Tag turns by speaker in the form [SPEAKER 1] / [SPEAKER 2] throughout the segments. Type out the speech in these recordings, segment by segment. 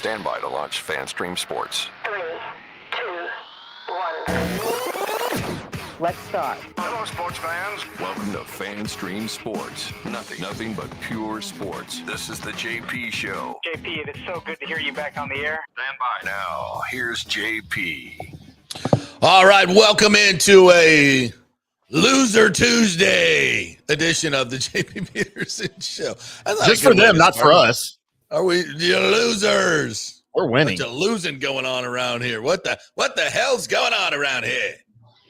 [SPEAKER 1] Stand by to launch FanStream Sports.
[SPEAKER 2] 3, 2, 1.
[SPEAKER 3] Let's start.
[SPEAKER 1] Hello, sports fans. Welcome to FanStream Sports. Nothing but pure sports. This is the JP Show.
[SPEAKER 4] JP, it is so good to hear you back on the air.
[SPEAKER 1] Stand by. Now, here's JP.
[SPEAKER 5] All right, welcome into a Loser Tuesday edition of the JP Peterson Show.
[SPEAKER 6] Just for them, not for us.
[SPEAKER 5] Are we you losers?
[SPEAKER 6] We're winning.
[SPEAKER 5] Bunch of losing going on around here. What the hell's going on around here?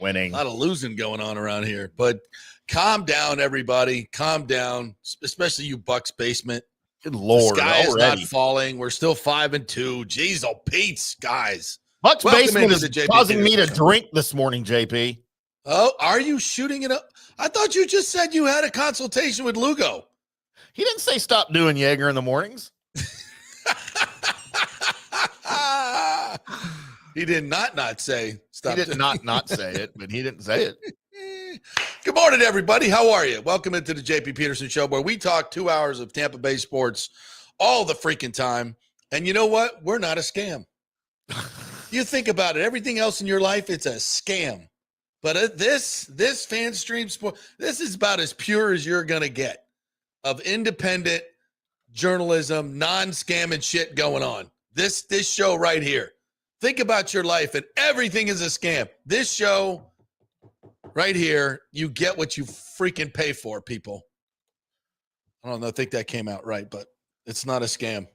[SPEAKER 6] Winning.
[SPEAKER 5] A lot of losing going on around here. But calm down, everybody. Calm down, especially you Bucs basement.
[SPEAKER 6] Good Lord.
[SPEAKER 5] The sky is
[SPEAKER 6] already.
[SPEAKER 5] not falling. We're still 5-2. Jeez, oh, Pete's, guys.
[SPEAKER 6] Bucs
[SPEAKER 5] Welcome
[SPEAKER 6] basement
[SPEAKER 5] into
[SPEAKER 6] is
[SPEAKER 5] the JP
[SPEAKER 6] causing me to
[SPEAKER 5] Peterson Show.
[SPEAKER 6] drink this morning, JP.
[SPEAKER 5] Oh, are you shooting it up? I thought you just said you had a consultation with Lugo.
[SPEAKER 6] He didn't say stop doing Jaeger in the mornings.
[SPEAKER 5] He did not say stop.
[SPEAKER 6] He did not say it, but he didn't say it.
[SPEAKER 5] Good morning, everybody. How are you? Welcome into the JP Peterson Show, where we talk 2 hours of Tampa Bay sports all the freaking time. And you know what? We're not a scam. You think about it. Everything else in your life, it's a scam. But this FanStream sport, this is about as pure as you're going to get of independent journalism, non-scamming shit going on. This show right here. Think about your life and everything is a scam. This show right here, you get what you freaking pay for, people. I don't know, I think that came out right, but it's not a scam.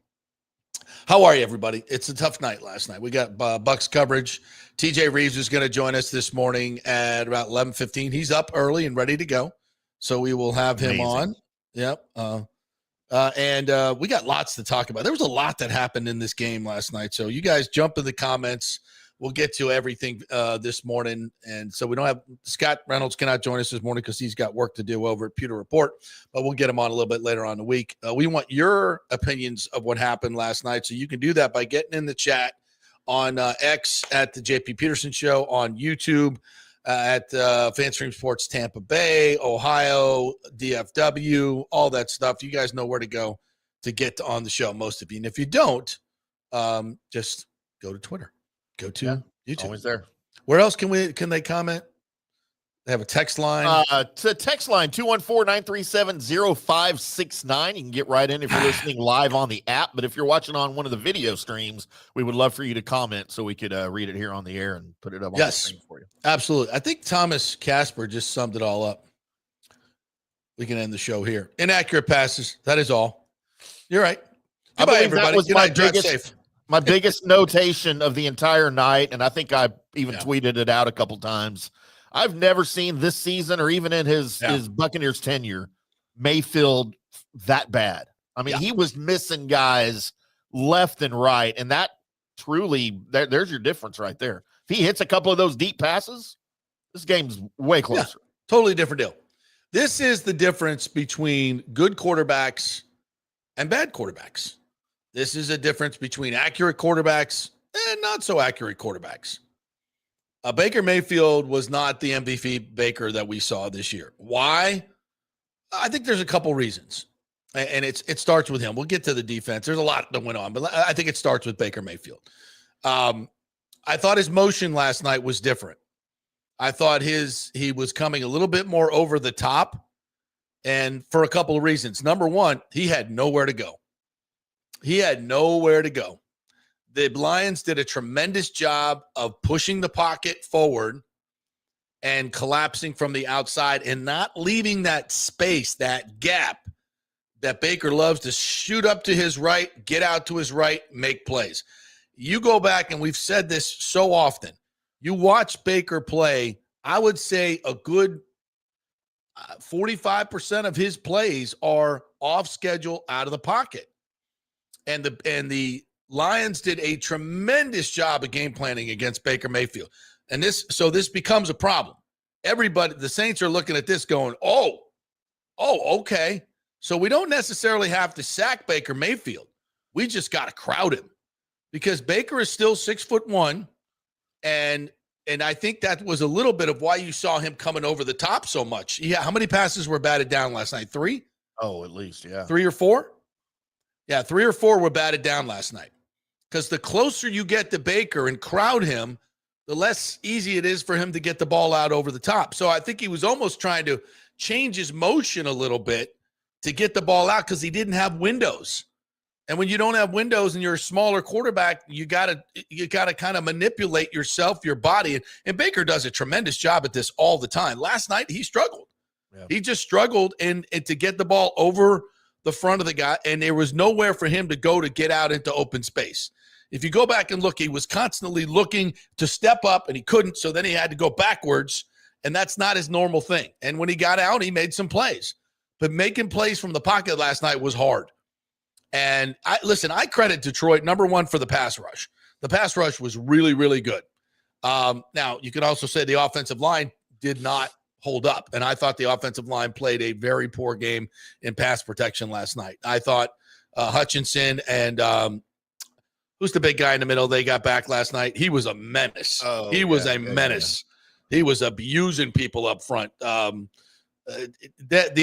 [SPEAKER 5] How are you, everybody? It's a tough night last night. We got Bucs coverage. TJ Rives is going to join us this morning at about 11:15. He's up early and ready to go, so we will have him on. Yep. And we got lots to talk about. There was a lot that happened in this game last night, so you guys jump in the comments. We'll get to everything this morning. And so we don't have Scott Reynolds cannot join us this morning because he's got work to do over at Pewter Report, but we'll get him on a little bit later on in the week. We want your opinions of what happened last night. So you can do that by getting in the chat on X at the JP Peterson Show, on YouTube at FanStream Sports Tampa Bay, Ohio, DFW, all that stuff. You guys know where to go to get on the show, most of you. And if you don't, just go to Twitter. Go to YouTube.
[SPEAKER 6] Always there.
[SPEAKER 5] Where else can they comment? They have a text line.
[SPEAKER 6] To text line 214-937-0569. You can get right in if you're listening live on the app. But if you're watching on one of the video streams, we would love for you to comment so we could read it here on the air and put it up on the screen for you.
[SPEAKER 5] Absolutely. I think Thomas Casper just summed it all up. We can end the show here. Inaccurate passes. That is all. You're right. Goodbye, everybody.
[SPEAKER 6] That was
[SPEAKER 5] Good night. Drive safe.
[SPEAKER 6] My biggest notation of the entire night, and I think I even tweeted it out a couple times. I've never seen this season or even in his Buccaneers tenure, Mayfield that bad. I mean, he was missing guys left and right, and that truly, there's your difference right there. If he hits a couple of those deep passes, this game's way closer.
[SPEAKER 5] Yeah, totally different deal. This is the difference between good quarterbacks and bad quarterbacks. This is a difference between accurate quarterbacks and not so accurate quarterbacks. Baker Mayfield was not the MVP Baker that we saw this year. Why? I think there's a couple reasons, and it starts with him. We'll get to the defense. There's a lot that went on, but I think it starts with Baker Mayfield. I thought his motion last night was different. I thought he was coming a little bit more over the top, and for a couple of reasons. Number one, he had nowhere to go. The Lions did a tremendous job of pushing the pocket forward and collapsing from the outside and not leaving that space, that gap that Baker loves to shoot up to his right, get out to his right, make plays. You go back, and we've said this so often. You watch Baker play, I would say a good 45% of his plays are off schedule, out of the pocket. And the Lions did a tremendous job of game planning against Baker Mayfield. And this becomes a problem. Everybody, the Saints are looking at this going, okay. So we don't necessarily have to sack Baker Mayfield. We just got to crowd him because Baker is still 6'1", and I think that was a little bit of why you saw him coming over the top so much. Yeah, how many passes were batted down last night? 3?
[SPEAKER 6] Oh, at least, yeah.
[SPEAKER 5] 3 or 4? Yeah, 3 or 4 were batted down last night. because the closer you get to Baker and crowd him, the less easy it is for him to get the ball out over the top. So I think he was almost trying to change his motion a little bit to get the ball out because he didn't have windows. And when you don't have windows and you're a smaller quarterback, you gotta kind of manipulate yourself, your body. And Baker does a tremendous job at this all the time. Last night, he struggled. Yeah. He just struggled and to get the ball over the front of the guy, and there was nowhere for him to go to get out into open space. If you go back and look, he was constantly looking to step up, and he couldn't, so then he had to go backwards, and that's not his normal thing. And when he got out, he made some plays. But making plays from the pocket last night was hard. And I credit Detroit, number one, for the pass rush. The pass rush was really, really good. Now, you could also say the offensive line did not hold up. And I thought the offensive line played a very poor game in pass protection last night. I thought Hutchinson and who's the big guy in the middle they got back last night? He was a menace. He was a menace. Yeah. He was abusing people up front. The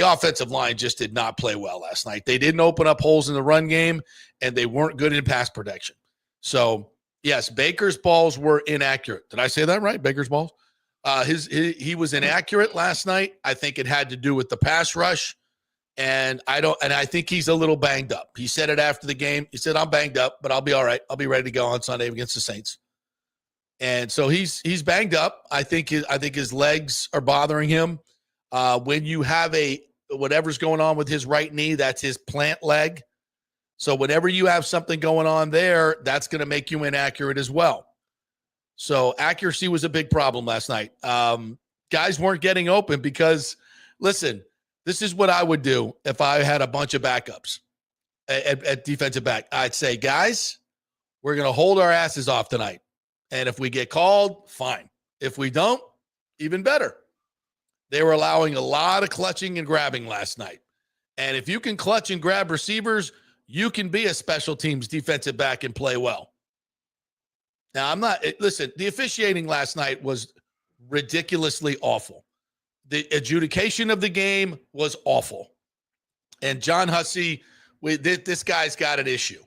[SPEAKER 5] offensive line just did not play well last night. They didn't open up holes in the run game, and they weren't good in pass protection. So, yes, Baker's balls were inaccurate. Did I say that right? Baker's balls? He was inaccurate last night. I think it had to do with the pass rush, and I think he's a little banged up. He said it after the game. He said, "I'm banged up, but I'll be all right. I'll be ready to go on Sunday against the Saints." And so he's banged up. I think his legs are bothering him. When you have whatever's going on with his right knee, that's his plant leg. So whenever you have something going on there, that's going to make you inaccurate as well. So accuracy was a big problem last night. Guys weren't getting open because, listen, this is what I would do if I had a bunch of backups at defensive back. I'd say, guys, we're going to hold our asses off tonight. And if we get called, fine. If we don't, even better. They were allowing a lot of clutching and grabbing last night. And if you can clutch and grab receivers, you can be a special teams defensive back and play well. Now, the officiating last night was ridiculously awful. The adjudication of the game was awful. And John Hussey, this guy's got an issue.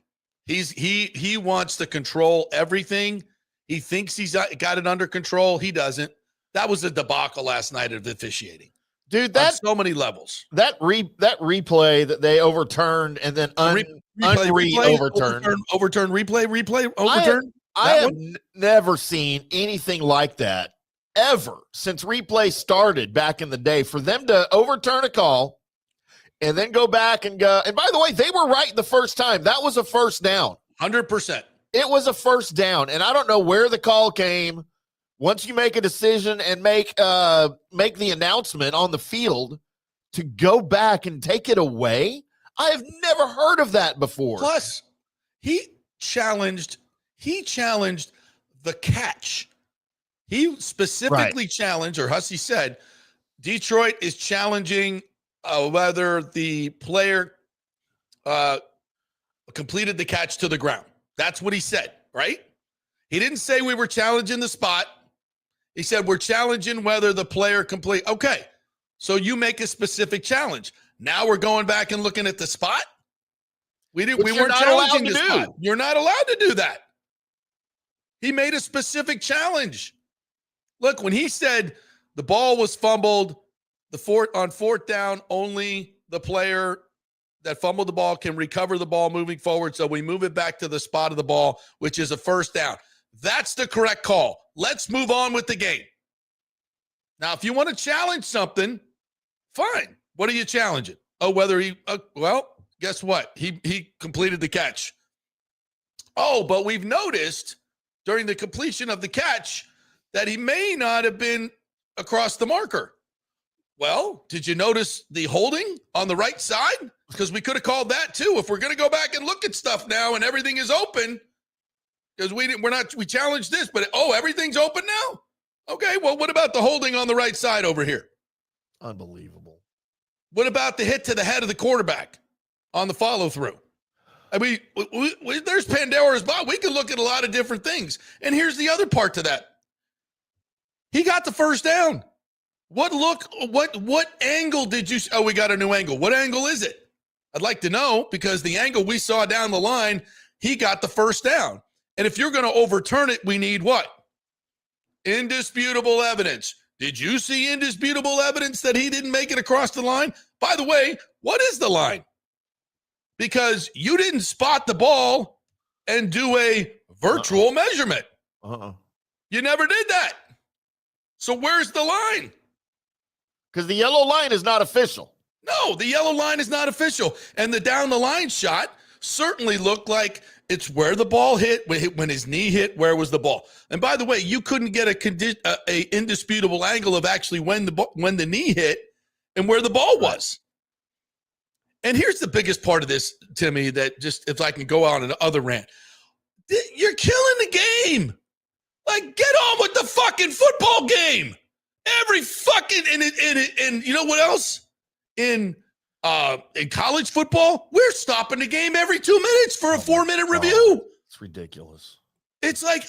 [SPEAKER 5] He wants to control everything. He thinks he's got it under control. He doesn't. That was a debacle last night of officiating. Dude, that's so many levels.
[SPEAKER 6] That replay that they overturned and then overturned. I have never seen anything like that ever since replay started back in the day. For them to overturn a call and then go back and go. And by the way, they were right the first time. That was a first down.
[SPEAKER 5] 100%.
[SPEAKER 6] It was a first down. And I don't know where the call came. Once you make a decision and make the announcement on the field to go back and take it away, I have never heard of that before.
[SPEAKER 5] Plus, he challenged the catch. He specifically challenged, or Hussey said, Detroit is challenging whether the player completed the catch to the ground. That's what he said, right? He didn't say we were challenging the spot. He said, we're challenging whether the player complete. Okay, so you make a specific challenge. Now we're going back and looking at the spot? We weren't challenging the spot. You're not allowed to do that. He made a specific challenge. Look, when he said the ball was fumbled, on fourth down, only the player that fumbled the ball can recover the ball moving forward, so we move it back to the spot of the ball, which is a first down. That's the correct call. Let's move on with the game. Now, if you want to challenge something, fine. What are you challenging? Oh, whether guess what? He completed the catch. Oh, but we've noticed during the completion of the catch that he may not have been across the marker. Well, did you notice the holding on the right side? Because we could have called that too. If we're going to go back and look at stuff now and everything is open, because we challenged this, but everything's open now? Okay, well, what about the holding on the right side over here?
[SPEAKER 6] Unbelievable.
[SPEAKER 5] What about the hit to the head of the quarterback on the follow-through? I mean, there's Pandora's box. We can look at a lot of different things. And here's the other part to that. He got the first down. What angle did you – we got a new angle. What angle is it? I'd like to know, because the angle we saw down the line, he got the first down. And if you're going to overturn it, we need what? Indisputable evidence. Did you see indisputable evidence that he didn't make it across the line? By the way, what is the line? Because you didn't spot the ball and do a virtual measurement. You never did that. So where's the line?
[SPEAKER 6] Because the yellow line is not official.
[SPEAKER 5] No, the yellow line is not official. And the down the line shot certainly looked like it's where the ball hit, when his knee hit, where was the ball? And by the way, you couldn't get a indisputable angle of actually when the knee hit and where the ball was. And here's the biggest part of this, Timmy, that just, if I can go on another rant, you're killing the game. Like, get on with the fucking football game. Every fucking, and you know what else? In college football, we're stopping the game every 2 minutes for a 4-minute review.
[SPEAKER 6] It's ridiculous.
[SPEAKER 5] It's like,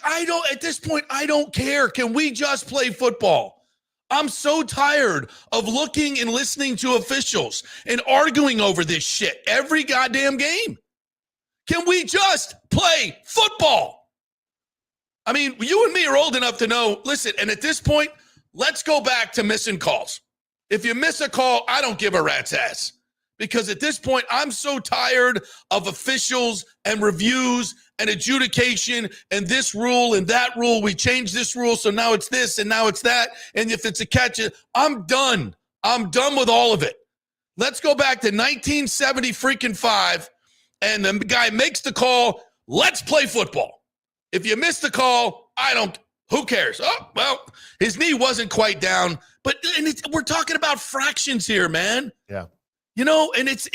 [SPEAKER 5] at this point, I don't care. Can we just play football? I'm so tired of looking and listening to officials and arguing over this shit every goddamn game. Can we just play football? I mean, you and me are old enough to know, listen, and at this point, let's go back to missing calls. If you miss a call, I don't give a rat's ass. Because at this point, I'm so tired of officials and reviews and adjudication and this rule and that rule. We changed this rule, so now it's this and now it's that. And if it's a catch, I'm done. I'm done with all of it. Let's go back to 1975, and the guy makes the call. Let's play football. If you miss the call, who cares? Oh, well, his knee wasn't quite down, but we're talking about fractions here, man.
[SPEAKER 6] Yeah.
[SPEAKER 5] You know, and it's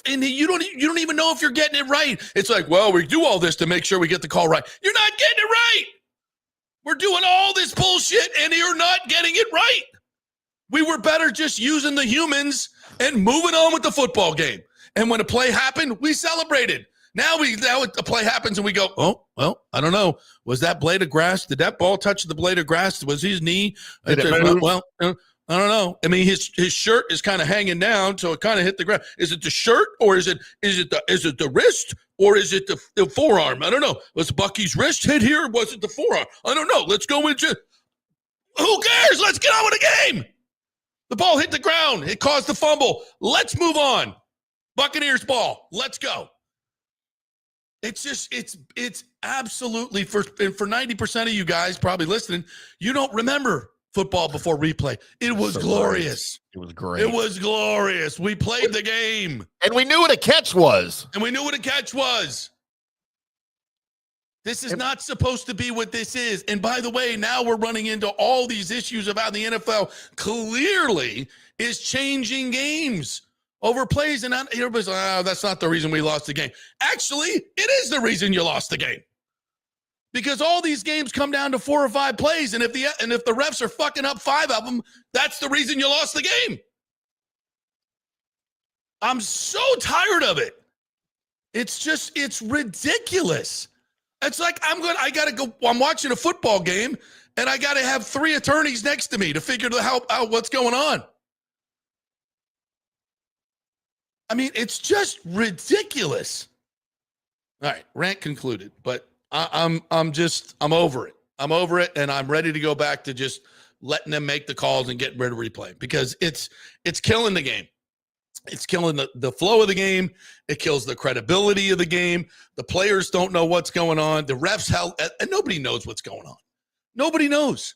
[SPEAKER 5] and you don't even know if you're getting it right. It's like, well, we do all this to make sure we get the call right. You're not getting it right. We're doing all this bullshit, and you're not getting it right. We were better just using the humans and moving on with the football game. And when a play happened, we celebrated. Now the play happens and we go, oh, well, I don't know. Was that blade of grass? Did that ball touch the blade of grass? Was his knee? Well, I don't know. I mean, his shirt is kind of hanging down, so it kind of hit the ground. Is it the shirt, or is it the wrist, or is it the forearm? I don't know. Was Bucky's wrist hit here, or was it the forearm? I don't know. Let's go into. Who cares? Let's get on with the game. The ball hit the ground. It caused the fumble. Let's move on. Buccaneers ball. Let's go. It's just it's absolutely for 90% of you guys probably listening, you don't remember football before replay. It was so glorious.
[SPEAKER 6] It was great.
[SPEAKER 5] It was glorious. We played the game.
[SPEAKER 6] And we knew what a catch was.
[SPEAKER 5] This is not supposed to be what this is. And by the way, now we're running into all these issues about the NFL clearly is changing games over plays. And everybody's like, oh, that's not the reason we lost the game. Actually, it is the reason you lost the game. Because all these games come down to 4 or 5 plays, and if the refs are fucking up 5 of them, that's the reason you lost the game. I'm so tired of it. It's ridiculous. It's like I'm watching a football game, and I got to have 3 attorneys next to me to figure out what's going on. I mean, it's just ridiculous. All right, rant concluded, but I'm over it. I'm over it, and I'm ready to go back to just letting them make the calls and getting rid of replay because it's killing the game. It's killing the flow of the game. It kills the credibility of the game. The players don't know what's going on. The refs, and nobody knows what's going on. Nobody knows.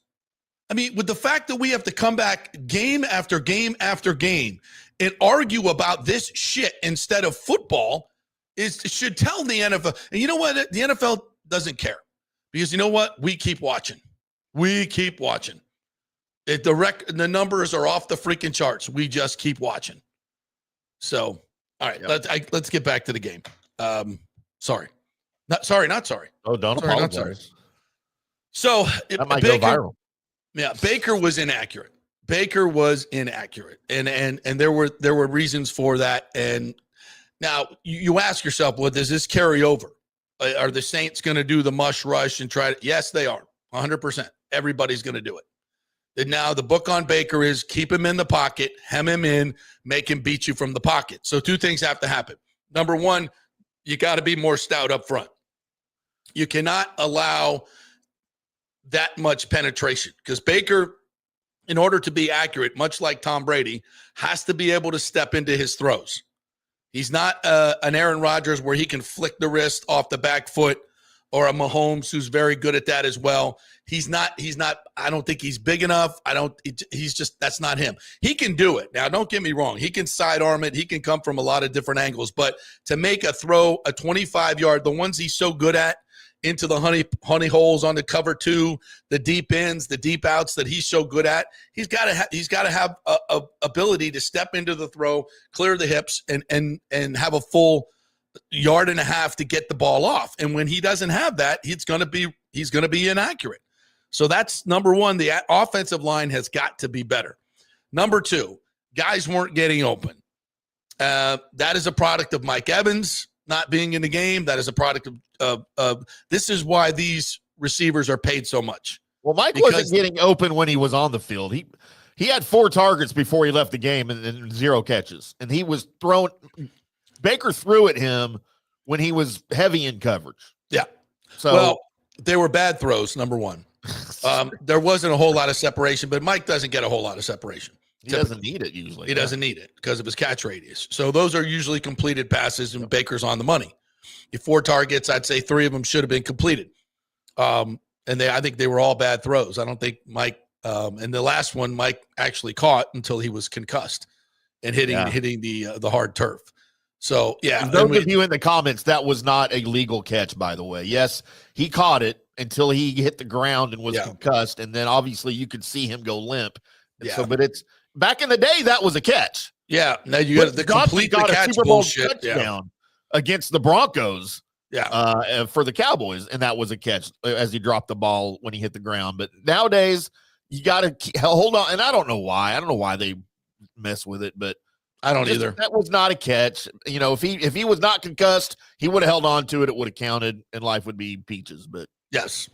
[SPEAKER 5] I mean, with the fact that we have to come back game after game after game and argue about this shit instead of football should tell the NFL. And you know what? The NFL doesn't care because you know what? We keep watching. The numbers are off the freaking charts. We just keep watching. So, all right, let's get back to the game. Sorry. Not sorry.
[SPEAKER 6] Oh, don't apologize.
[SPEAKER 5] So,
[SPEAKER 6] that might go viral.
[SPEAKER 5] Yeah, Baker was inaccurate. And there were reasons for that. And now you ask yourself, well, does this carry over? Are the Saints going to do the mush rush and try to? Yes, they are. 100%. Everybody's going to do it. And now the book on Baker is keep him in the pocket, hem him in, make him beat you from the pocket. So 2 things have to happen. Number 1, you got to be more stout up front. You cannot allow that much penetration because Baker, in order to be accurate, much like Tom Brady, has to be able to step into his throws. He's not an Aaron Rodgers where he can flick the wrist off the back foot, or a Mahomes who's very good at that as well. He's not, I don't think he's big enough. That's not him. He can do it. Now, don't get me wrong. He can sidearm it. He can come from a lot of different angles, but to make a throw, a 25-yard, the ones he's so good at, into the honey holes on the cover two, the deep ends, the deep outs that he's so good at, he's got to have a ability to step into the throw, clear the hips, and have a full yard and a half to get the ball off. And when he doesn't have that, he's going to be inaccurate. So that's number one. The offensive line has got to be better. Number two, guys weren't getting open. That is a product of Mike Evans not being in the game. That is a product of this is why these receivers are paid so much.
[SPEAKER 6] Well, Mike wasn't getting open when he was on the field. He had 4 targets before he left the game and 0 catches. And he was thrown. Baker threw at him when he was heavy in coverage.
[SPEAKER 5] Yeah.
[SPEAKER 6] So,
[SPEAKER 5] well, they were bad throws, number one. There wasn't a whole lot of separation, but Mike doesn't get a whole lot of separation.
[SPEAKER 6] He doesn't need it usually.
[SPEAKER 5] He doesn't need it because of his catch radius. So those are usually completed passes, and Baker's on the money. If 4 targets, I'd say 3 of them should have been completed. And I think they were all bad throws. I don't think Mike and the last one Mike actually caught until he was concussed and hitting the hard turf. So, yeah.
[SPEAKER 6] Those of you in the comments, that was not a legal catch, by the way. Yes, he caught it until he hit the ground and was concussed, and then obviously you could see him go limp. So, but it's back in the day, that was a catch.
[SPEAKER 5] Yeah. Now you got the complete the catch
[SPEAKER 6] Super Bowl
[SPEAKER 5] bullshit
[SPEAKER 6] touchdown against the Broncos.
[SPEAKER 5] Yeah.
[SPEAKER 6] For the Cowboys, and that was a catch as he dropped the ball when he hit the ground. But nowadays, you got to hold on, and I don't know why. I don't know why they mess with it, but
[SPEAKER 5] I don't either.
[SPEAKER 6] That was not a catch. You know, if he was not concussed, he would have held on to it. It would have counted, and life would be peaches. But
[SPEAKER 5] yes,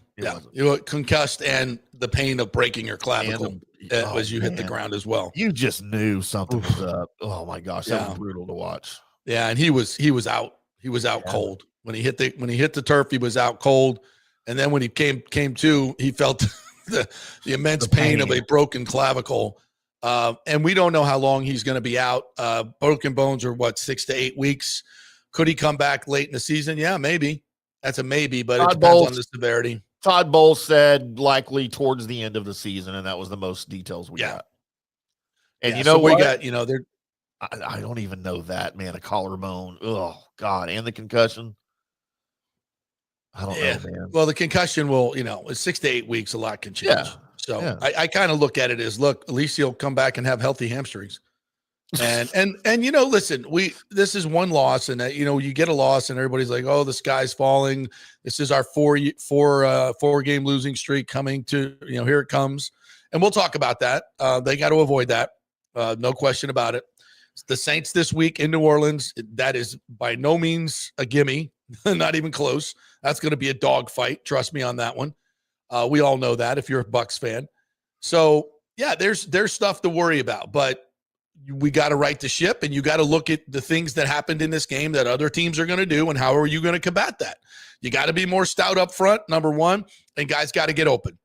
[SPEAKER 5] you were concussed, and the pain of breaking your clavicle as you hit the ground as well.
[SPEAKER 6] You just knew something was up. Oh my gosh, that was brutal to watch.
[SPEAKER 5] Yeah, and he was out. He was out cold when he hit the turf. He was out cold, and then when he came to, he felt the immense pain of a broken clavicle. And we don't know how long he's going to be out. Broken bones are 6 to 8 weeks. Could he come back late in the season? Yeah, maybe. That's a maybe, but it depends on the severity.
[SPEAKER 6] Todd Bowles said likely towards the end of the season, and that was the most details we got. And you know what?
[SPEAKER 5] We got,
[SPEAKER 6] I don't even know that, man. A collarbone. Oh, God. And the concussion. I don't know, man.
[SPEAKER 5] Well, the concussion will, it's 6 to 8 weeks. A lot can change.
[SPEAKER 6] Yeah.
[SPEAKER 5] So I kind of look at it as, at least he'll come back and have healthy hamstrings. And listen, this is one loss, and you get a loss, and everybody's like, "Oh, the sky's falling. This is our four game losing streak coming to here it comes." And we'll talk about that. They got to avoid that, no question about it. The Saints this week in New Orleans. That is by no means a gimme, not even close. That's going to be a dogfight. Trust me on that one. We all know that if you're a Bucs fan. So yeah, there's stuff to worry about, but we got to right the ship, and you got to look at the things that happened in this game that other teams are going to do, and how are you going to combat that? You got to be more stout up front, number one, and guys got to get open.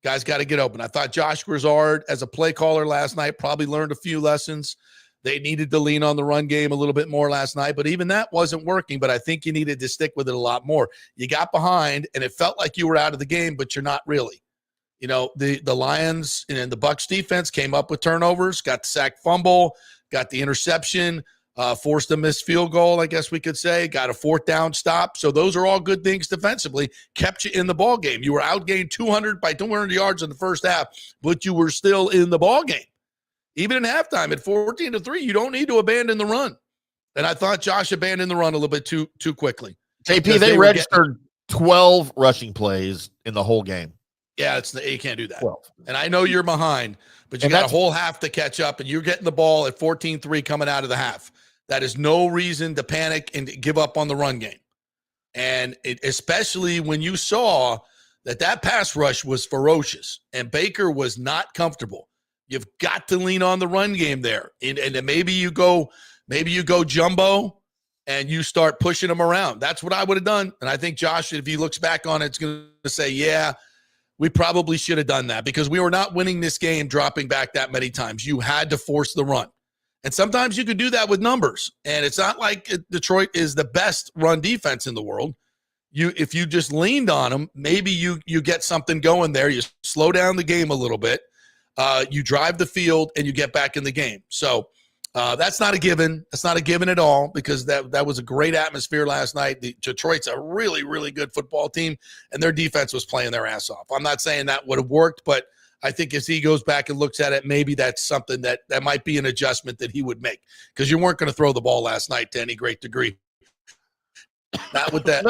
[SPEAKER 5] I thought Josh Grizzard, as a play caller last night, probably learned a few lessons. They needed to lean on the run game a little bit more last night, but even that wasn't working. But I think you needed to stick with it a lot more. You got behind, and it felt like you were out of the game, but you're not really. The Lions and the Bucs defense came up with turnovers, got the sack fumble, got the interception, forced a missed field goal, I guess we could say, got a 4th down stop. So those are all good things defensively, kept you in the ball game. You were outgained 200 yards in the first half, but you were still in the ball game. Even in halftime at 14-3, you don't need to abandon the run. And I thought Josh abandoned the run a little bit too quickly.
[SPEAKER 6] JP, they registered 12 rushing plays in the whole game.
[SPEAKER 5] Yeah, you can't do that.
[SPEAKER 6] 12.
[SPEAKER 5] And I know you're behind, but you got a whole half to catch up, and you're getting the ball at 14-3 coming out of the half. That is no reason to panic and give up on the run game. And especially when you saw that pass rush was ferocious and Baker was not comfortable. You've got to lean on the run game there. And maybe you go jumbo and you start pushing them around. That's what I would have done. And I think Josh, if he looks back on it, is going to say, yeah, we probably should have done that because we were not winning this game dropping back that many times. You had to force the run. And sometimes you could do that with numbers. And it's not like Detroit is the best run defense in the world. If you just leaned on them, maybe you get something going there. You slow down the game a little bit. You drive the field, and you get back in the game. So that's not a given. That's not a given at all because that was a great atmosphere last night. Detroit's a really, really good football team, and their defense was playing their ass off. I'm not saying that would have worked, but I think as he goes back and looks at it, maybe that's something that might be an adjustment that he would make because you weren't going to throw the ball last night to any great degree. Not with that,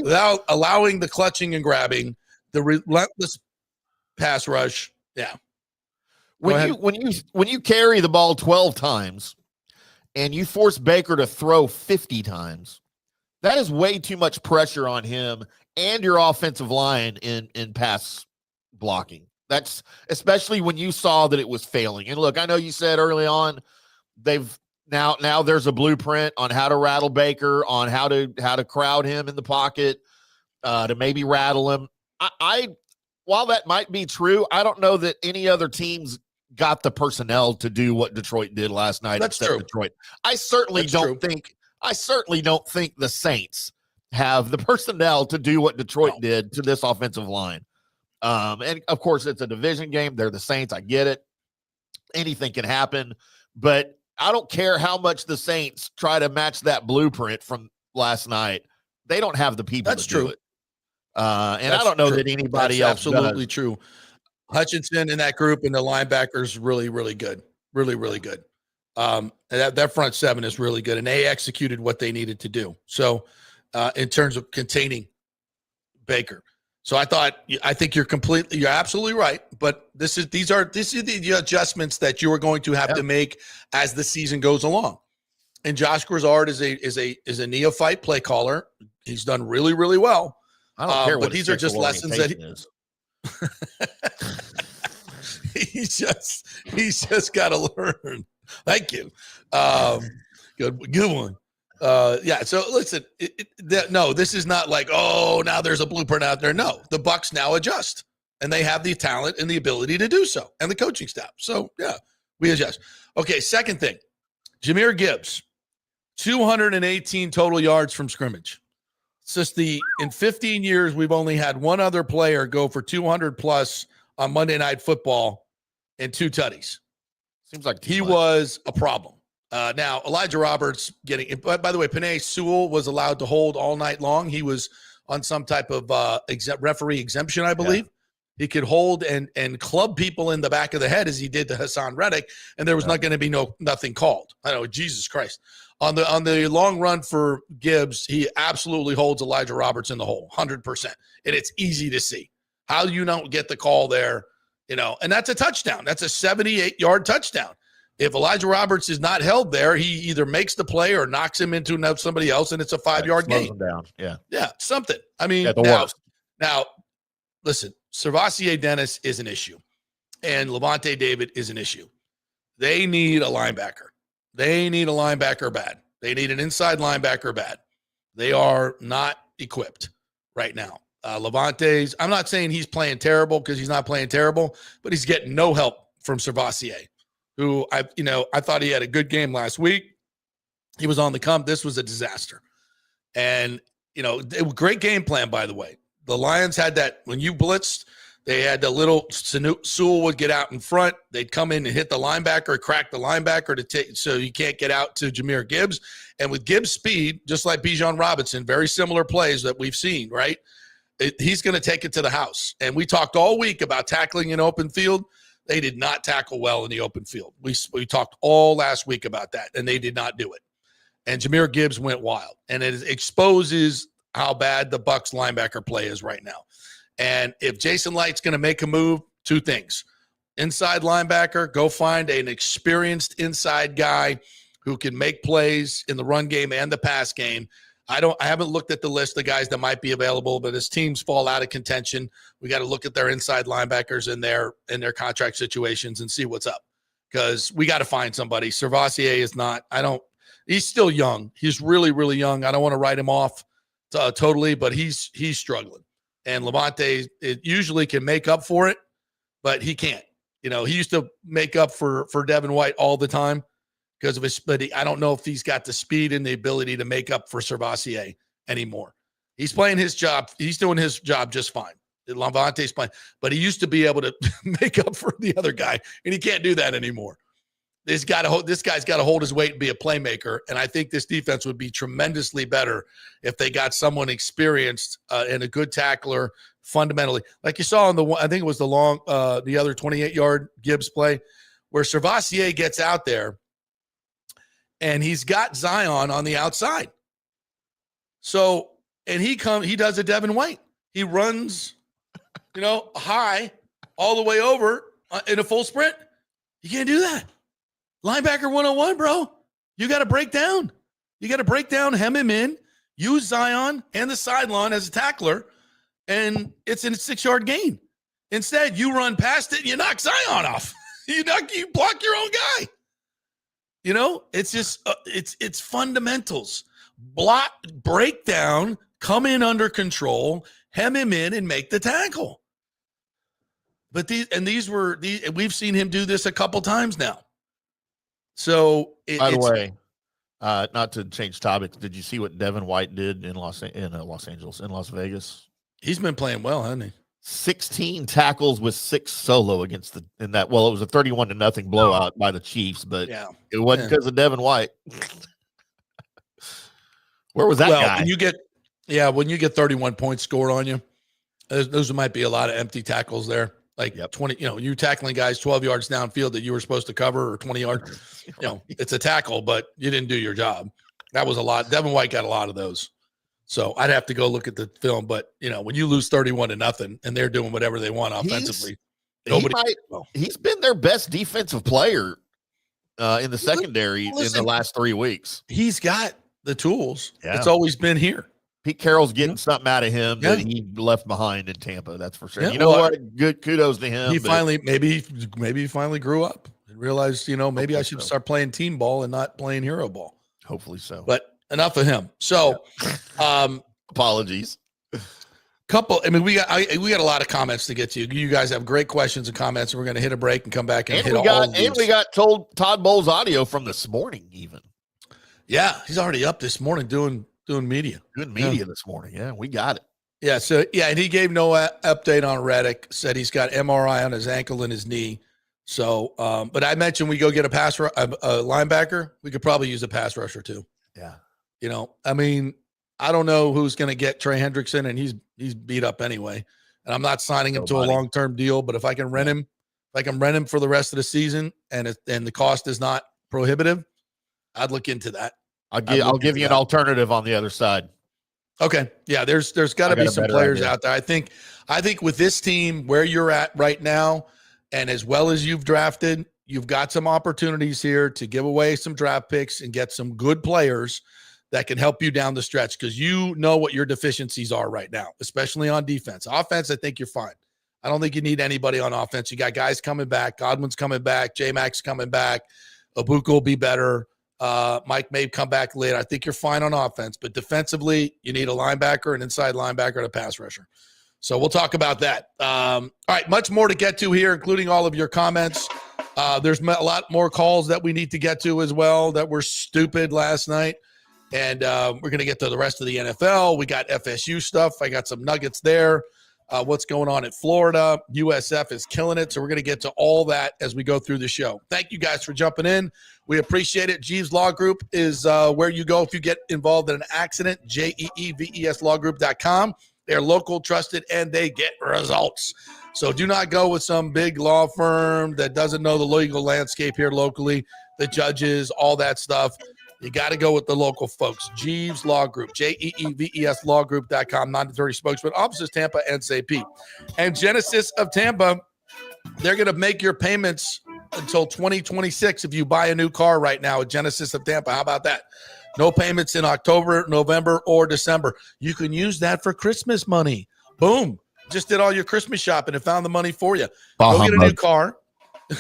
[SPEAKER 5] without allowing the clutching and grabbing, the relentless pass rush. Yeah.
[SPEAKER 6] When you carry the ball 12 times and you force Baker to throw 50 times, that is way too much pressure on him and your offensive line in pass blocking. That's especially when you saw that it was failing. And look, I know you said early on they've now there's a blueprint on how to rattle Baker, on how to crowd him in the pocket, to maybe rattle him. I while that might be true, I don't know that any other teams got the personnel to do what Detroit did last night.
[SPEAKER 5] That's true.
[SPEAKER 6] Detroit. I certainly don't think the Saints have the personnel to do what Detroit did to this offensive line. And of course it's a division game. They're the Saints. I get it. Anything can happen, but I don't care how much the Saints try to match that blueprint from last night. They don't have the people to do it. And I don't know that anybody else
[SPEAKER 5] absolutely
[SPEAKER 6] does.
[SPEAKER 5] True. Hutchinson in that group and the linebackers really, really good. Really, really good. And that front seven is really good. And they executed what they needed to do. So in terms of containing Baker. So I think you're absolutely right. But these are the adjustments that you are going to have to make as the season goes along. And Josh Grizzard is a neophyte play caller. He's done really, really well.
[SPEAKER 6] I don't care what
[SPEAKER 5] but these are just lessons that he's just got to learn. Thank you. Good one. Yeah. So listen, no, this is not like, oh, now there's a blueprint out there. No, the Bucs now adjust, and they have the talent and the ability to do so, and the coaching staff. So yeah, we adjust. Okay. Second thing, Jahmyr Gibbs, 218 total yards from scrimmage. It's just in 15 years, we've only had one other player go for 200 plus on Monday Night Football and 2 tutties.
[SPEAKER 6] Seems like
[SPEAKER 5] he was a problem. Now, Elijah Roberts by the way, Penei Sewell was allowed to hold all night long. He was on some type of referee exemption, I believe. Yeah. He could hold and club people in the back of the head as he did to Hassan Reddick, and there was not going to be nothing called. I know, Jesus Christ. On the long run for Gibbs, he absolutely holds Elijah Roberts in the hole, 100%. And it's easy to see how you don't get the call there, and that's a touchdown. That's a 78-yard touchdown. If Elijah Roberts is not held there, he either makes the play or knocks him into somebody else, and it's a 5-yard gain.
[SPEAKER 6] Him down.
[SPEAKER 5] Yeah, something. I mean, now, listen, Servassier Dennis is an issue, and Levante David is an issue. They need a linebacker. They need a linebacker bad. They need an inside linebacker bad. They are not equipped right now. Levante's, I'm not saying he's playing terrible because he's not playing terrible, but he's getting no help from Servassier, who I thought he had a good game last week. He was on the come. This was a disaster. And, great game plan, by the way. The Lions had that when you blitzed, they had the little Sewell would get out in front. They'd come in and hit the linebacker, crack the linebacker so you can't get out to Jahmyr Gibbs. And with Gibbs' speed, just like Bijan Robinson, very similar plays that we've seen, right? He's going to take it to the house. And we talked all week about tackling in open field. They did not tackle well in the open field. We talked all last week about that, and they did not do it. And Jahmyr Gibbs went wild. And it exposes how bad the Bucs linebacker play is right now. And if Jason Light's going to make a move, 2 things. Inside linebacker, go find an experienced inside guy who can make plays in the run game and the pass game. I haven't looked at the list of guys that might be available, but as teams fall out of contention, we got to look at their inside linebackers and their contract situations and see what's up. Because we got to find somebody. Servassier is not, He's still young. He's really, really young. I don't want to write him off totally, but he's struggling. And Levante usually can make up for it, but he can't. He used to make up for Devin White all the time because of his, but I don't know if he's got the speed and the ability to make up for Servassier anymore. He's playing his job. He's doing his job just fine. Levante's playing, but he used to be able to make up for the other guy, and he can't do that anymore. This guy's got to hold his weight and be a playmaker, and I think this defense would be tremendously better if they got someone experienced and a good tackler fundamentally. Like you saw on I think it was the other 28-yard Gibbs play where Servassier gets out there, and he's got Zion on the outside. So, and he does a Devin White. He runs, high all the way over in a full sprint. You can't do that. Linebacker 101, bro. You got to break down. You got to break down, hem him in, use Zion and the sideline as a tackler, and it's in a 6-yard gain. Instead, you run past it and you knock Zion off. You block your own guy. It's just it's fundamentals. Block, break down, come in under control, hem him in, and make the tackle. But we've seen him do this a couple times now. So,
[SPEAKER 6] by the way, not to change topics, did you see what Devin White did in Las Vegas?
[SPEAKER 5] He's been playing well, hasn't he?
[SPEAKER 6] 16 tackles with 6 solo it was a 31-0 blowout by the Chiefs, but it wasn't because of Devin White. Where was that guy?
[SPEAKER 5] When you get 31 points scored on you, those might be a lot of empty tackles there. 20, you're tackling guys 12 yards downfield that you were supposed to cover, or 20 yards. It's a tackle, but you didn't do your job. That was a lot. Devin White got a lot of those. So I'd have to go look at the film. But, when you lose 31-0 and they're doing whatever they want offensively,
[SPEAKER 6] he's been their best defensive player in the secondary in the last 3 weeks.
[SPEAKER 5] He's got the tools. Yeah. It's always been here.
[SPEAKER 6] Pete Carroll's getting something out of him that he left behind in Tampa. That's for sure. Yeah, what? Good kudos to him.
[SPEAKER 5] He maybe he finally grew up and realized, maybe I should start playing team ball and not playing hero ball.
[SPEAKER 6] Hopefully so.
[SPEAKER 5] But enough of him. So,
[SPEAKER 6] apologies.
[SPEAKER 5] We got a lot of comments to get to. You guys have great questions and comments, and we're going to hit a break and come back and hit all of these.
[SPEAKER 6] And we got Todd Bowles audio from this morning even.
[SPEAKER 5] Yeah, he's already up this morning doing media.
[SPEAKER 6] Good media this morning. Yeah, we got it.
[SPEAKER 5] Yeah, so, and he gave no update on Reddick, said he's got MRI on his ankle and his knee. So, but I mentioned we go get a linebacker. We could probably use a pass rusher too.
[SPEAKER 6] Yeah.
[SPEAKER 5] I don't know who's going to get Trey Hendrickson, and he's beat up anyway. And I'm not signing him to a long-term deal, but if I can rent him for the rest of the season and the cost is not prohibitive, I'd look into that.
[SPEAKER 6] I'll give you an alternative on the other side.
[SPEAKER 5] Okay. Yeah, there's got to be some players out there. I think with this team where you're at right now, and as well as you've drafted, you've got some opportunities here to give away some draft picks and get some good players that can help you down the stretch, because you know what your deficiencies are right now, especially on defense. Offense, I think you're fine. I don't think you need anybody on offense. You got guys coming back. Godwin's coming back. J-Mac's coming back. Abuka will be better. Mike may come back later. I think you're fine on offense, but defensively, you need a linebacker, an inside linebacker, and a pass rusher. So we'll talk about that. All right, much more to get to here, including all of your comments. There's a lot more calls that we need to get to as well that were stupid last night. And we're going to get to the rest of the NFL. We got FSU stuff. I got some nuggets there. What's going on in Florida. USF is killing it. So we're going to get to all that as we go through the show. Thank you guys for jumping in. We appreciate it. Jeeves Law Group is where you go if you get involved in an accident. JEEVESLawgroup.com. They're local, trusted, and they get results. So do not go with some big law firm that doesn't know the legal landscape here locally, the judges, all that stuff. You got to go with the local folks. Jeeves Law Group, JEEVESLawgroup.com, 9-30 spokesman, offices Tampa and St. Pete. And Genesis of Tampa, they're going to make your payments until 2026 if you buy a new car right now at Genesis of Tampa. How about that? No payments in October, November, or December. You can use that for Christmas money. Boom. Just did all your Christmas shopping and found the money for you. Go get a new car.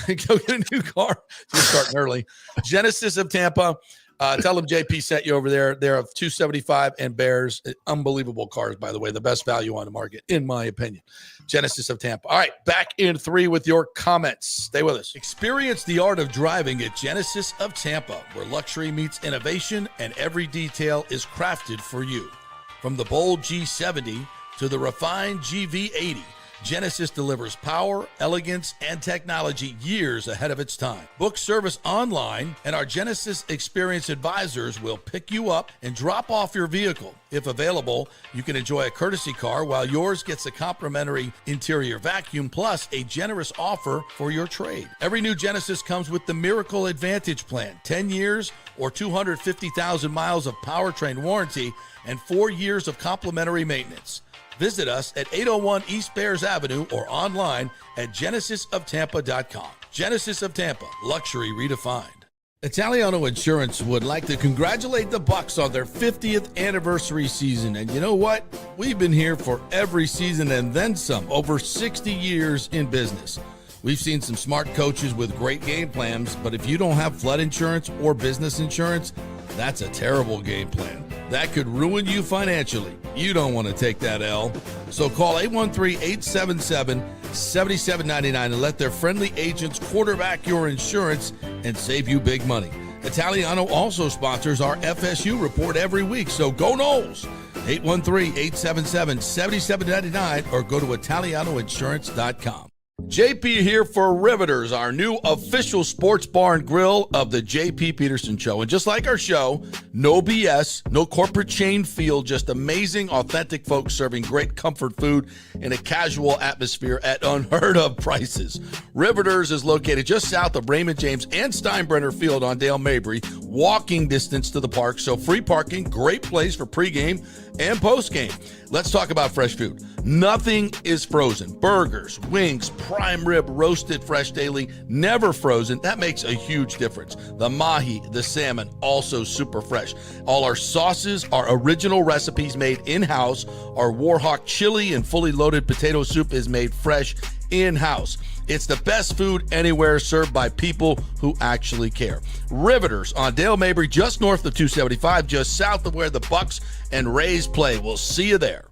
[SPEAKER 5] Go get a new car. You're starting early. Genesis of Tampa. Tell them JP sent you over there. They're of 275 and Bears. Unbelievable cars, by the way. The best value on the market, in my opinion. Genesis of Tampa. All right, back in 3 with your comments. Stay with us. Experience the art of driving at Genesis of Tampa, where luxury meets innovation and every detail is crafted for you. From the bold G70 to the refined GV80, Genesis delivers power, elegance, and technology years ahead of its time. Book service online, and our Genesis Experience advisors will pick you up and drop off your vehicle. If available, you can enjoy a courtesy car while yours gets a complimentary interior vacuum plus a generous offer for your trade. Every new Genesis comes with the Miracle Advantage Plan, 10 years or 250,000 miles of powertrain warranty and 4 years of complimentary maintenance. Visit us at 801 East Bears Avenue or online at genesisoftampa.com. Genesis of Tampa, luxury redefined. Italiano Insurance would like to congratulate the Bucs on their 50th anniversary season. And you know what? We've been here for every season and then some, over 60 years in business. We've seen some smart coaches with great game plans, but if you don't have flood insurance or business insurance, that's a terrible game plan. That could ruin you financially. You don't want to take that L. So call 813-877-7799 and let their friendly agents quarterback your insurance and save you big money. Italiano also sponsors our FSU report every week, so go Noles. 813-877-7799 or go to italianoinsurance.com. JP here for Riveters, our new official sports bar and grill of the JP Peterson Show. And just like our show, no BS, no corporate chain feel, just amazing, authentic folks serving great comfort food in a casual atmosphere at unheard of prices. Riveters is located just south of Raymond James and Steinbrenner Field on Dale Mabry, walking distance to the park, so free parking, great place for pregame and postgame. Let's talk about fresh food. Nothing is frozen. Burgers, wings, prime rib, roasted fresh daily, never frozen. That makes a huge difference. The mahi, the salmon, also super fresh. All our sauces are original recipes made in-house. Our Warhawk chili and fully loaded potato soup is made fresh in-house. It's the best food anywhere, served by people who actually care. Riveters on Dale Mabry, just north of 275, just south of where the Bucs and Rays play. We'll see you there.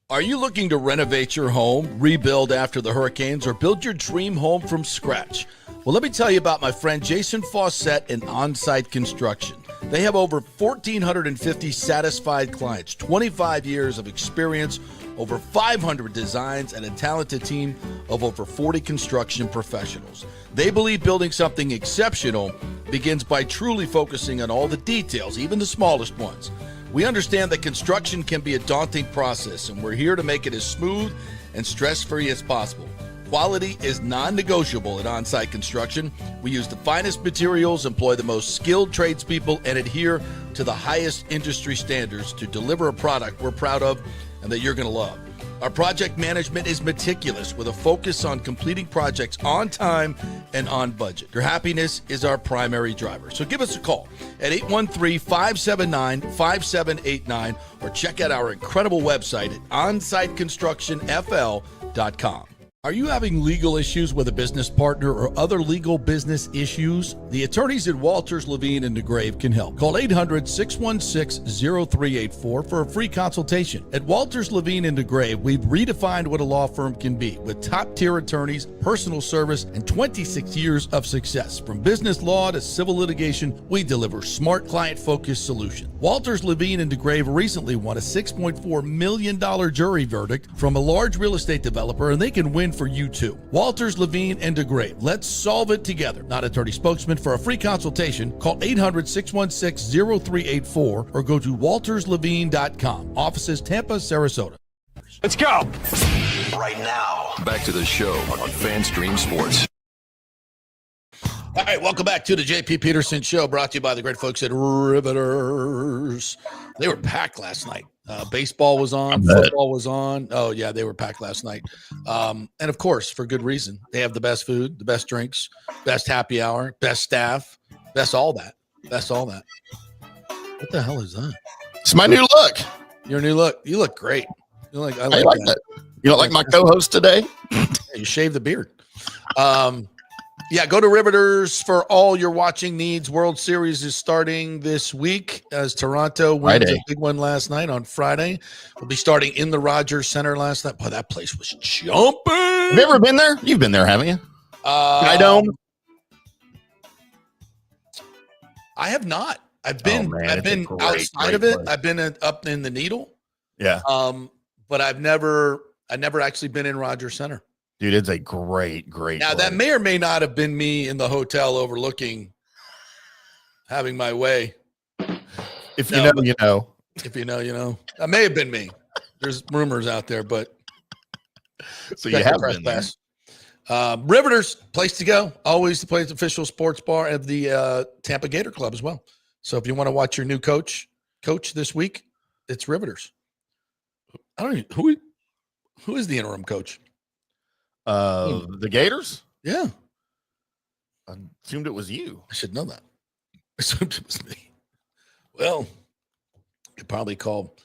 [SPEAKER 5] Are you looking to renovate your home, rebuild after the hurricanes, or build your dream home from scratch? Well, let me tell you about my friend Jason Fawcett and On-Site Construction. They have over 1,450 satisfied clients, 25 years of experience, over 500 designs, and a talented team of over 40 construction professionals. They believe building something exceptional begins by truly focusing on all the details, even the smallest ones. We understand that construction can be a daunting process, and we're here to make it as smooth and stress-free as possible. Quality is non-negotiable at On-Site Construction. We use the finest materials, employ the most skilled tradespeople, and adhere to the highest industry standards to deliver a product we're proud of and that you're going to love. Our project management is meticulous with a focus on completing projects on time and on budget. Your happiness is our primary driver. So give us a call at 813-579-5789 or check out our incredible website at onsiteconstructionfl.com. Are you having legal issues with a business partner or other legal business issues? The attorneys at Walters, Levine, and DeGrave can help. Call 800-616-0384 for a free consultation. At Walters, Levine, and DeGrave, we've redefined what a law firm can be with top-tier attorneys, personal service, and 26 years of success. From business law to civil litigation, we deliver smart, client-focused solutions. Walters, Levine, and DeGrave recently won a $6.4 million jury verdict from a large real estate developer, and they can win for you too. Walters, Levine, and DeGrave. Let's solve it together. Not attorney spokesman. For a free consultation, call 800-616-0384 or go to walterslevine.com. Offices Tampa, Sarasota.
[SPEAKER 4] Let's go.
[SPEAKER 1] Right now, back to the show on FanStream Sports.
[SPEAKER 5] All right, welcome back to the JP Peterson Show, brought to you by the great folks at Riveters. They were packed last night. Baseball was on, football was on. Oh, yeah, they were packed last night. And, of course, for good reason. They have the best food, the best drinks, best happy hour, best staff, best all that. Best all that. What the hell is that?
[SPEAKER 6] It's my new look.
[SPEAKER 5] Your new look. You look great. You like, I like that.
[SPEAKER 6] You don't like my co-host today?
[SPEAKER 5] You shaved the beard. Yeah, go to Riveters for all your watching needs. World Series is starting this week as Toronto wins a big one last night on Friday. We'll be starting in the Rogers Center last night. Boy, that place was jumping.
[SPEAKER 6] Have you ever been there? You've been there, haven't you? Dome?
[SPEAKER 5] I have not. I've been outside of it. Place. I've been up in the Needle.
[SPEAKER 6] Yeah.
[SPEAKER 5] But I've never actually been in Rogers Center.
[SPEAKER 6] Dude, it's a great
[SPEAKER 5] Now, that may or may not have been me in the hotel overlooking, having my way.
[SPEAKER 6] If you know, you know.
[SPEAKER 5] If you know, you know. That may have been me. There's rumors out there, but.
[SPEAKER 6] So you have been there.
[SPEAKER 5] Riveters, place to go. Always the place, official sports bar of the Tampa Gator Club as well. So if you want to watch your new coach this week, it's Riveters. I don't even, who is the interim coach?
[SPEAKER 6] The Gators?
[SPEAKER 5] Yeah.
[SPEAKER 6] I assumed it was you.
[SPEAKER 5] I should know that. I assumed it was me. Well, you probably call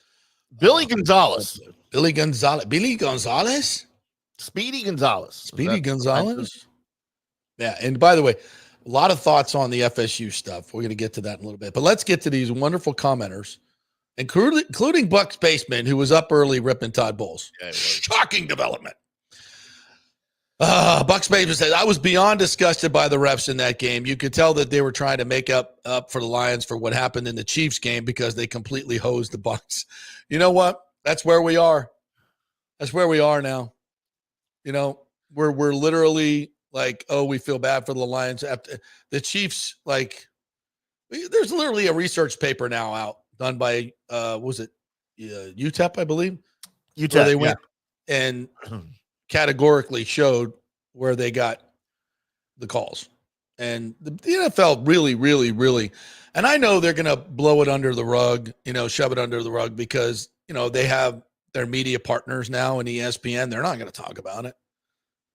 [SPEAKER 6] Billy Gonzalez.
[SPEAKER 5] Billy Gonzalez?
[SPEAKER 6] Speedy Gonzalez.
[SPEAKER 5] Gonzalez? Yeah. And by the way, a lot of thoughts on the FSU stuff. We're going to get to that in a little bit. But let's get to these wonderful commenters, including Bucs Baseman, who was up early ripping Todd Bowles. Yeah, shocking development. Bucs Baseman says, I was beyond disgusted by the refs in that game. You could tell that they were trying to make up for the Lions for what happened in the Chiefs game because they completely hosed the Bucs. You know what? That's where we are. That's where we are now. You know, we're literally like, oh, we feel bad for the Lions. After the Chiefs, like, there's literally a research paper now out done by, was it UTEP, I believe?
[SPEAKER 6] UTEP,
[SPEAKER 5] where they went and categorically showed where they got the calls. And the NFL really, really, really, and I know they're going to blow it under the rug, shove it under the rug because, they have their media partners now in ESPN. They're not going to talk about it.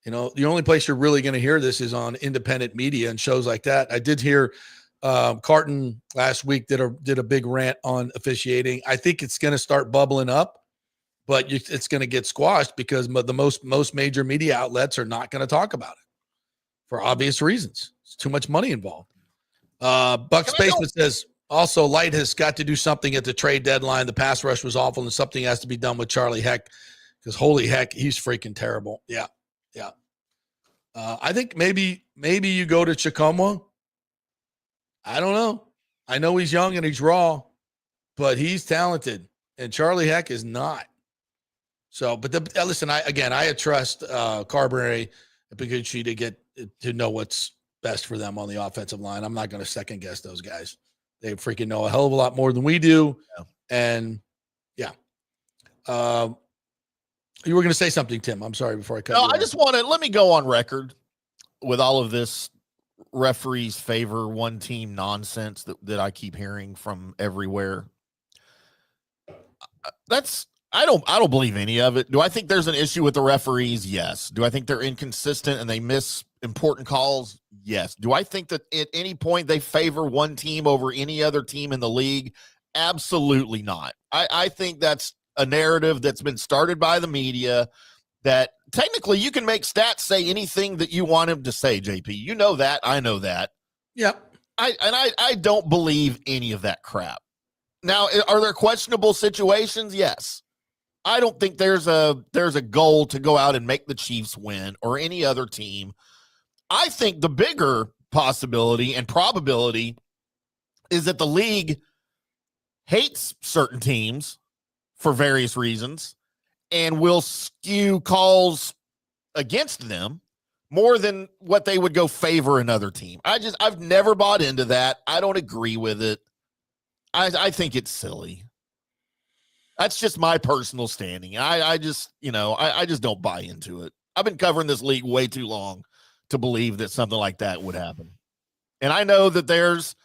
[SPEAKER 5] The only place you're really going to hear this is on independent media and shows like that. I did hear Carton last week did a big rant on officiating. I think it's going to start bubbling up, but it's going to get squashed because the most major media outlets are not going to talk about it for obvious reasons. It's too much money involved. Bucs Basement says, also, Light has got to do something at the trade deadline. The pass rush was awful, and something has to be done with Charlie Heck because holy heck, he's freaking terrible. Yeah. I think maybe you go to Chacomwa. I don't know. I know he's young and he's raw, but he's talented, and Charlie Heck is not. So, but listen, I trust Carberry and Pigucci to know what's best for them on the offensive line. I'm not going to second guess those guys. They freaking know a hell of a lot more than we do. Yeah. And yeah. You were going to say something, Tim. I'm sorry before I cut you off.
[SPEAKER 6] I just want to let me go on record with all of this referees favor one team nonsense that I keep hearing from everywhere. I don't believe any of it. Do I think there's an issue with the referees? Yes. Do I think they're inconsistent and they miss important calls? Yes. Do I think that at any point they favor one team over any other team in the league? Absolutely not. I think that's a narrative that's been started by the media that technically you can make stats say anything that you want him to say, JP. You know that. I know that.
[SPEAKER 5] Yeah.
[SPEAKER 6] I don't believe any of that crap. Now, are there questionable situations? Yes. I don't think there's a goal to go out and make the Chiefs win or any other team. I think the bigger possibility and probability is that the league hates certain teams for various reasons and will skew calls against them more than what they would go favor another team. I've never bought into that. I don't agree with it. I think it's silly. That's just my personal standing. I just don't buy into it. I've been covering this league way too long to believe that something like that would happen. And I know that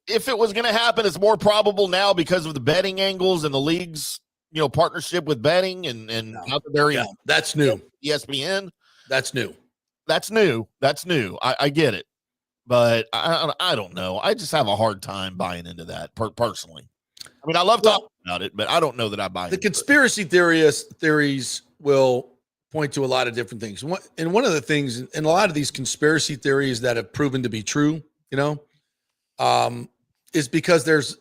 [SPEAKER 6] if it was going to happen, it's more probable now because of the betting angles and the league's, partnership with betting and out there.
[SPEAKER 5] That's new.
[SPEAKER 6] ESPN.
[SPEAKER 5] That's new.
[SPEAKER 6] That's new. I get it. But I don't know. I just have a hard time buying into that personally. I mean, I love talking about it, but I don't know that I buy
[SPEAKER 5] the conspiracy theories will point to a lot of different things. And one of the things, and a lot of these conspiracy theories that have proven to be true, is because there's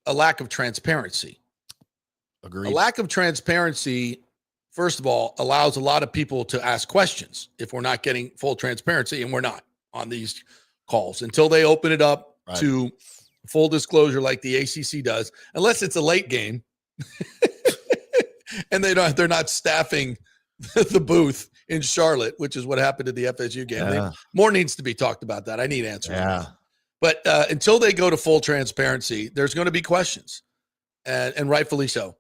[SPEAKER 5] a lack of transparency.
[SPEAKER 6] Agreed.
[SPEAKER 5] A lack of transparency, first of all, allows a lot of people to ask questions if we're not getting full transparency, and we're not on these calls until they open it up to full disclosure like the ACC does, unless it's a late game and they're not staffing the booth in Charlotte, which is what happened to the FSU game.
[SPEAKER 6] Yeah.
[SPEAKER 5] More needs to be talked about that. I need answers.
[SPEAKER 6] Yeah.
[SPEAKER 5] But until they go to full transparency, there's going to be questions, and rightfully so.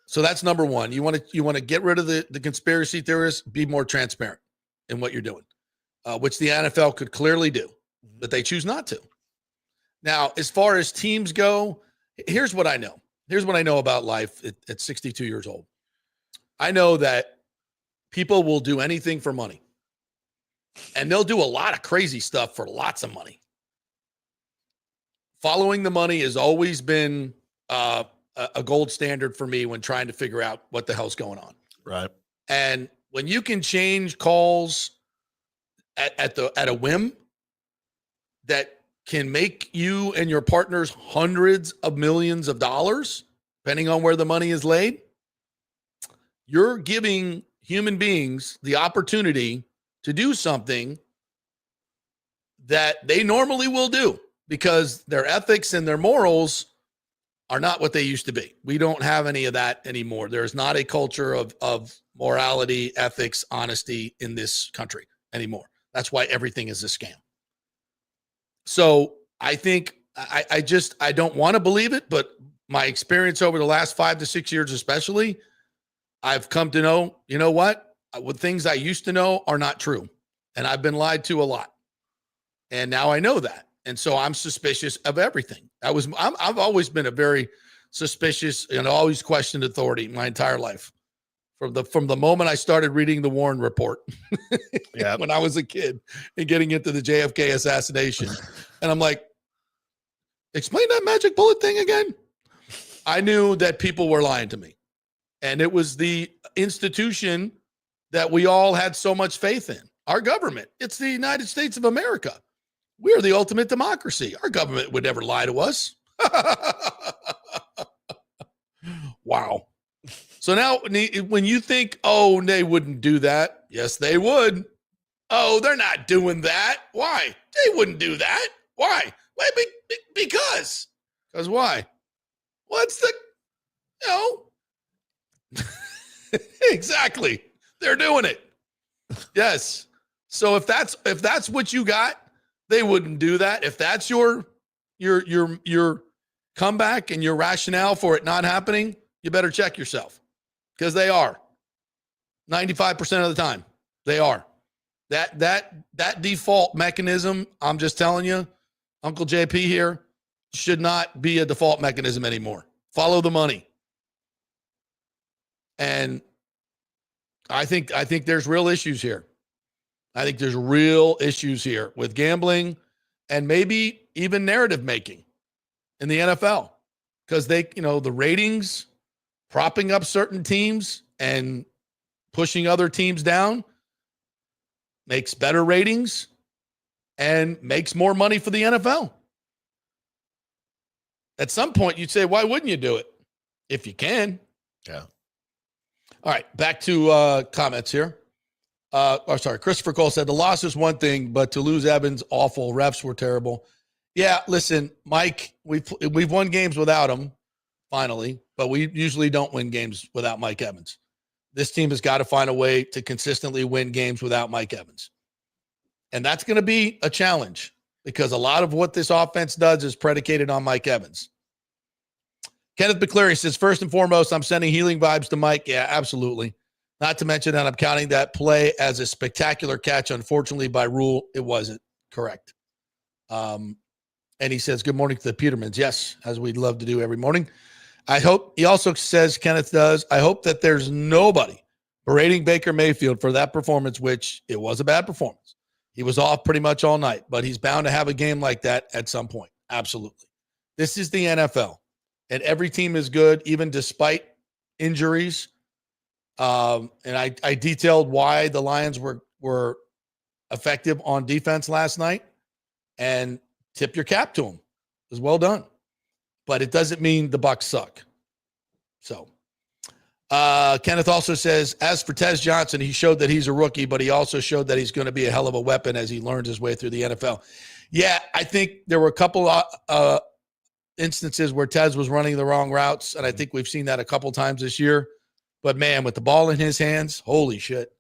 [SPEAKER 5] So that's number one. You want to get rid of the conspiracy theorists, be more transparent in what you're doing, which the NFL could clearly do, but they choose not to. Now, as far as teams go, here's what I know. Here's what I know about life at 62 years old. I know that people will do anything for money, and they'll do a lot of crazy stuff for lots of money. Following the money has always been a gold standard for me when trying to figure out what the hell's going on.
[SPEAKER 6] Right.
[SPEAKER 5] And when you can change calls at a whim that can make you and your partners hundreds of millions of dollars, depending on where the money is laid, you're giving human beings the opportunity to do something that they normally will do because their ethics and their morals are not what they used to be. We don't have any of that anymore. There's not a culture of morality, ethics, honesty in this country anymore. That's why everything is a scam. So I think I don't want to believe it, but my experience over the last 5 to 6 years, especially, I've come to know, you know what things I used to know are not true. And I've been lied to a lot. And now I know that. And so I'm suspicious of everything. I've always been a very suspicious and always questioned authority my entire life. From the moment I started reading the Warren Report when I was a kid and getting into the JFK assassination. And I'm like, explain that magic bullet thing again. I knew that people were lying to me. And it was the institution that we all had so much faith in. Our government. It's the United States of America. We are the ultimate democracy. Our government would never lie to us. Wow. So now when you think, oh, they wouldn't do that. Yes, they would. Oh, they're not doing that. Why? They wouldn't do that. Why? Because why? What's the, exactly. They're doing it. Yes. So if that's what you got, they wouldn't do that. If that's your comeback and your rationale for it not happening, you better check yourself because they are 95% of the time. They are that default mechanism. I'm just telling you, Uncle JP here, should not be a default mechanism anymore. Follow the money. And I think there's real issues here. I think there's real issues here with gambling and maybe even narrative making in the NFL because the ratings, propping up certain teams and pushing other teams down makes better ratings and makes more money for the NFL. At some point, you'd say, why wouldn't you do it? If you can.
[SPEAKER 6] Yeah.
[SPEAKER 5] All right, back to comments here. Christopher Cole said the loss is one thing, but to lose Evans, awful. Refs were terrible. Yeah, listen, Mike, we've won games without him, finally, but we usually don't win games without Mike Evans. This team has got to find a way to consistently win games without Mike Evans. And that's going to be a challenge because a lot of what this offense does is predicated on Mike Evans. Kenneth McCleary says, first and foremost, I'm sending healing vibes to Mike. Yeah, absolutely. Not to mention that I'm counting that play as a spectacular catch. Unfortunately, by rule, it wasn't correct. And he says, good morning to the Petermans. Yes, as we'd love to do every morning. He also says, Kenneth does, I hope that there's nobody berating Baker Mayfield for that performance, which it was a bad performance. He was off pretty much all night, but he's bound to have a game like that at some point. Absolutely. This is the NFL, and every team is good, even despite injuries. And I detailed why the Lions were effective on defense last night, and tip your cap to them. It was well done. But it doesn't mean the Bucs suck. So Kenneth also says, as for Tez Johnson, he showed that he's a rookie, but he also showed that he's going to be a hell of a weapon as he learns his way through the NFL. Yeah, I think there were a couple instances where Tez was running the wrong routes, and I think we've seen that a couple times this year. But, man, with the ball in his hands, holy shit.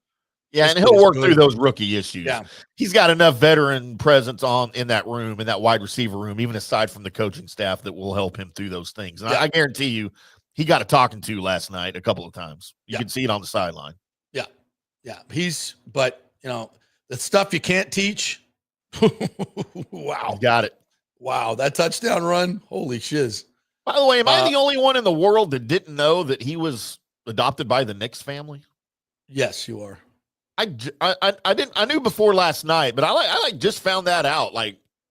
[SPEAKER 6] Yeah, and he'll work through those rookie issues.
[SPEAKER 5] Yeah.
[SPEAKER 6] He's got enough veteran presence in that room, in that wide receiver room, even aside from the coaching staff, that will help him through those things. And I guarantee you, he got a talking to last night a couple of times. You can see it on the sideline. Yeah. Yeah. But, the stuff you can't teach. Wow.
[SPEAKER 5] You got it. Wow. That touchdown run. Holy shiz.
[SPEAKER 6] By the way, am I the only one in the world that didn't know that he was adopted by the Knicks family?
[SPEAKER 5] Yes, you are.
[SPEAKER 6] I knew before last night, but I just found that out.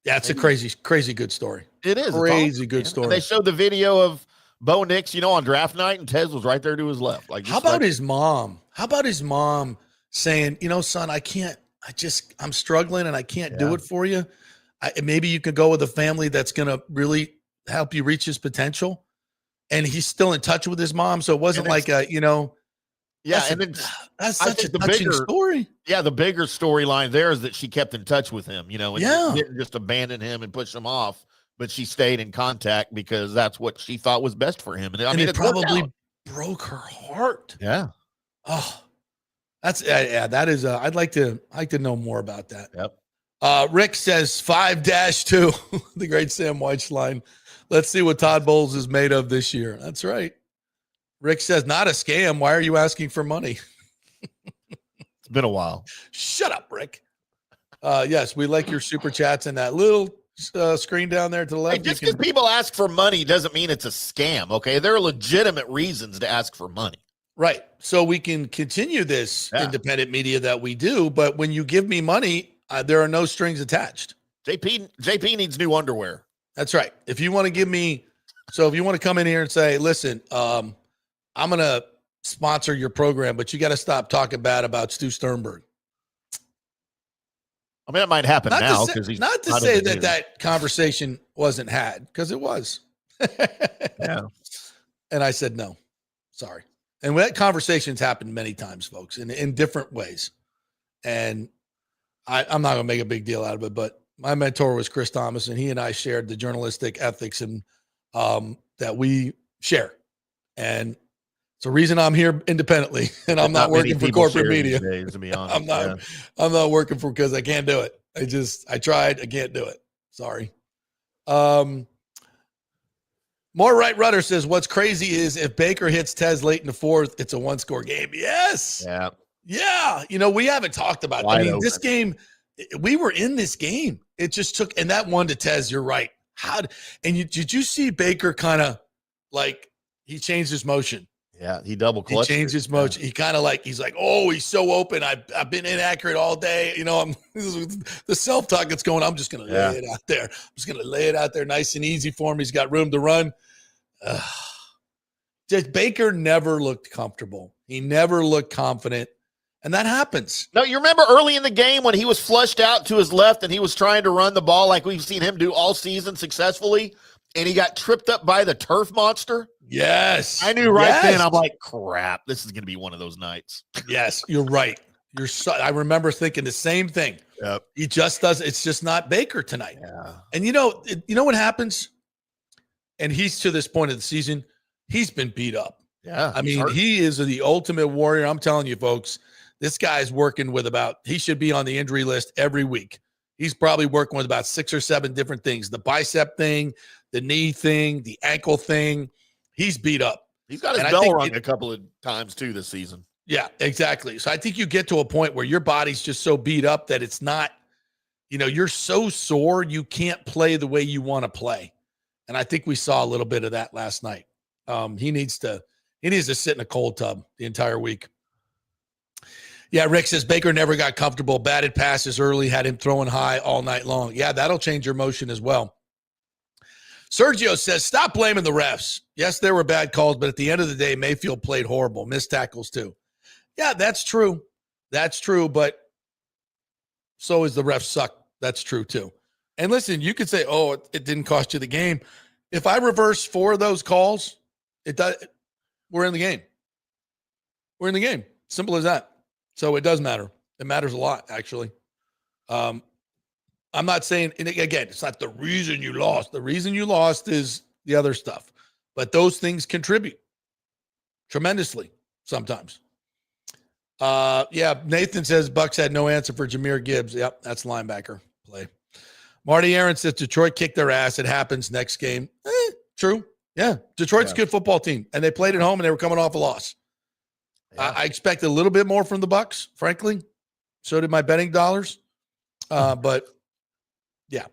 [SPEAKER 5] It's a crazy good story.
[SPEAKER 6] It is
[SPEAKER 5] crazy good story.
[SPEAKER 6] And they showed the video of Bo Nix, on draft night, and Tez was right there to his left.
[SPEAKER 5] How about his mom? How about his mom saying, son, I'm struggling and I can't do it for you. Maybe you could go with a family that's going to really help you reach his potential. And he's still in touch with his mom. So it wasn't that's such a touching story.
[SPEAKER 6] Yeah, the bigger storyline there is that she kept in touch with him, and didn't just abandon him and push him off, but she stayed in contact because that's what she thought was best for him. And
[SPEAKER 5] it probably broke her heart.
[SPEAKER 6] Yeah.
[SPEAKER 5] Oh, that is. I'd like to know more about that.
[SPEAKER 6] Yep.
[SPEAKER 5] Rick says 5-2, the great Sam White's line. Let's see what Todd Bowles is made of this year. That's right. Rick says, not a scam. Why are you asking for money?
[SPEAKER 6] It's been a while.
[SPEAKER 5] Shut up, Rick. Yes, we like your super chats and that little screen down there to the left.
[SPEAKER 6] Hey, just because people ask for money doesn't mean it's a scam, okay? There are legitimate reasons to ask for money.
[SPEAKER 5] Right. So we can continue this independent media that we do, but when you give me money, there are no strings attached.
[SPEAKER 6] JP needs new underwear.
[SPEAKER 5] That's right. If you want to give me, if you want to come in here and say, listen, I'm going to sponsor your program, but you got to stop talking bad about Stu Sternberg.
[SPEAKER 6] I mean, it might happen now because he's
[SPEAKER 5] not to say that conversation wasn't had, because it was.
[SPEAKER 6] Yeah.
[SPEAKER 5] And I said, no, sorry. And that conversation's happened many times, folks, in different ways. And I'm not going to make a big deal out of it, but my mentor was Chris Thomas, and he and I shared the journalistic ethics and that we share. And it's the reason I'm here independently, and I'm not working for corporate media.
[SPEAKER 6] Days, to be honest.
[SPEAKER 5] I'm not working for, because I can't do it. I tried. I can't do it. Sorry. More Right Rudder says, what's crazy is if Baker hits Tez late in the fourth, it's a one-score game. Yes.
[SPEAKER 6] Yeah.
[SPEAKER 5] Yeah. We haven't talked about it. I mean, this game, we were in this game. It just took, and that one to Tez, you're right. Did you see Baker kind of he changed his motion?
[SPEAKER 6] Yeah, he double clutched.
[SPEAKER 5] He changed his motion. He kind of he's like, oh, he's so open. I've been inaccurate all day. I'm the self-talk that's going, I'm just going to lay it out there. I'm just going to lay it out there nice and easy for him. He's got room to run. Just Baker never looked comfortable. He never looked confident. And that happens.
[SPEAKER 6] No, you remember early in the game when he was flushed out to his left and he was trying to run the ball like we've seen him do all season successfully, and he got tripped up by the turf monster?
[SPEAKER 5] Yes.
[SPEAKER 6] I knew then. I'm like, crap, this is going to be one of those nights.
[SPEAKER 5] Yes, you're right. I remember thinking the same thing.
[SPEAKER 6] Yep.
[SPEAKER 5] He just does. It's just not Baker tonight.
[SPEAKER 6] Yeah.
[SPEAKER 5] And you know what happens? And he's, to this point of the season, he's been beat up.
[SPEAKER 6] Yeah.
[SPEAKER 5] I mean, he is the ultimate warrior. I'm telling you, folks, this guy's working with he should be on the injury list every week. He's probably working with about 6 or 7 different things. The bicep thing, the knee thing, the ankle thing. He's beat up.
[SPEAKER 6] He's got his bell rung a couple of times too this season.
[SPEAKER 5] Yeah, exactly. So I think you get to a point where your body's just so beat up that it's not, you're so sore you can't play the way you want to play. And I think we saw a little bit of that last night. He needs to sit in a cold tub the entire week. Yeah, Rick says Baker never got comfortable. Batted passes early, had him throwing high all night long. Yeah, that'll change your motion as well. Sergio says, stop blaming the refs. Yes, there were bad calls, but at the end of the day, Mayfield played horrible. Missed tackles too. Yeah, that's true. That's true, but so is the ref suck. That's true too. And listen, you could say, "Oh, it didn't cost you the game." If I reverse 4 of those calls, we're in the game. We're in the game. Simple as that. So it does matter. It matters a lot, actually. I'm not saying, and again, it's not the reason you lost. The reason you lost is the other stuff. But those things contribute tremendously sometimes. Nathan says Bucs had no answer for Jahmyr Gibbs. Yep, that's linebacker play. Marty Aaron says Detroit kicked their ass. It happens next game. True. Yeah, Detroit's a good football team, and they played at home, and they were coming off a loss. Yeah. I expected a little bit more from the Bucs, frankly. So did my betting dollars. But, yeah.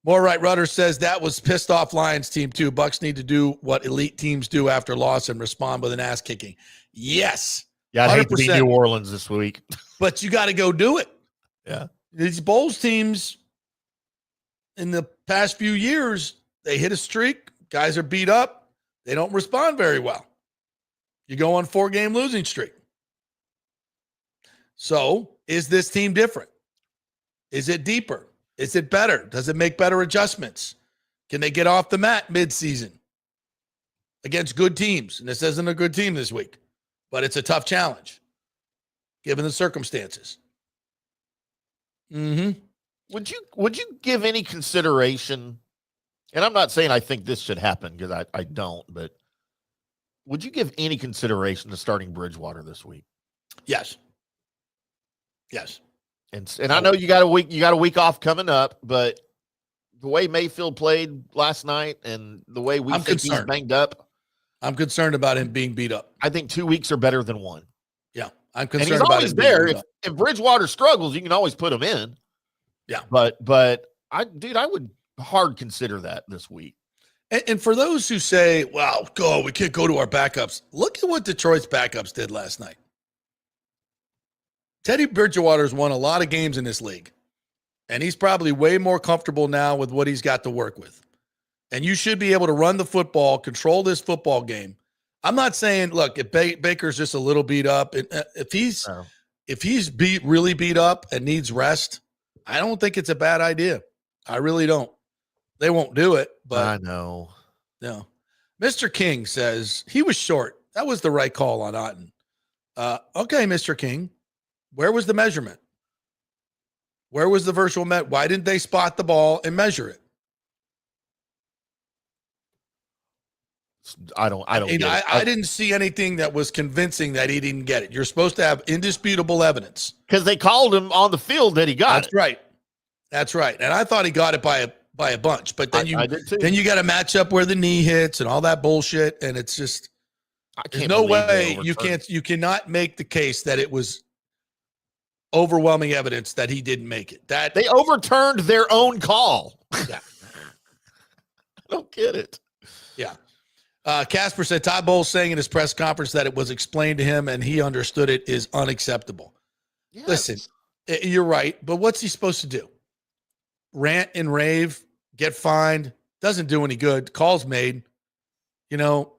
[SPEAKER 5] More right Rudder says that was pissed off Lions team, too. Bucs need to do what elite teams do after loss and respond with an ass kicking. Yes.
[SPEAKER 6] Yeah, I'd hate to be New Orleans this week.
[SPEAKER 5] But you got to go do it.
[SPEAKER 6] Yeah.
[SPEAKER 5] These Bulls teams in the past few years, they hit a streak. Guys are beat up. They don't respond very well. You go on 4-game losing streak. So is this team different? Is it deeper? Is it better? Does it make better adjustments? Can they get off the mat midseason against good teams? And this isn't a good team this week, but it's a tough challenge given the circumstances. Mm-hmm.
[SPEAKER 6] Would you give any consideration, and I'm not saying I think this should happen because I don't, but would you give any consideration to starting Bridgewater this week?
[SPEAKER 5] Yes. Yes.
[SPEAKER 6] And I know you got a week off coming up, but the way Mayfield played last night and the way we think he's banged up,
[SPEAKER 5] I'm concerned about him being beat up.
[SPEAKER 6] I think 2 weeks are better than 1.
[SPEAKER 5] Yeah, I'm concerned
[SPEAKER 6] and he's
[SPEAKER 5] about
[SPEAKER 6] always
[SPEAKER 5] him
[SPEAKER 6] there. If Bridgewater struggles, you can always put him in.
[SPEAKER 5] Yeah,
[SPEAKER 6] but I would hard consider that this week.
[SPEAKER 5] And for those who say, "Well, we can't go to our backups," look at what Detroit's backups did last night. Teddy Bridgewater's won a lot of games in this league, and he's probably way more comfortable now with what he's got to work with. And you should be able to run the football, control this football game. I'm not saying, look, if Baker's just a little beat up, if he's really beat up and needs rest, I don't think it's a bad idea. I really don't. They won't do it, but
[SPEAKER 6] I know.
[SPEAKER 5] No. Mr. King says he was short. That was the right call on Otten. Okay, Mr. King. Where was the measurement? Where was the virtual Why didn't they spot the ball and measure it?
[SPEAKER 6] I
[SPEAKER 5] didn't see anything that was convincing that he didn't get it. You're supposed to have indisputable evidence.
[SPEAKER 6] Because they called him on the field that he got
[SPEAKER 5] it. That's right. And I thought he got it by a bunch. But then you got to match up where the knee hits and all that bullshit. And it's just there's no way you cannot make the case that it was overwhelming evidence that he didn't make it. That
[SPEAKER 6] they overturned their own call.
[SPEAKER 5] Yeah.
[SPEAKER 6] I don't get it.
[SPEAKER 5] Yeah. Casper said Todd Bowles saying in his press conference that it was explained to him and he understood it is unacceptable. Yes. Listen, you're right, but what's he supposed to do? Rant and rave, get fined, doesn't do any good. Calls made.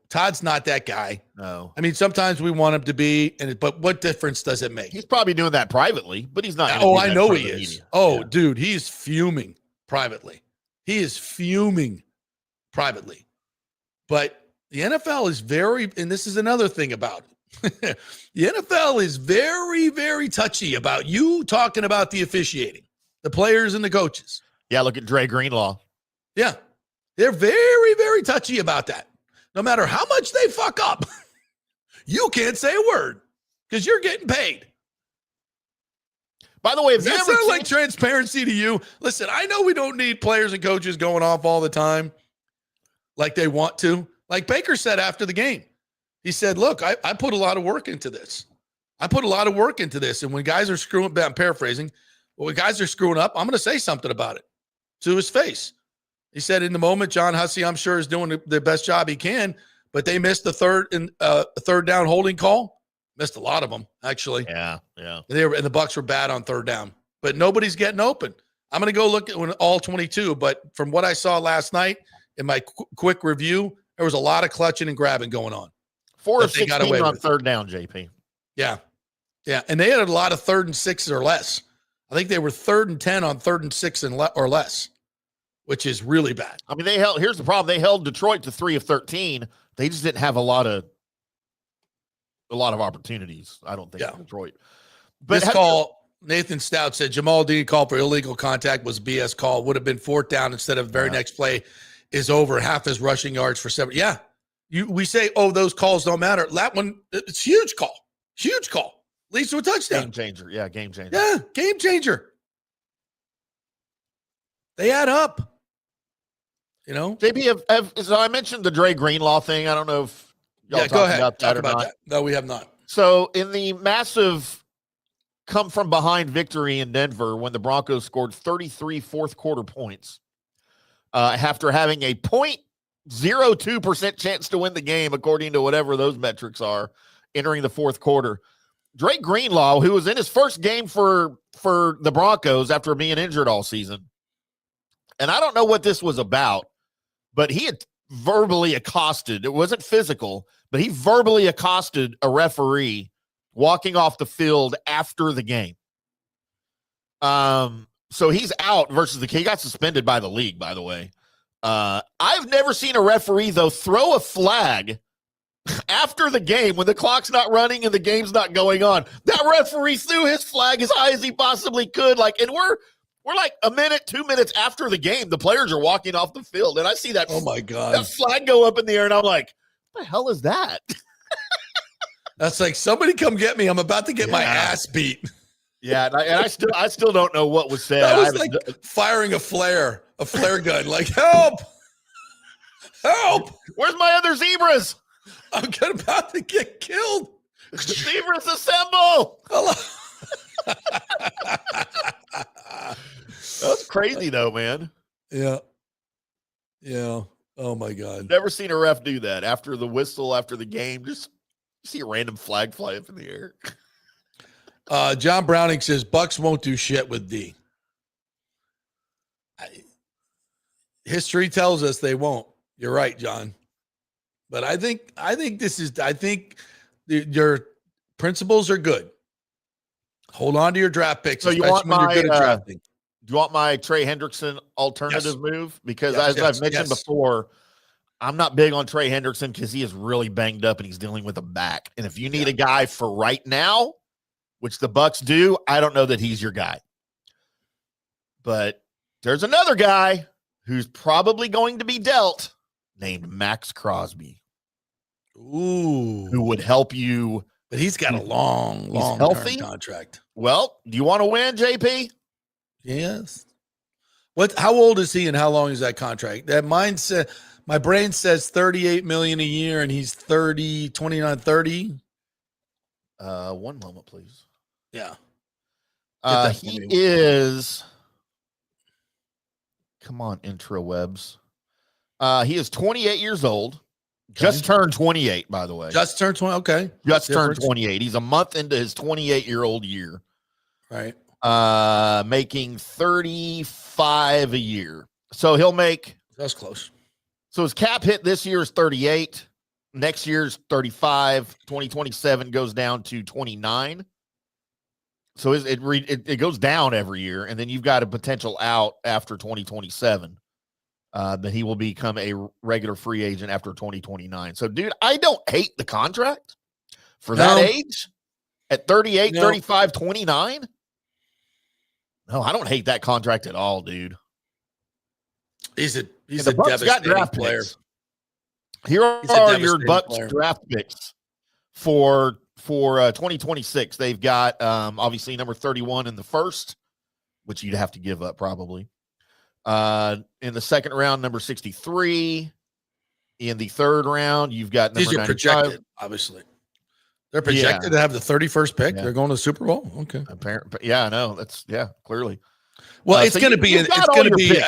[SPEAKER 5] Todd's not that guy.
[SPEAKER 6] No.
[SPEAKER 5] I mean, sometimes we want him to be, but what difference does it make?
[SPEAKER 6] He's probably doing that privately, but he's not.
[SPEAKER 5] Oh, I know he is. Oh, dude, he's fuming privately. He is fuming privately. But the NFL is and this is another thing about it. The NFL is very, very touchy about you talking about the officiating, the players and the coaches.
[SPEAKER 6] Yeah, look at Dre Greenlaw.
[SPEAKER 5] Yeah, they're very, very touchy about that. No matter how much they fuck up, you can't say a word because you're getting paid.
[SPEAKER 6] By the way,
[SPEAKER 5] does that sound like transparency to you? Listen, I know we don't need players and coaches going off all the time like they want to. Like Baker said after the game, he said, look, I put a lot of work into this. And when guys are screwing, I'm paraphrasing, but when guys are screwing up, I'm going to say something about it to his face. He said in the moment, John Hussey, I'm sure, is doing the best job he can, but they missed the third down holding call. Missed a lot of them, actually.
[SPEAKER 6] Yeah.
[SPEAKER 5] And the Bucs were bad on third down, but nobody's getting open. I'm going to go look at all 22, but from what I saw last night in my quick review, there was a lot of clutching and grabbing going on.
[SPEAKER 6] 4 of 16 on third down, JP.
[SPEAKER 5] Yeah. Yeah, and they had a lot of 3rd and 6 or less. I think they were 3rd and 10 on 3rd and 6 or less, which is really bad.
[SPEAKER 6] I mean, here's the problem. They held Detroit to 3 of 13. They just didn't have a lot of opportunities, I don't think, in Detroit. But
[SPEAKER 5] this call, Nathan Stout said Jamal Dean call for illegal contact was BS call. Would have been 4th down instead of the very next play is over half his rushing yards for 7. Yeah. We say, oh, those calls don't matter. That one, it's huge call. Huge call. Leads to a touchdown.
[SPEAKER 6] Game changer. Yeah, game changer.
[SPEAKER 5] Yeah, game changer. They add up. You know?
[SPEAKER 6] JP, so I mentioned the Dre Greenlaw thing. I don't know if y'all
[SPEAKER 5] go ahead.
[SPEAKER 6] about that
[SPEAKER 5] Talk about that. No, we have not.
[SPEAKER 6] So in the massive come from behind victory in Denver when the Broncos scored 33 fourth quarter points after having a 0.02% chance to win the game, according to whatever those metrics are, entering the fourth quarter. Dre Greenlaw, who was in his first game for the Broncos after being injured all season, and I don't know what this was about, but he had verbally accosted. It wasn't physical, but he verbally accosted a referee walking off the field after the game. So he's out versus he got suspended by the league, by the way. I've never seen a referee, though, throw a flag after the game when the clock's not running and the game's not going on. That referee threw his flag as high as he possibly could. And we're like a minute, 2 minutes after the game. The players are walking off the field, and I see that.
[SPEAKER 5] Oh my God!
[SPEAKER 6] That flag go up in the air, and I'm like, "What the hell is that?"
[SPEAKER 5] That's like, somebody come get me. I'm about to get my ass beat.
[SPEAKER 6] Yeah, and I still don't know what was said.
[SPEAKER 5] That was like firing a flare gun. Like, help!
[SPEAKER 6] Where's my other zebras?
[SPEAKER 5] I'm about to get killed.
[SPEAKER 6] Zebras assemble!
[SPEAKER 5] Hello.
[SPEAKER 6] That's crazy, though, man.
[SPEAKER 5] Yeah. Oh my God.
[SPEAKER 6] Never seen a ref do that after the whistle, after the game. Just see a random flag fly up in the air.
[SPEAKER 5] John Browning says Bucs won't do shit with D. History tells us they won't. You're right, John. But I think your principles are good. Hold on to your draft picks,
[SPEAKER 6] so
[SPEAKER 5] especially when you're good at drafting.
[SPEAKER 6] Do you want my Trey Hendrickson alternative move? Because as I've mentioned before, I'm not big on Trey Hendrickson because he is really banged up and he's dealing with a back. And if you need a guy for right now, which the Bucs do, I don't know that he's your guy. But there's another guy who's probably going to be dealt named Max Crosby.
[SPEAKER 5] Ooh.
[SPEAKER 6] Who would help you.
[SPEAKER 5] But he's got a long contract.
[SPEAKER 6] Well, do you want to win, JP?
[SPEAKER 5] Yes. How old is he and how long is that contract? My brain says $38 million a year and he's 29, 30.
[SPEAKER 6] One moment, please.
[SPEAKER 5] Yeah.
[SPEAKER 6] He is. Come on, intrawebs. He is 28 years old. Okay. Just turned 28, by the way.
[SPEAKER 5] Just turned 20. Okay.
[SPEAKER 6] Just turned 28. He's a month into his 28-year-old year.
[SPEAKER 5] Right.
[SPEAKER 6] Making 35 a year. So he'll make.
[SPEAKER 5] That's close.
[SPEAKER 6] So his cap hit this year is 38. Next year's 35. 2027 goes down to 29. So it goes down every year, and then you've got a potential out after 2027. That he will become a regular free agent after 2029. So, dude, I don't hate the contract for that age at 38, 35, 29. No, I don't hate that contract at all, dude.
[SPEAKER 5] He's a devastating player.
[SPEAKER 6] Here are your Bucs draft picks for 2026. They've got obviously number 31 in the first, which you'd have to give up probably. In the second round, number 63. In the third round, you've got number 95.
[SPEAKER 5] Projected, obviously. They're projected to have the 31st pick. Yeah. They're going to the Super Bowl. Okay.
[SPEAKER 6] Apparently, yeah, I know. That's clearly.
[SPEAKER 5] Well, it's going to be. It's going to be.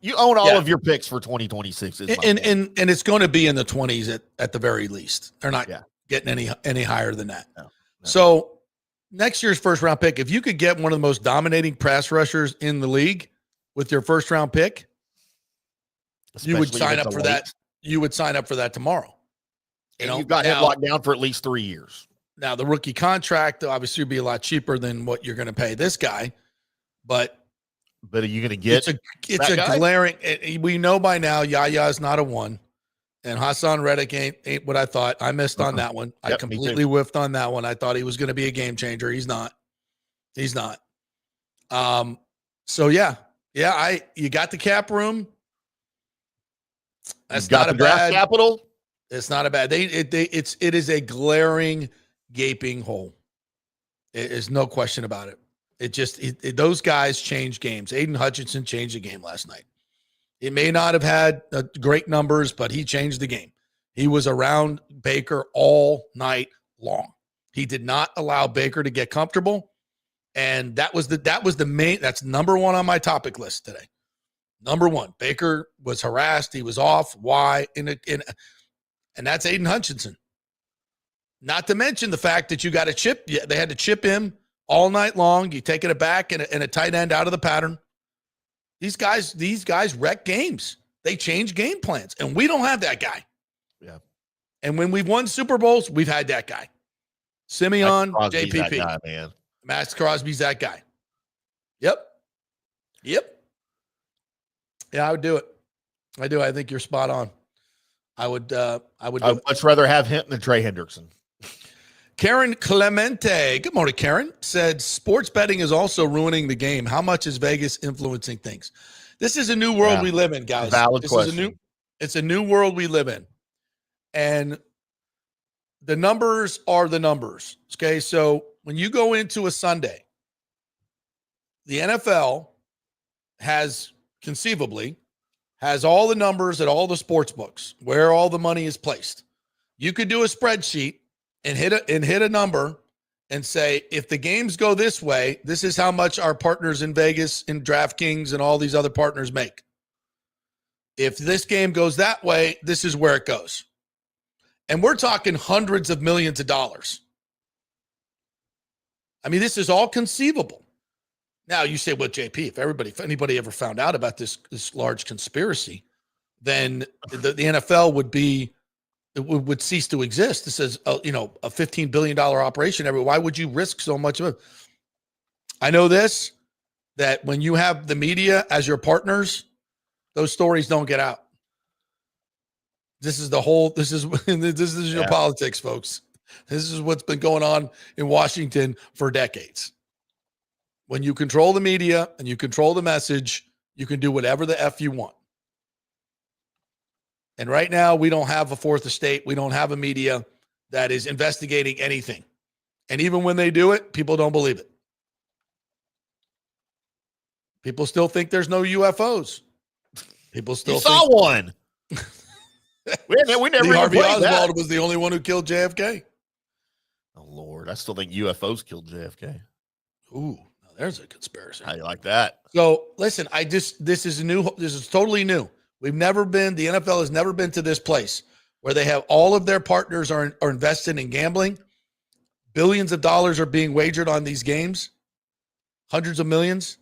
[SPEAKER 6] You own all of your picks for 2026.
[SPEAKER 5] And it's going to be in the 20s at the very least. They're not getting any higher than that. No. So next year's first round pick, if you could get one of the most dominating pass rushers in the league with your first round pick, you would sign up for that. You would sign up for that tomorrow.
[SPEAKER 6] You've got him locked down for at least 3 years.
[SPEAKER 5] Now, the rookie contract obviously would be a lot cheaper than what you're going to pay this guy, but
[SPEAKER 6] are you going to get
[SPEAKER 5] it's a glaring. We know by now Yaya is not a one, and Hassan Reddick ain't what I thought. I missed on that one. I completely whiffed on that one. I thought he was going to be a game changer. He's not. So yeah. You got the cap room. That's not a
[SPEAKER 6] draft capital.
[SPEAKER 5] It's not a bad. It is a glaring, gaping hole. There's no question about it. Those guys change games. Aiden Hutchinson changed the game last night. He may not have had great numbers, but he changed the game. He was around Baker all night long. He did not allow Baker to get comfortable, and that was the main. That's number one on my topic list today. Number one, Baker was harassed. He was off. Why? And that's Aiden Hutchinson. Not to mention the fact that you got to chip. Yeah, they had to chip him all night long. You taking it back and a tight end out of the pattern. These guys wreck games. They change game plans, and we don't have that guy.
[SPEAKER 6] Yeah.
[SPEAKER 5] And when we've won Super Bowls, we've had that guy. Simeon, JPP,
[SPEAKER 6] that guy, man.
[SPEAKER 5] Max Crosby's that guy. Yep. Yeah, I would do it. I do. I think you're spot on. I would
[SPEAKER 6] much rather have him than Trey Hendrickson.
[SPEAKER 5] Karen Clemente, good morning, Karen, said sports betting is also ruining the game. How much is Vegas influencing things? This is a new world we live in, guys.
[SPEAKER 6] Valid question.
[SPEAKER 5] It's a new world we live in. And the numbers are the numbers. Okay, so when you go into a Sunday, the NFL conceivably has all the numbers at all the sports books where all the money is placed. You could do a spreadsheet and hit a number and say, if the games go this way, this is how much our partners in Vegas and DraftKings and all these other partners make. If this game goes that way, this is where it goes. And we're talking hundreds of millions of dollars. I mean, this is all conceivable. Now you say, well, JP, if anybody ever found out about this large conspiracy, then the NFL would cease to exist. This is a $15 billion operation. Why would you risk so much of it? I know this, that when you have the media as your partners, those stories don't get out. This is your politics, folks. This is what's been going on in Washington for decades. When you control the media and you control the message, you can do whatever the F you want. And right now, we don't have a fourth estate. We don't have a media that is investigating anything. And even when they do it, people don't believe it. People still think there's no UFOs. People still
[SPEAKER 6] saw one. we never
[SPEAKER 5] Harvey Oswald was the only one who killed JFK.
[SPEAKER 6] Oh, Lord. I still think UFOs killed JFK.
[SPEAKER 5] Ooh, now there's a conspiracy.
[SPEAKER 6] How you like that?
[SPEAKER 5] So, listen, this is totally new. The NFL has never been to this place where they have all of their partners are invested in gambling. Billions of dollars are being wagered on these games, hundreds of millions.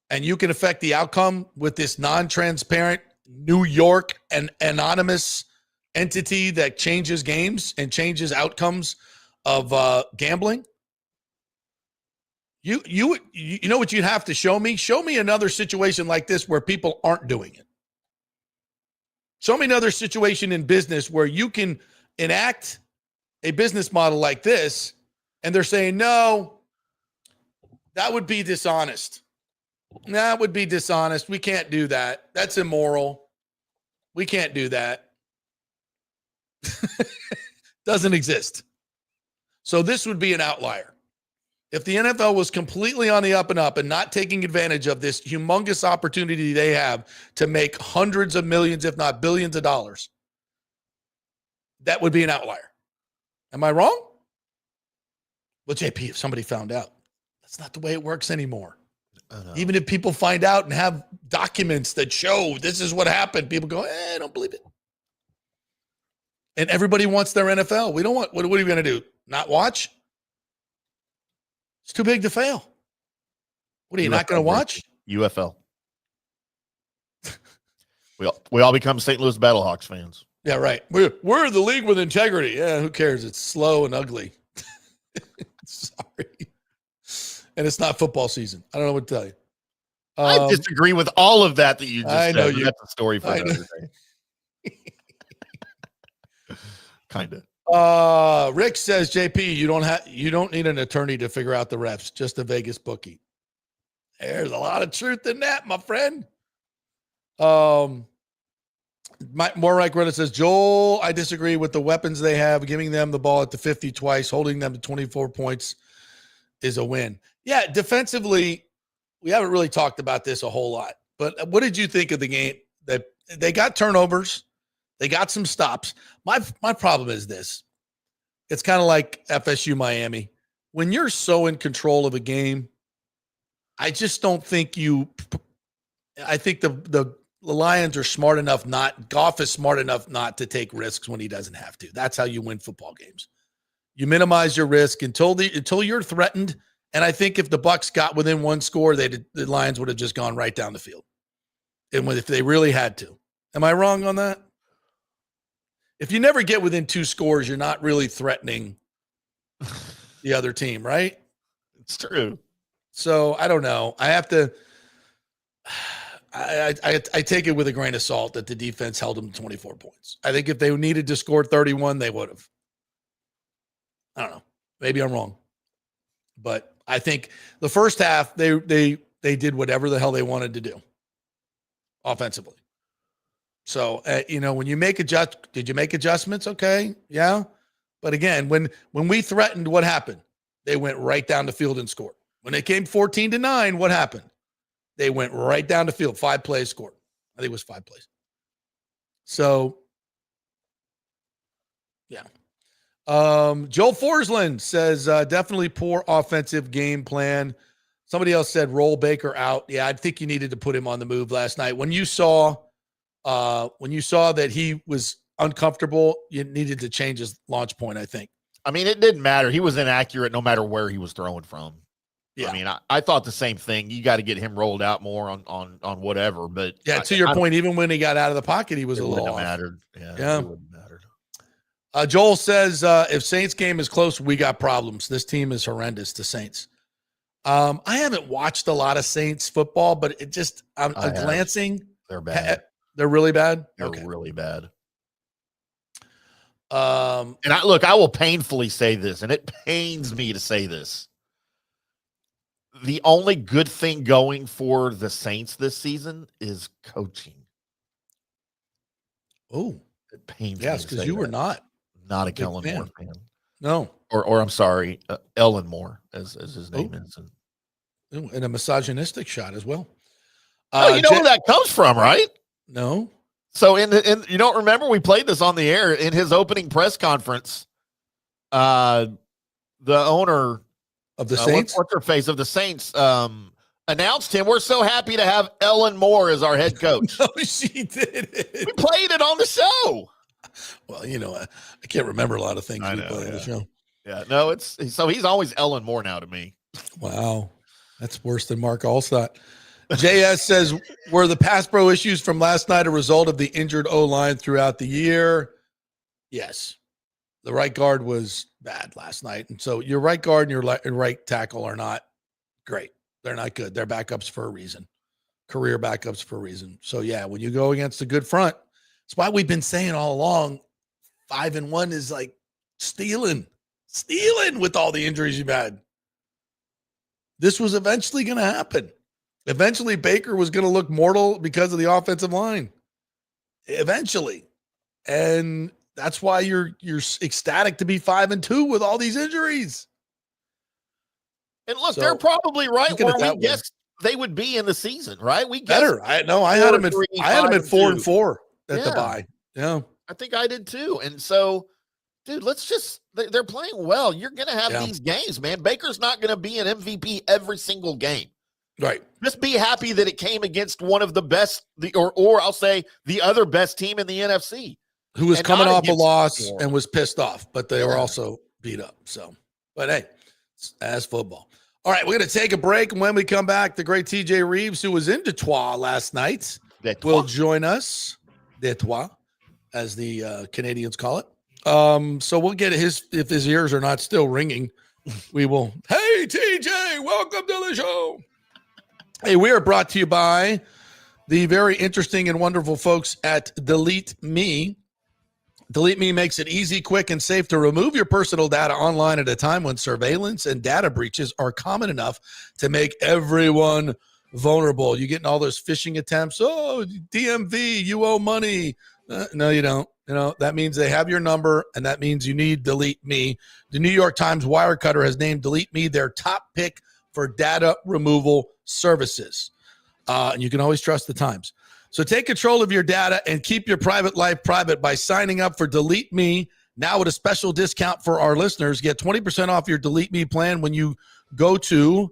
[SPEAKER 5] And you can affect the outcome with this non-transparent New York and anonymous entity that changes games and changes outcomes of gambling. You know what you'd have to show me? Show me another situation like this where people aren't doing it. Show me another situation in business where you can enact a business model like this and they're saying, no, that would be dishonest. That would be dishonest. We can't do that. That's immoral. We can't do that. Doesn't exist. So this would be an outlier. If the NFL was completely on the up and up and not taking advantage of this humongous opportunity they have to make hundreds of millions, if not billions of dollars, that would be an outlier. Am I wrong? Well, JP, if somebody found out, that's not the way it works anymore. Even if people find out and have documents that show this is what happened, people go, I don't believe it. And everybody wants their NFL. We don't want, what are we going to do? Not watch? It's too big to fail. What are you not going to watch?
[SPEAKER 6] UFL. we all become St. Louis Battlehawks fans.
[SPEAKER 5] Yeah, right. We're the league with integrity. Yeah, who cares? It's slow and ugly. and it's not football season. I don't know what to tell you.
[SPEAKER 6] I disagree with all of that you just said.
[SPEAKER 5] know you.
[SPEAKER 6] That's a story for another day. Kind of.
[SPEAKER 5] Rick says, JP, you don't need an attorney to figure out the refs, just a Vegas bookie. There's a lot of truth in that, my friend. More like Reddit says, Joel, I disagree with the weapons they have. Giving them the ball at the 50 twice, holding them to 24 points is a win. Yeah, defensively, we haven't really talked about this a whole lot. But what did you think of the game? That they got turnovers, they got some stops. My problem is this. It's kind of like FSU Miami. When you're so in control of a game, I just don't think I think the Lions are smart enough Goff is smart enough not to take risks when he doesn't have to. That's how you win football games. You minimize your risk until you're threatened. And I think if the Bucs got within one score, the Lions would have just gone right down the field. And if they really had to. Am I wrong on that? If you never get within 2 scores, you're not really threatening the other team, right?
[SPEAKER 6] It's true.
[SPEAKER 5] So I don't know. I have to I take it with a grain of salt that the defense held them to 24 points. I think if they needed to score 31, they would have. I don't know. Maybe I'm wrong. But I think the first half, they did whatever the hell they wanted to do offensively. So, when you make did you make adjustments? Okay. Yeah. But again, when we threatened, what happened? They went right down the field and scored. When it came 14-9, what happened? They went right down the field. 5 plays scored. I think it was 5 plays. So, yeah. Joel Forsland says, definitely poor offensive game plan. Somebody else said roll Baker out. Yeah, I think you needed to put him on the move last night. When you saw that he was uncomfortable, you needed to change his launch point, I think.
[SPEAKER 6] I mean, it didn't matter. He was inaccurate no matter where he was throwing from. Yeah. I mean, I thought the same thing. You got to get him rolled out more on whatever. But
[SPEAKER 5] yeah, to your point, even when he got out of the pocket, he was a little off.
[SPEAKER 6] Mattered.
[SPEAKER 5] Yeah.
[SPEAKER 6] It wouldn't matter.
[SPEAKER 5] Joel says, if Saints game is close, we got problems. This team is horrendous, the Saints. I haven't watched a lot of Saints football, but I'm glancing.
[SPEAKER 6] They're bad.
[SPEAKER 5] They're really bad?
[SPEAKER 6] They're really bad.
[SPEAKER 5] And
[SPEAKER 6] I will painfully say this, and it pains me to say this. The only good thing going for the Saints this season is coaching.
[SPEAKER 5] Oh,
[SPEAKER 6] it pains me.
[SPEAKER 5] Yes, because you were not
[SPEAKER 6] a Kellen Moore fan.
[SPEAKER 5] No,
[SPEAKER 6] or I'm sorry, Ellen Moore as his name is,
[SPEAKER 5] and a misogynistic shot as well.
[SPEAKER 6] You know where that comes from, right?
[SPEAKER 5] No.
[SPEAKER 6] So in you don't remember we played this on the air in his opening press conference. The owner
[SPEAKER 5] of the Saints,
[SPEAKER 6] what's her face of the Saints, announced him. We're so happy to have Ellen Moore as our head coach.
[SPEAKER 5] No, she did it.
[SPEAKER 6] We played it on the show.
[SPEAKER 5] Well, I can't remember a lot of things we play on the show.
[SPEAKER 6] Yeah, no, so he's always Ellen Moore now to me.
[SPEAKER 5] Wow, that's worse than Mark Allstott. JS says, were the pass pro issues from last night a result of the injured O-line throughout the year? Yes. The right guard was bad last night. And so your right guard and your right tackle are not great. They're not good. They're backups for a reason. Career backups for a reason. So, yeah, when you go against a good front, that's why we've been saying all along 5-1 is like stealing with all the injuries you've had. This was eventually going to happen. Eventually, Baker was going to look mortal because of the offensive line. Eventually. And that's why you're ecstatic to be 5-2 with all these injuries.
[SPEAKER 6] And look, they're probably right where we guessed they would be in the season, right? We guessed
[SPEAKER 5] better. I had them at 4-4 at the bye. Yeah.
[SPEAKER 6] I think I did too. And so, dude, they're playing well. You're going to have these games, man. Baker's not going to be an MVP every single game.
[SPEAKER 5] Right.
[SPEAKER 6] Just be happy that it came against one of the best, or I'll say the other best team in the NFC.
[SPEAKER 5] Who was coming off a loss and was pissed off, but they were also beat up. So, but hey, as football. All right, we're going to take a break. And when we come back, the great TJ Rives, who was in Detroit last night, will join us. Detroit, as the Canadians call it. So we'll get if his ears are not still ringing, we will. Hey, TJ, Welcome to the show. Hey, we are brought to you by the very interesting and wonderful folks at Delete Me. Delete Me makes it easy, quick, and safe to remove your personal data online at a time when surveillance and data breaches are common enough to make everyone vulnerable. You getting all those phishing attempts? Oh, DMV, you owe money. No, you don't. You know, that means they have your number, and that means you need Delete Me. The New York Times Wirecutter has named Delete Me their top pick for data removal services. And you can always trust the Times. So take control of your data and keep your private life private by signing up for Delete Me. Now with a special discount for our listeners, get 20% off your Delete Me plan when you go to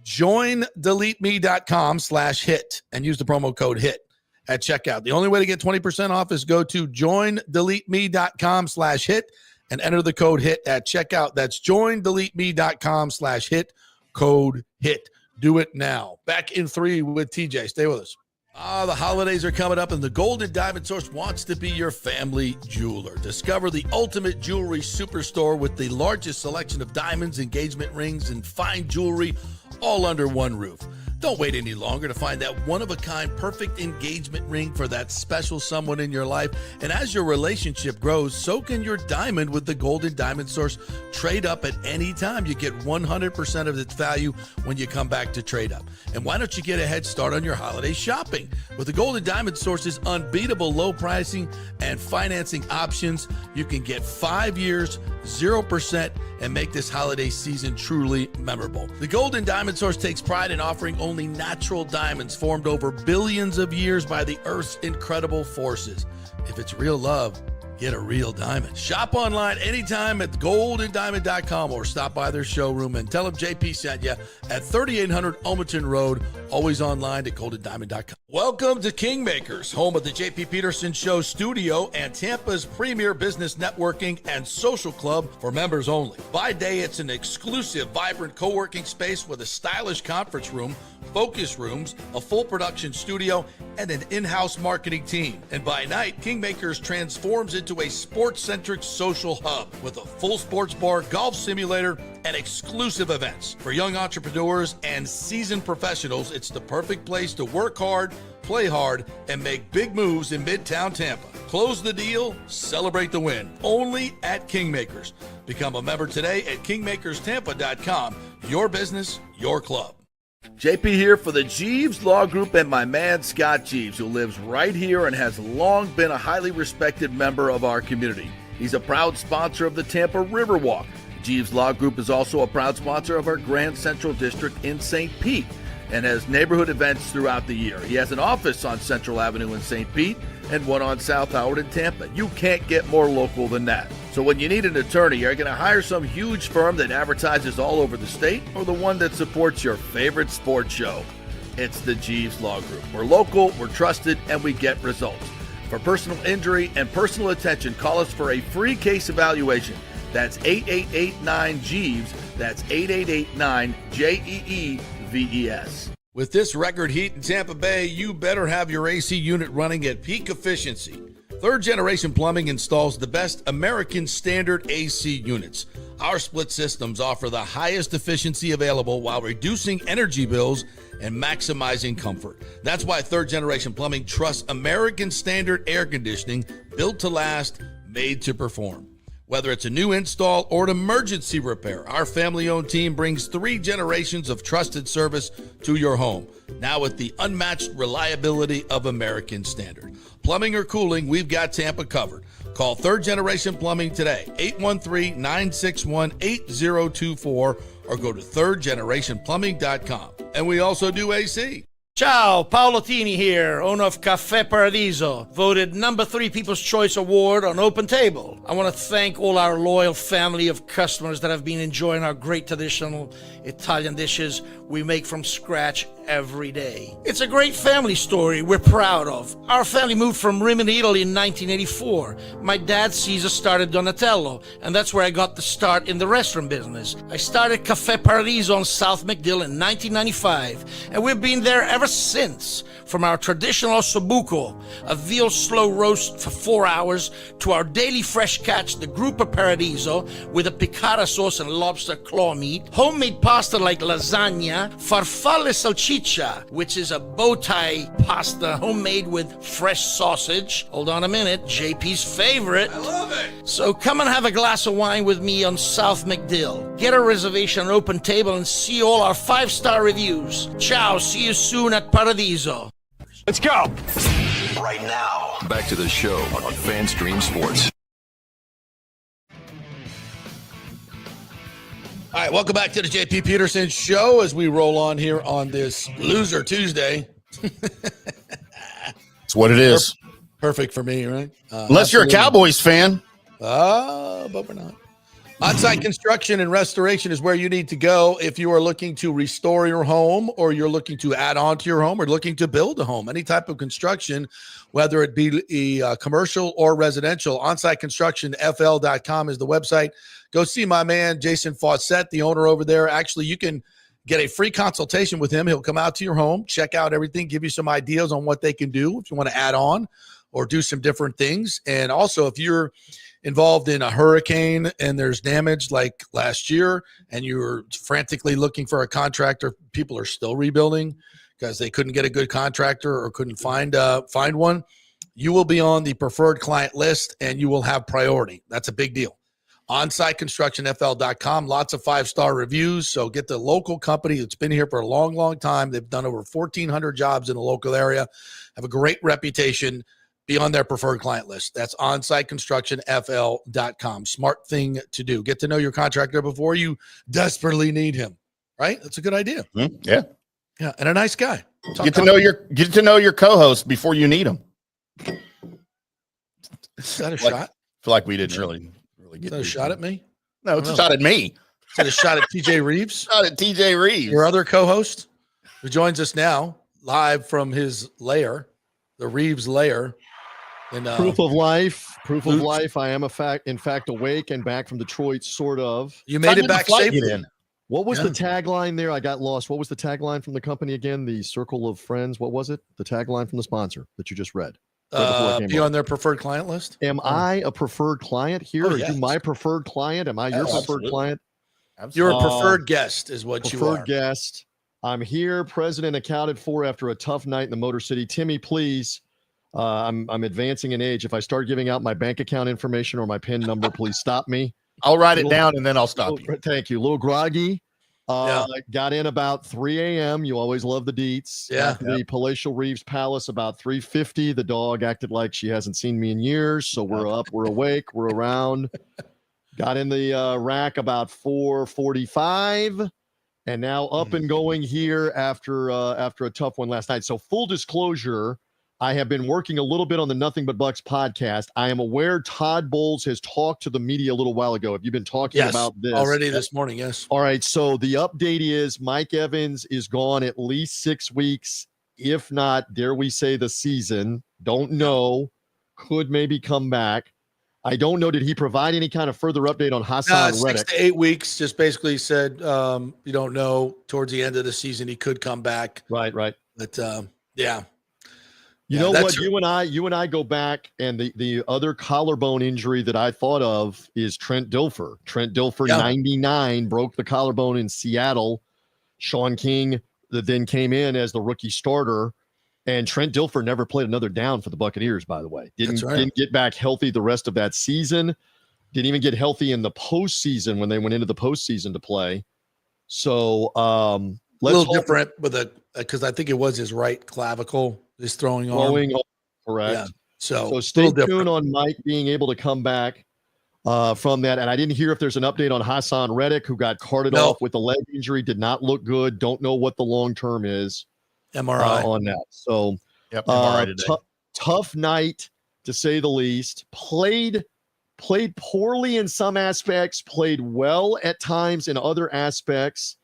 [SPEAKER 5] joindeleteme.com/hit and use the promo code HIT at checkout. The only way to get 20% off is go to joindeleteme.com/hit and enter the code HIT at checkout. That's joindeleteme.com/hit, code HIT. Do it now. Back in 3 with TJ. Stay with us. The holidays are coming up, and the Golden Diamond Source wants to be your family jeweler. Discover the ultimate jewelry superstore with the largest selection of diamonds, engagement rings, and fine jewelry all under one roof. Don't wait any longer to find that one-of-a-kind perfect engagement ring for that special someone in your life. And as your relationship grows, so can your diamond with the Golden Diamond Source. Trade up at any time. You get 100% of its value when you come back to trade up. And why don't you get a head start on your holiday shopping? With the Golden Diamond Source's unbeatable low pricing and financing options, you can get 5 years, 0%, and make this holiday season truly memorable. The Golden Diamond Source takes pride in offering only natural diamonds formed over billions of years by the Earth's incredible forces. If it's real love, get a real diamond. Shop online anytime at goldendiamond.com or stop by their showroom and tell them JP sent you at 3800 Almaton Road, always online at goldendiamond.com. Welcome to Kingmakers, home of the JP Peterson Show studio and Tampa's premier business networking and social club for members only. By day, it's an exclusive, vibrant co-working space with a stylish conference room, focus rooms, a full production studio, and an in-house marketing team. And by night, Kingmakers transforms into a sports-centric social hub with a full sports bar, golf simulator, and exclusive events. For young entrepreneurs and seasoned professionals, it's the perfect place to work hard, play hard, and make big moves in Midtown Tampa. Close the deal, celebrate the win. Only at Kingmakers. Become a member today at kingmakerstampa.com. Your business, your club. JP here for the Jeeves Law Group and my man Scott Jeeves, who lives right here and has long been a highly respected member of our community. He's a proud sponsor of the Tampa Riverwalk. Jeeves Law Group is also a proud sponsor of our Grand Central District in St. Pete and has neighborhood events throughout the year. He has an office on Central Avenue in St. Pete and one on South Howard in Tampa. You can't get more local than that. So when you need an attorney, you're going to hire some huge firm that advertises all over the state or the one that supports your favorite sports show. It's the Jeeves Law Group. We're local, we're trusted, and we get results. For personal injury and personal attention, call us for a free case evaluation. That's 8889-JEEVES. That's 8889-JEEVES. With this record heat in Tampa Bay, you better have your AC unit running at peak efficiency. Third Generation Plumbing installs the best American standard AC units. Our split systems offer the highest efficiency available while reducing energy bills and maximizing comfort. That's why Third Generation Plumbing trusts American standard air conditioning, built to last, made to perform. Whether it's a new install or an emergency repair, our family-owned team brings 3 generations of trusted service to your home, now with the unmatched reliability of American Standard. Plumbing or cooling, we've got Tampa covered. Call Third Generation Plumbing today, 813-961-8024, or go to thirdgenerationplumbing.com. And we also do AC.
[SPEAKER 2] Ciao, Paolo Tini here, owner of Caffè Paradiso, voted number 3 People's Choice Award on Open Table. I want to thank all our loyal family of customers that have been enjoying our great traditional Italian dishes we make from scratch every day. It's a great family story we're proud of. Our family moved from Rimini, Italy in 1984. My dad, Caesar, started Donatello, and that's where I got the start in the restaurant business. I started Caffè Paradiso on South McDill in 1995, and we've been there ever since. From our traditional ossobuco, a veal slow roast for 4 hours, to our daily fresh catch, the Gruppo Paradiso, with a piccata sauce and lobster claw meat, homemade pasta like lasagna, farfalle salchicha, which is a bow tie pasta homemade with fresh sausage. Hold on a minute, JP's favorite.
[SPEAKER 5] I love it.
[SPEAKER 2] So come and have a glass of wine with me on South McDill. Get a reservation on Open Table and see all our 5-star reviews. Ciao, see you soon at Paradiso.
[SPEAKER 4] Let's go.
[SPEAKER 1] Right now, back to the show on FanStream Sports.
[SPEAKER 5] All right, welcome back to the JP Peterson Show as we roll on here on this Loser Tuesday.
[SPEAKER 6] It's what it is.
[SPEAKER 5] Perfect for me, right?
[SPEAKER 6] Unless you're a Cowboys fan.
[SPEAKER 5] But we're not. On-site construction and restoration is where you need to go if you are looking to restore your home, or you're looking to add on to your home, or looking to build a home. Any type of construction, whether it be a commercial or residential. OnSiteConstructionFL.com is the website. Go see my man, Jason Fawcett, the owner over there. Actually, you can get a free consultation with him. He'll come out to your home, check out everything, give you some ideas on what they can do if you want to add on or do some different things. And also, if you're involved in a hurricane and there's damage like last year and you're frantically looking for a contractor, people are still rebuilding because they couldn't get a good contractor or couldn't find one, you will be on the preferred client list and you will have priority. That's a big deal. OnSiteConstructionFL.com, lots of 5-star reviews. So get the local company that's been here for a long, long time. They've done over 1,400 jobs in the local area, have a great reputation. Be on their preferred client list. That's OnSiteConstructionFL.com. Smart thing to do. Get to know your contractor before you desperately need him. Right? That's a good idea.
[SPEAKER 6] Mm-hmm. Yeah.
[SPEAKER 5] Yeah, and a nice guy.
[SPEAKER 6] Get to know your co-host before you need him.
[SPEAKER 5] Is that a shot?
[SPEAKER 6] I feel like we didn't really get
[SPEAKER 5] Is that a shot at me?
[SPEAKER 6] No, it's a shot at me.
[SPEAKER 5] Is that a shot at TJ Rives?
[SPEAKER 6] Shot at TJ Rives.
[SPEAKER 5] Your other co-host who joins us now live from his lair, the Reeves lair.
[SPEAKER 3] Proof of life. I am in fact awake and back from Detroit, sort of.
[SPEAKER 5] You made it back safely.
[SPEAKER 3] What was the tagline there? I got lost. What was the tagline from the company again? The Circle of Friends. What was it? The tagline from the sponsor that you just read.
[SPEAKER 5] Be on their preferred client list.
[SPEAKER 3] Am I a preferred client here? Are you my preferred client? Am I your preferred client?
[SPEAKER 5] You're a preferred guest is what you are.
[SPEAKER 3] Preferred guest. I'm here, president accounted for after a tough night in the Motor City. Timmy, please. I'm advancing in age. If I start giving out my bank account information or my PIN number, please stop me.
[SPEAKER 6] I'll write it down and then I'll stop you.
[SPEAKER 3] Thank you. A little groggy. Got in about 3 a.m. You always love the deets.
[SPEAKER 5] Yeah.
[SPEAKER 3] The Palatial Reeves Palace about 3:50. The dog acted like she hasn't seen me in years. So we're up, we're awake, we're around. Got in the rack about 4:45. And now up and going here after a tough one last night. So full disclosure, I have been working a little bit on the Nothing But Bucs podcast. I am aware Todd Bowles has talked to the media a little while ago. Have you been talking about this?
[SPEAKER 5] Already this morning, yes.
[SPEAKER 3] All right, so the update is Mike Evans is gone at least 6 weeks, if not, dare we say, the season. Don't know. Could maybe come back. I don't know. Did he provide any kind of further update on Hassan Reddick?
[SPEAKER 5] 6 to 8 weeks, just basically said you don't know. Towards the end of the season, he could come back.
[SPEAKER 3] Right.
[SPEAKER 5] But, yeah.
[SPEAKER 3] You know what? You and I go back, and the other collarbone injury that I thought of is Trent Dilfer. Trent Dilfer, 99, broke the collarbone in Seattle. Sean King that then came in as the rookie starter, and Trent Dilfer never played another down for the Buccaneers, by the way. Didn't get back healthy the rest of that season. Didn't even get healthy in the postseason when they went into the postseason to play. So
[SPEAKER 5] different with because I think it was his right clavicle. His throwing arm.
[SPEAKER 3] Correct.
[SPEAKER 5] Yeah. So
[SPEAKER 3] stay tuned on Mike being able to come back from that. And I didn't hear if there's an update on Hassan Reddick, who got carted off with a leg injury, did not look good. Don't know what the long term is.
[SPEAKER 5] MRI
[SPEAKER 3] on that. So
[SPEAKER 6] MRI today.
[SPEAKER 3] Tough night to say the least. Played poorly in some aspects, played well at times in other aspects.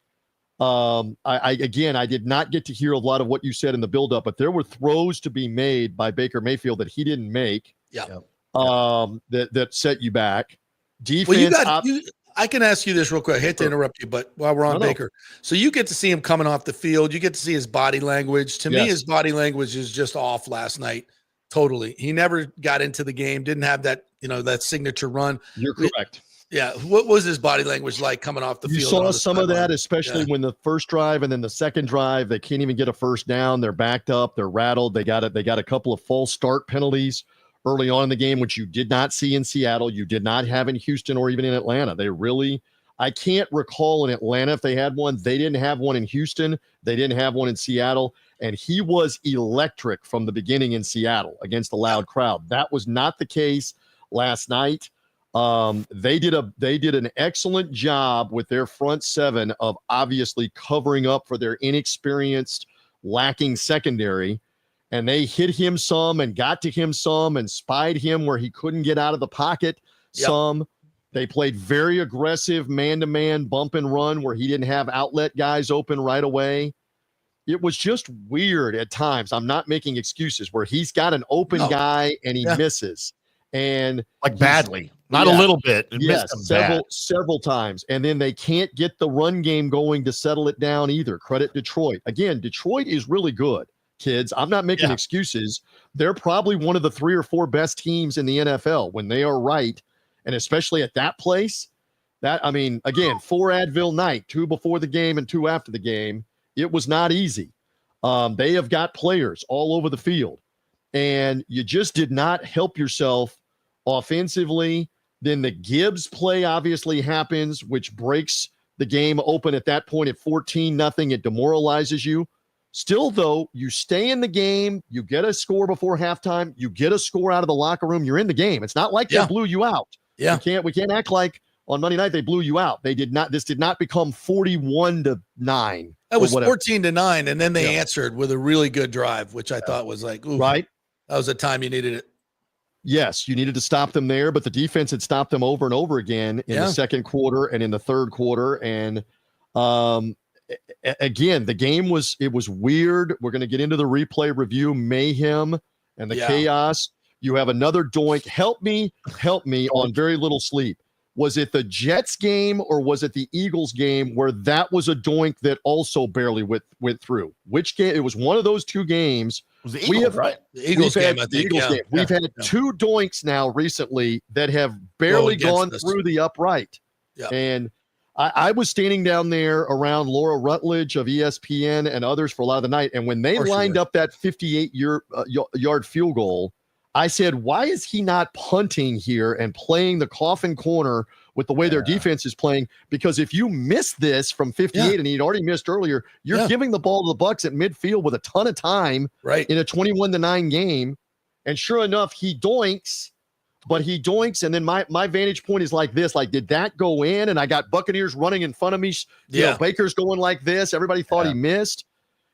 [SPEAKER 3] I did not get to hear a lot of what you said in the buildup, but there were throws to be made by Baker Mayfield that he didn't make.
[SPEAKER 5] Yeah.
[SPEAKER 3] That set you back. Defense.
[SPEAKER 5] Well, I can ask you this real quick. I hate to interrupt you, but while we're on Baker, so you get to see him coming off the field. You get to see his body language. To me, his body language is just off last night. Totally. He never got into the game. Didn't have that, that signature run.
[SPEAKER 3] You're correct.
[SPEAKER 5] Yeah. What was his body language like coming off the field?
[SPEAKER 3] You saw some of that, especially when the first drive and then the second drive, they can't even get a first down. They're backed up. They're rattled. They got a couple of false start penalties early on in the game, which you did not see in Seattle. You did not have in Houston or even in Atlanta. I can't recall in Atlanta if they had one. They didn't have one in Houston. They didn't have one in Seattle. And he was electric from the beginning in Seattle against the loud crowd. That was not the case last night. They did an excellent job with their front seven of obviously covering up for their inexperienced, lacking secondary. And they hit him some and got to him some and spied him where he couldn't get out of the pocket some. They played very aggressive man-to-man bump and run where he didn't have outlet guys open right away. It was just weird at times. I'm not making excuses where he's got an open guy and he misses. And
[SPEAKER 6] like badly, not a little bit.
[SPEAKER 3] Yes, several times. And then they can't get the run game going to settle it down either. Credit Detroit. Again, Detroit is really good. Kids, I'm not making excuses. They're probably one of the 3 or 4 best teams in the NFL when they are right, and especially at that place. Again, 4 Advil night, 2 before the game and 2 after the game. It was not easy. They have got players all over the field, and you just did not help yourself offensively. Then the Gibbs play obviously happens, which breaks the game open at that point at 14-0. It demoralizes you. Still, though, you stay in the game. You get a score before halftime. You get a score out of the locker room. You're in the game. It's not like they blew you out.
[SPEAKER 5] Yeah,
[SPEAKER 3] we can't act like on Monday night they blew you out. They did not. This did not become 41-9.
[SPEAKER 5] That was 14-9, and then they answered with a really good drive, which I thought was like, ooh, right. That was the time you needed it.
[SPEAKER 3] Yes, you needed to stop them there, but the defense had stopped them over and over again in the second quarter and in the third quarter, and again, the game was weird. We're going to get into the replay review mayhem and the chaos. You have another doink. Help me on very little sleep. Was it the Jets game or was it the Eagles game where that was a doink that also barely went through? Which game? It was one of those 2 games.
[SPEAKER 6] It was the Eagles, right?
[SPEAKER 5] The Eagles game, I think.
[SPEAKER 3] Game. We've had 2 doinks now recently that have barely gone through the upright. Yeah. And I was standing down there around Laura Rutledge of ESPN and others for a lot of the night. And when they lined up that 58-yard field goal, I said, why is he not punting here and playing the coffin corner with the way their defense is playing? Because if you miss this from 58 and he'd already missed earlier, you're giving the ball to the Bucs at midfield with a ton of time in a 21-9 game. And sure enough, he doinks. But he doinks, and then my vantage point is like this. Like, did that go in? And I got Buccaneers running in front of me. Baker's going like this. Everybody thought he missed.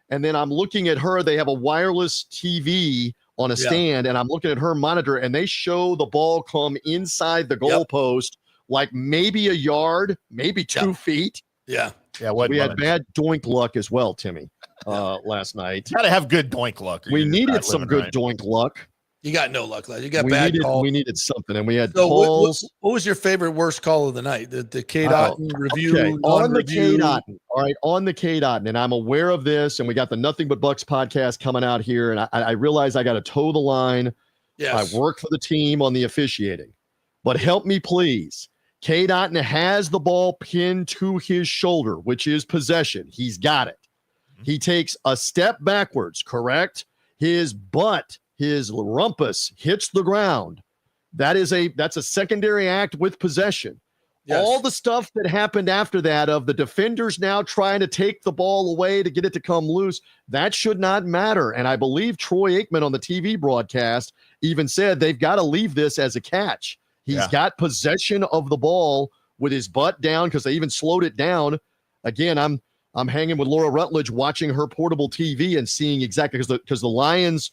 [SPEAKER 3] And then I'm looking at her. They have a wireless TV on a stand, and I'm looking at her monitor, and they show the ball come inside the goalpost like maybe a yard, maybe 2 feet.
[SPEAKER 5] Yeah.
[SPEAKER 3] We had bad doink luck as well, Timmy, last night.
[SPEAKER 6] Got to have good doink luck.
[SPEAKER 3] We needed some good doink luck.
[SPEAKER 5] You got no luck, lad. You got bad calls.
[SPEAKER 3] We needed something, and we had calls.
[SPEAKER 5] What was your favorite worst call of the night? The K. Dotton review?
[SPEAKER 3] Okay. On the K. Dotton. All right, on the K. Dotton, and I'm aware of this, and we got the Nothing But Bucs podcast coming out here, and I realize I got to toe the line. Yes. I work for the team on the officiating. But help me, please. K. Dotton has the ball pinned to his shoulder, which is possession. He's got it. He takes a step backwards, correct? His butt, his rumpus hits the ground. That's a secondary act with possession. Yes. All the stuff that happened after that of the defenders now trying to take the ball away to get it to come loose, that should not matter. And I believe Troy Aikman on the TV broadcast even said they've got to leave this as a catch. He's got possession of the ball with his butt down because they even slowed it down. Again, I'm hanging with Laura Rutledge watching her portable TV and seeing exactly because the Lions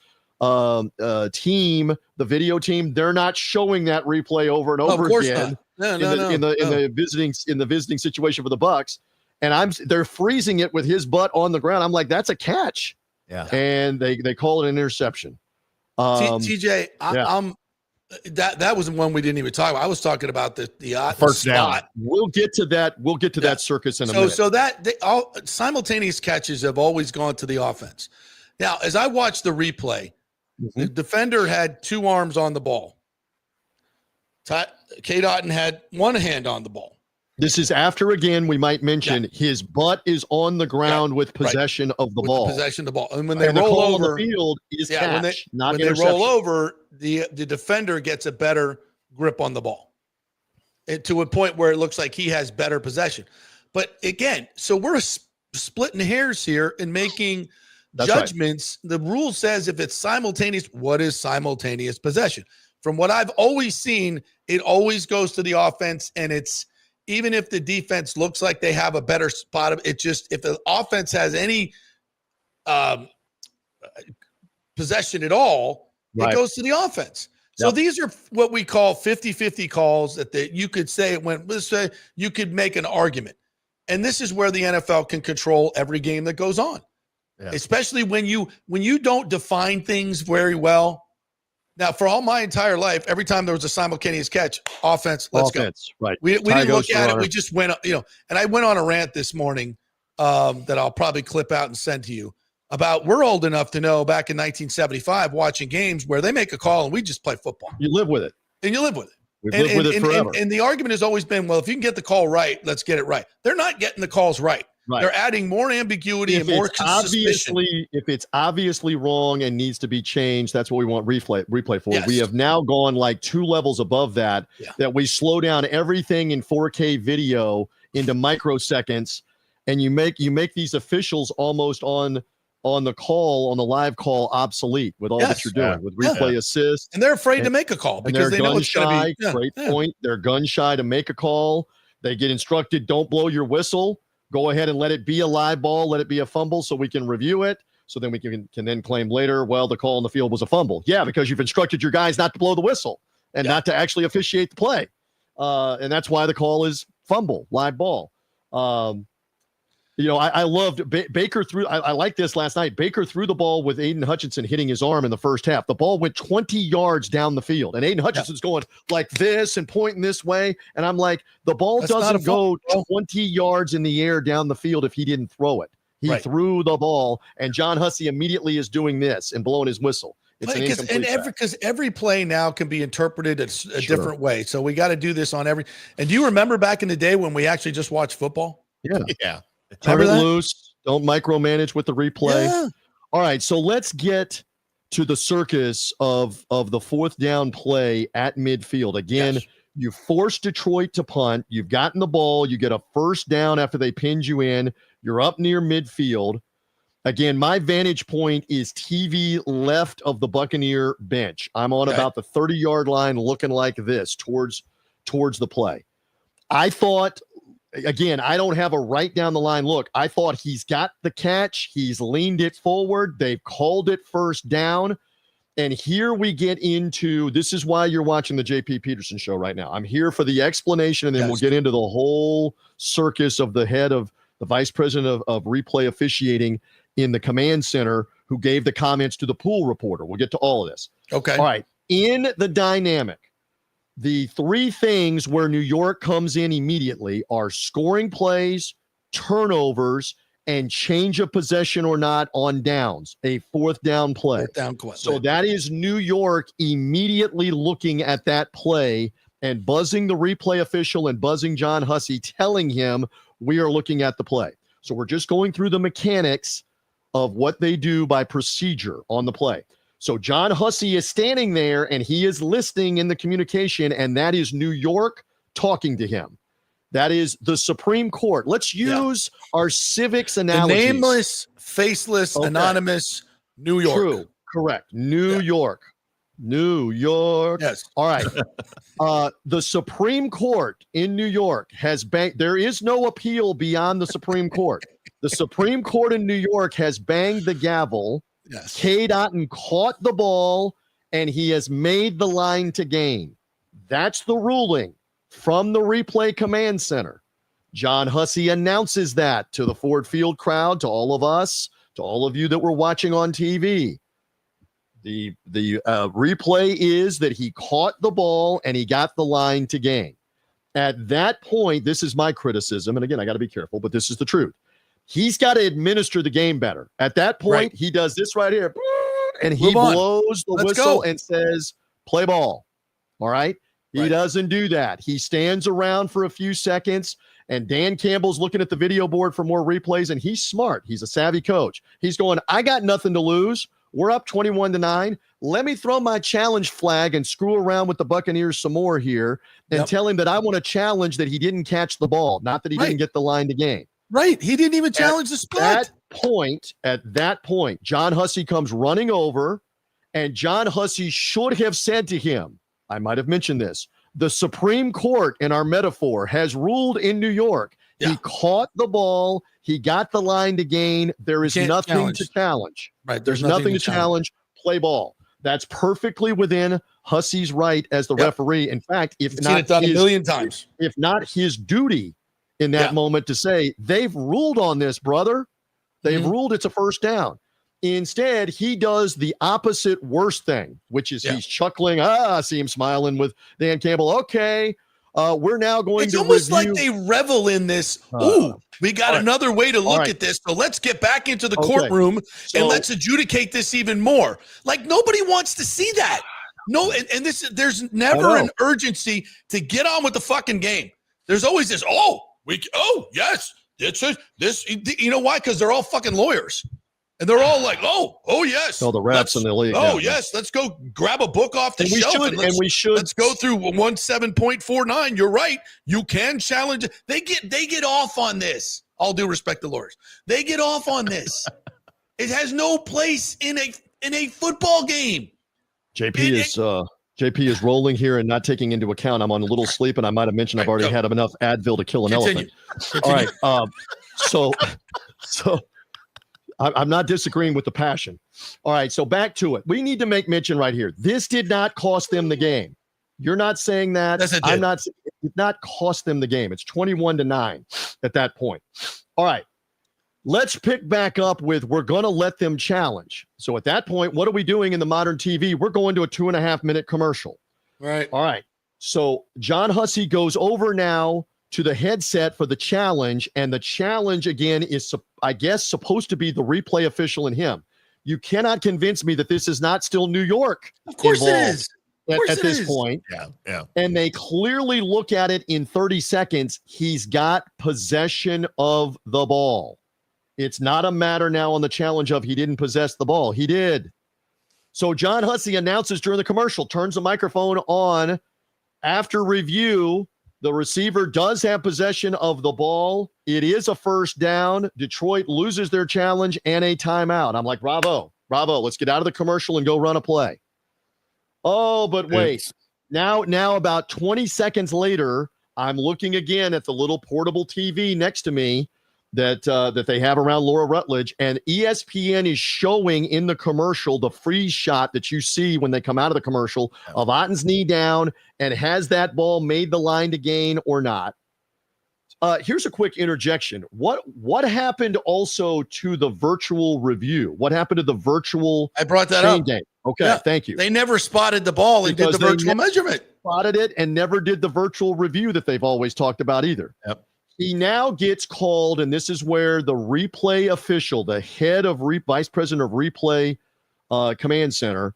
[SPEAKER 3] team, the video team, they're not showing that replay over and over again.
[SPEAKER 5] No.
[SPEAKER 3] In the visiting situation for the Bucs. and they're freezing it with his butt on the ground. I'm like, that's a catch.
[SPEAKER 6] Yeah.
[SPEAKER 3] And they call it an interception.
[SPEAKER 5] TJ,
[SPEAKER 3] yeah.
[SPEAKER 5] That was one we didn't even talk about. I was talking about the
[SPEAKER 6] first down.
[SPEAKER 5] spot.
[SPEAKER 3] We'll get to that. We'll get to that circus in a minute.
[SPEAKER 5] So all simultaneous catches have always gone to the offense. Now, as I watched the replay, the defender had two arms on the ball. K. Dotton had one hand on the ball.
[SPEAKER 3] This is after, again, we might mention his butt is on the ground with possession of the ball.
[SPEAKER 5] Possession of the ball. And when they roll over,
[SPEAKER 3] the field is catch,
[SPEAKER 5] when they roll over, the defender gets a better grip on the ball to a point where it looks like he has better possession. But again, so we're splitting hairs here and making judgments. Right. The rule says if it's simultaneous, what is simultaneous possession? From what I've always seen, it always goes to the offense, and it's even if the defense looks like they have a better spot of it, just if the offense has any possession at all, it goes to the offense. So these are what we call 50-50 calls that you could say it went this way, you could make an argument. And this is where the NFL can control every game that goes on. Yeah. Especially when you don't define things very well. Now, for all my entire life, every time there was a simultaneous catch, let's go.
[SPEAKER 3] Right.
[SPEAKER 5] We didn't look at it. We just went, and I went on a rant this morning that I'll probably clip out and send to you about we're old enough to know back in 1975 watching games where they make a call and we just play football.
[SPEAKER 3] You live with it.
[SPEAKER 5] And you live with it.
[SPEAKER 3] We've lived with it forever.
[SPEAKER 5] And the argument has always been, well, if you can get the call right, let's get it right. They're not getting the calls right. Right. They're adding more ambiguity and more suspicion.
[SPEAKER 3] If it's obviously wrong and needs to be changed, that's what we want replay for. Yes. We have now gone like 2 levels above that, that we slow down everything in 4K video into microseconds, and you make these officials almost on the call, on the live call, obsolete with all that you're doing with replay assist.
[SPEAKER 5] And they're afraid to make a call because they know it's going to be.
[SPEAKER 3] Great point. They're gun shy to make a call. They get instructed, don't blow your whistle. Go ahead and let it be a live ball, let it be a fumble so we can review it. So then we can then claim later, well, the call on the field was a fumble. Yeah, because you've instructed your guys not to blow the whistle and not to actually officiate the play. And that's why the call is fumble, live ball. I loved Baker threw. I like this last night. Baker threw the ball with Aiden Hutchinson hitting his arm in the first half. The ball went 20 yards down the field, and Aiden Hutchinson's going like this and pointing this way. And I'm like, the ball doesn't go 20 yards in the air down the field if he didn't throw it. He threw the ball, and John Hussey immediately is doing this and blowing his whistle.
[SPEAKER 5] Because every play now can be interpreted a different way. So we got to do this on every. And do you remember back in the day when we actually just watched football?
[SPEAKER 3] Yeah. Turn it loose. Don't micromanage with the replay. Yeah. All right, so let's get to the circus of the fourth down play at midfield. Again, you forced Detroit to punt. You've gotten the ball. You get a first down after they pinned you in. You're up near midfield. Again, my vantage point is TV left of the Buccaneer bench. I'm on about the 30-yard line looking like this towards the play. I thought – again, I don't have a right down the line look. I thought he's got the catch. He's leaned it forward. They've called it first down. And here we get into, this is why you're watching the JP Peterson show right now. I'm here for the explanation, and then we'll get into the whole circus of the head of the vice president of replay officiating in the command center who gave the comments to the pool reporter. We'll get to all of this.
[SPEAKER 5] Okay.
[SPEAKER 3] All right. In the dynamic, the 3 things where New York comes in immediately are scoring plays, turnovers, and change of possession or not on downs, a fourth down play. So that is New York immediately looking at that play and buzzing the replay official and buzzing John Hussey, telling him we are looking at the play. So we're just going through the mechanics of what they do by procedure on the play. So John Hussey is standing there and he is listening in the communication, and that is New York talking to him. That is the Supreme Court. Let's use our civics analogy.
[SPEAKER 5] The nameless, faceless, anonymous New York.
[SPEAKER 3] True. Correct. New York. New York.
[SPEAKER 5] Yes.
[SPEAKER 3] All right. The Supreme Court in New York has banged. There is no appeal beyond the Supreme Court. The Supreme Court in New York has banged the gavel.
[SPEAKER 5] Yes.
[SPEAKER 3] K. Dotton caught the ball, and he has made the line to gain. That's the ruling from the replay command center. John Hussey announces that to the Ford Field crowd, to all of us, to all of you that were watching on TV. The replay is that he caught the ball and he got the line to gain. At that point, this is my criticism, and again, I got to be careful, but this is the truth. He's got to administer the game better. At that point, He does this right here, and he blows the whistle and says, play ball. All right? He doesn't do that. He stands around for a few seconds, and Dan Campbell's looking at the video board for more replays, and he's smart. He's a savvy coach. He's going, I got nothing to lose. We're up 21-9. Let me throw my challenge flag and screw around with the Buccaneers some more here and tell him that I want to challenge that he didn't catch the ball, not that he didn't get the line to gain.
[SPEAKER 5] Right. He didn't even challenge the split.
[SPEAKER 3] At that point, John Hussey comes running over, and John Hussey should have said to him, I might have mentioned this, the Supreme Court in our metaphor has ruled in New York. He caught the ball. He got the line to gain. There is nothing to challenge.
[SPEAKER 5] Right.
[SPEAKER 3] There's nothing to challenge. Play ball. That's perfectly within Hussey's right as the referee. In fact, if not
[SPEAKER 5] done a million times,
[SPEAKER 3] if not his duty in that moment to say, they've ruled on this, brother. They've ruled it's a first down. Instead, he does the opposite worst thing, which is he's chuckling. I see him smiling with Dan Campbell. Okay. We're now going
[SPEAKER 5] it's
[SPEAKER 3] to
[SPEAKER 5] almost
[SPEAKER 3] review.
[SPEAKER 5] like they revel in this. We got another way to look at this. So let's get back into the courtroom and let's adjudicate this even more. Like nobody wants to see that. No, and there's never an urgency to get on with the fucking game. There's always this, yes, this, you know why? Because they're all fucking lawyers. And they're all like, oh, yes.
[SPEAKER 3] The refs in the league.
[SPEAKER 5] Yes. Let's go grab a book off the shelf. Let's go through 17.49. You're right. You can challenge. They get off on this. All due respect to lawyers. They get off on this. It has no place in a football game.
[SPEAKER 3] JP is rolling here and not taking into account I'm on a little sleep, and I might have mentioned I've already had enough Advil to kill an elephant. All right. So I'm not disagreeing with the passion. All right, so back to it. We need to make mention right here. This did not cost them the game. You're not saying that.
[SPEAKER 5] Yes,
[SPEAKER 3] I'm not. It did not cost them the game. It's 21-9 at that point. All right, let's pick back up with we're going to let them challenge. So at that point, what are we doing in the modern TV? We're going to a 2.5-minute commercial.
[SPEAKER 5] Right.
[SPEAKER 3] All right. So John Hussey goes over now to the headset for the challenge, and the challenge again is, I guess, supposed to be the replay official and him. You cannot convince me that this is not still New York.
[SPEAKER 5] Of course it is.
[SPEAKER 3] At this point.
[SPEAKER 6] Yeah.
[SPEAKER 3] And they clearly look at it in 30 seconds. He's got possession of the ball. It's not a matter now on the challenge of he didn't possess the ball. He did. So John Hussey announces during the commercial, turns the microphone on. After review, the receiver does have possession of the ball. It is a first down. Detroit loses their challenge and a timeout. I'm like, bravo. Let's get out of the commercial and go run a play. Oh, but wait. Now about 20 seconds later, I'm looking again at the little portable TV next to me that they have around Laura Rutledge, and ESPN is showing in the commercial the freeze shot that you see when they come out of the commercial of Otten's knee down, and has that ball made the line to gain or not. Here's a quick interjection. What happened also to the virtual review? What happened to the virtual?
[SPEAKER 5] I brought that up.
[SPEAKER 3] Game? Okay, thank you.
[SPEAKER 5] They never spotted the ball and did the virtual measurement.
[SPEAKER 3] Spotted it and never did the virtual review that they've always talked about either.
[SPEAKER 6] Yep.
[SPEAKER 3] He now gets called, and this is where the replay official, the head of vice president of replay command center,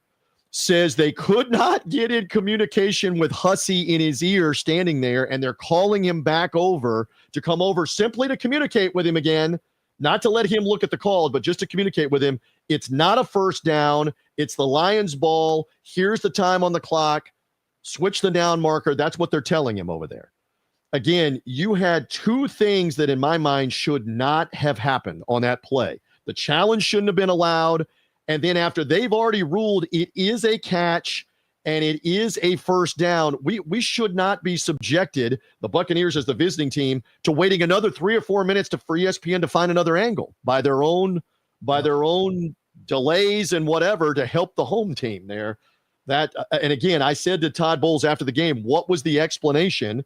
[SPEAKER 3] says they could not get in communication with Hussey in his ear standing there, and they're calling him back over to come over simply to communicate with him again, not to let him look at the call, but just to communicate with him. It's not a first down. It's the Lions' ball. Here's the time on the clock. Switch the down marker. That's what they're telling him over there. Again, you had two things that in my mind should not have happened on that play. The challenge shouldn't have been allowed. And then after they've already ruled it is a catch and it is a first down, we should not be subjected, the Buccaneers as the visiting team, to waiting another 3 or 4 minutes for ESPN to find another angle by their own delays and whatever to help the home team there. And again, I said to Todd Bowles after the game, what was the explanation?